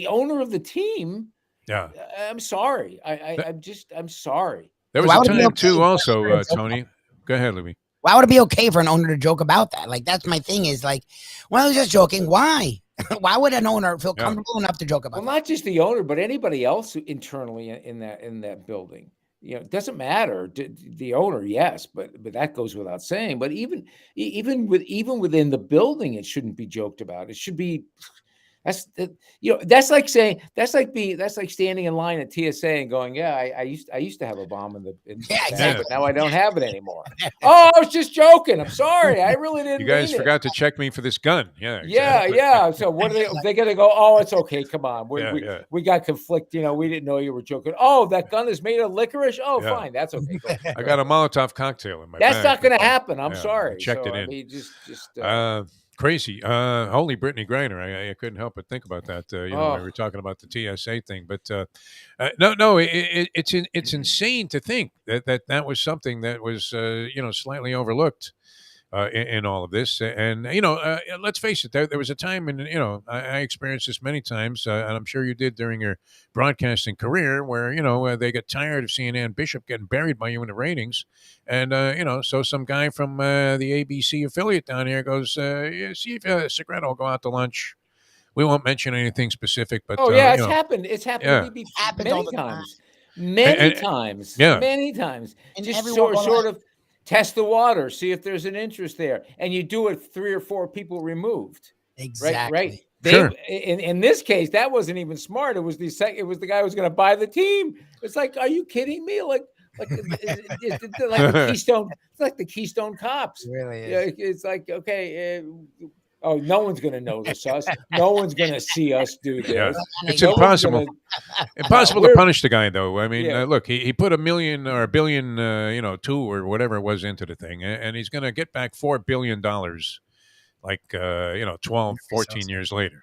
owner of the team. Yeah. I'm sorry. I'm sorry. There was a time too also, Tony. Go ahead, Louie. Why would it be okay for an owner to joke about that? Like, that's my thing is like, well, I was just joking. Why? Why would an owner feel comfortable enough to joke about that? Well, not just the owner, but anybody else internally in that building. It doesn't matter. The owner, yes, but that goes without saying. But even within the building, it shouldn't be joked about. It should be. That's like standing in line at TSA and going, yeah, I used to have a bomb in the bag, but now I don't have it anymore. Oh, I was just joking. I'm sorry. I really didn't. You guys forgot to check me for this gun. Yeah. Exactly. Yeah. So what are they gonna go? Oh, it's okay. Come on. We got conflict. We didn't know you were joking. Oh, that gun is made of licorice. Oh, fine. That's okay. I got a Molotov cocktail in my bag. That's not gonna but, happen. I'm sorry. I checked it in. I mean, crazy. Holy Brittany Griner. I couldn't help but think about that. We were talking about the TSA thing, but it's insane to think that was something that was slightly overlooked in all of this. And let's face it, there was a time, and I experienced this many times, and I'm sure you did during your broadcasting career, where they get tired of seeing Ann Bishop getting buried by you in the ratings, and so some guy from the ABC affiliate down here goes, see if Segreto will go out to lunch. We won't mention anything specific, but it's happened. It's happened to me many times. Many times. And just sort of test the water, see if there's an interest there, and you do it 3 or 4 people removed. Exactly. Right. In this case, that wasn't even smart. It was the guy who was going to buy the team. It's like, are you kidding me? Like the Keystone. It's like the Keystone Cops. It really is. It's like, okay. No one's going to notice us. No one's going to see us do this. Yeah. It's impossible. Impossible to punish the guy, though. I mean, look, he put $1 million or $1 billion, 2 or whatever it was into the thing, and he's going to get back $4 billion, like 12, 14 years later.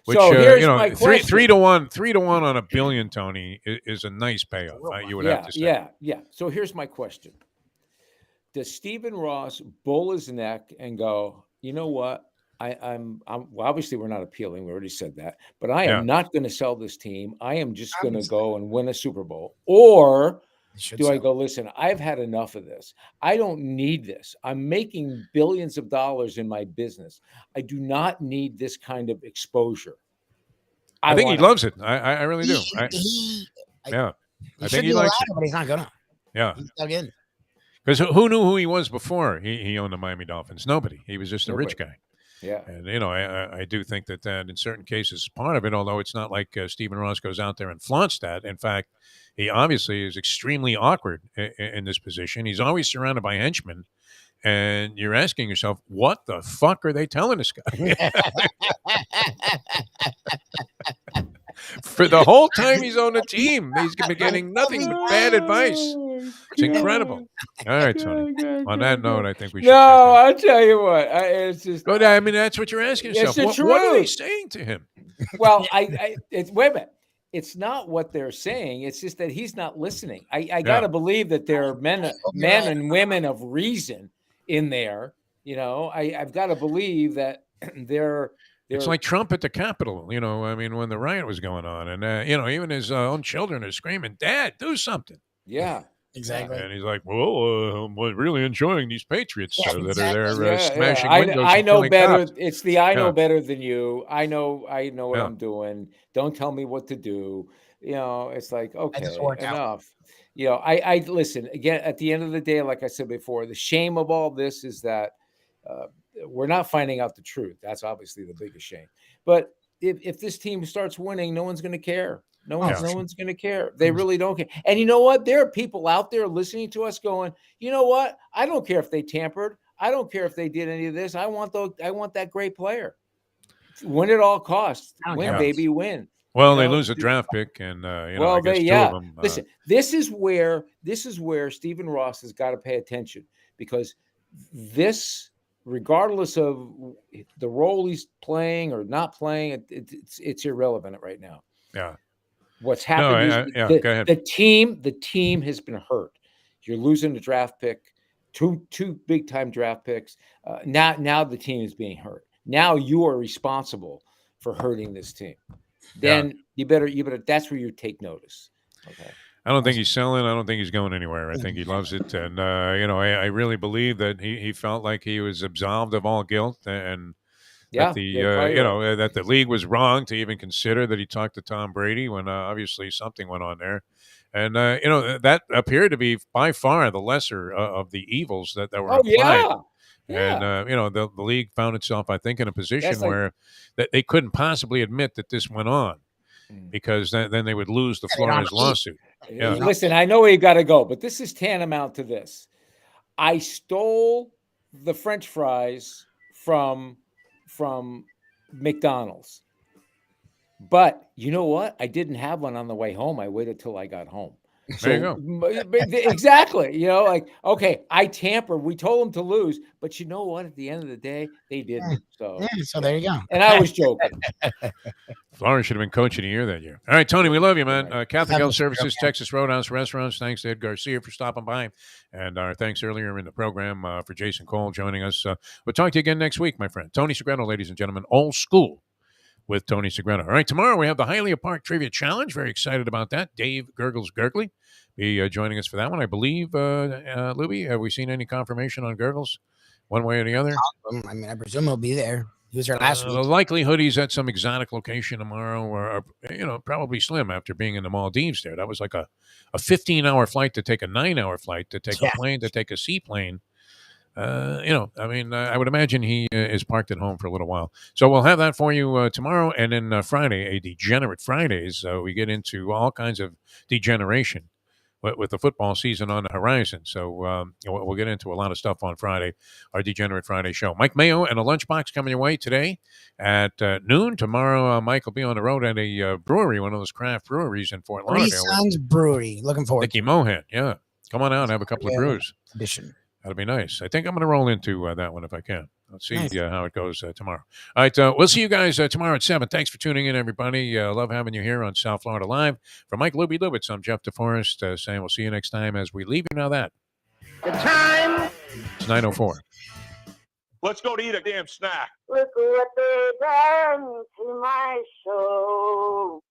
Which, so here's my question. 3 to 1 on $1 billion, Tony, is a nice payoff. You would have to say. Yeah. So here's my question. does Stephen Ross bull his neck and go, you know what? I'm well, obviously we're not appealing. We already said that, but I am not going to sell this team. I am just going to go and win a Super Bowl. Or do I go, listen, I've had enough of this. I don't need this. I'm making billions of dollars in my business. I do not need this kind of exposure. I think he loves it. I really do. He I think should he be likes allowed it. but he's not gonna. Yeah. He's dug in. Because who knew who he was before he owned the Miami Dolphins? Nobody. He was just a rich guy. Yeah. And, I do think that in certain cases, part of it, although it's not like Stephen Ross goes out there and flaunts that. In fact, he obviously is extremely awkward in this position. He's always surrounded by henchmen. And you're asking yourself, what the fuck are they telling this guy? For the whole time he's on the team, he's been getting nothing but bad advice. It's incredible. All right, Tony. On that note, I think we should. No, I'll tell you what. It's just. But I mean, that's what you're asking yourself. What are they saying to him? Well, it's wait a minute. It's not what they're saying. It's just that he's not listening. I got to believe that there are men and women of reason in there. I've got to believe that they're. It's like Trump at the Capitol, I mean, when the riot was going on. And, even his own children are screaming, Dad, do something. Yeah, exactly. And he's like, well, I'm really enjoying these Patriots that are there smashing windows. I know better. Cops. It's I know better than you. I know what I'm doing. Don't tell me what to do. It's like, okay, enough. I listen, again, at the end of the day, like I said before, the shame of all this is that we're not finding out the truth. That's obviously the biggest shame. But if this team starts winning, no one's going to care. No one's going to care. They really don't care. And you know what? There are people out there listening to us going, you know what? I don't care if they tampered. I don't care if they did any of this. I want that great player. Win at all costs. Win, baby, win. Well, they lose a draft pick, and I guess two of them. Listen, this is where Stephen Ross has got to pay attention, because this, regardless of the role he's playing or not playing, it's irrelevant right now. Yeah. What's happened is go ahead. the team has been hurt. You're losing the draft pick, two big time draft picks. Now the team is being hurt. Now you are responsible for hurting this team. Then you better that's where you take notice. Okay. I don't think he's selling. I don't think he's going anywhere. I think he loves it. And, I really believe that he felt like he was absolved of all guilt, and that that the league was wrong to even consider that he talked to Tom Brady when obviously something went on there. And, that appeared to be by far the lesser of the evils that were applied. And, the league found itself, I think, in a position where that they couldn't possibly admit that this went on, because then they would lose the Flores lawsuit. Yeah. Listen, I know where you got to go, but this is tantamount to this. I stole the French fries from McDonald's, but you know what? I didn't have one on the way home. I waited till I got home. There you go. Exactly. Okay, I tampered. We told them to lose, but you know what? At the end of the day, they didn't. So there you go. And I was joking. Flores should have been coach of the year that year. All right, Tony, we love you, man. Catholic Health Services, Texas Roadhouse Restaurants. Thanks to Ed Garcia for stopping by. And our thanks earlier in the program for Jason Cole joining us. We'll talk to you again next week, my friend. Tony Segreto, ladies and gentlemen, old school with Tony Segreto. All right, tomorrow we have the Hialeah Park Trivia Challenge. Very excited about that. Dave Gurgles Gurgley be joining us for that one. I believe, Lubie, have we seen any confirmation on Gurgles one way or the other? I mean, I presume he'll be there. He was there last week. The likelihood he's at some exotic location tomorrow, or probably slim after being in the Maldives there. That was like a 15-hour flight to take a 9-hour flight to take a plane to take a seaplane. I would imagine he is parked at home for a little while. So we'll have that for you tomorrow. And then Friday, a Degenerate Fridays. We get into all kinds of degeneration with the football season on the horizon. So we'll get into a lot of stuff on Friday, our Degenerate Friday show. Mike Mayo and a lunchbox coming your way today at noon. Tomorrow, Mike will be on the road at a brewery, one of those craft breweries in Fort Lauderdale. Three Sons Brewery. Looking forward. Dickie Mohan, yeah. Come on out and have a couple of brews. Edition. That'll be nice. I think I'm going to roll into that one if I can. Let's see how it goes tomorrow. All right, we'll see you guys tomorrow at 7. Thanks for tuning in, everybody. Love having you here on South Florida Live. For Mike Lubie Lubitz, I'm Jeff DeForest saying we'll see you next time as we leave you now that. The time 9:04. Let's go to eat a damn snack. Look what they done to my soul.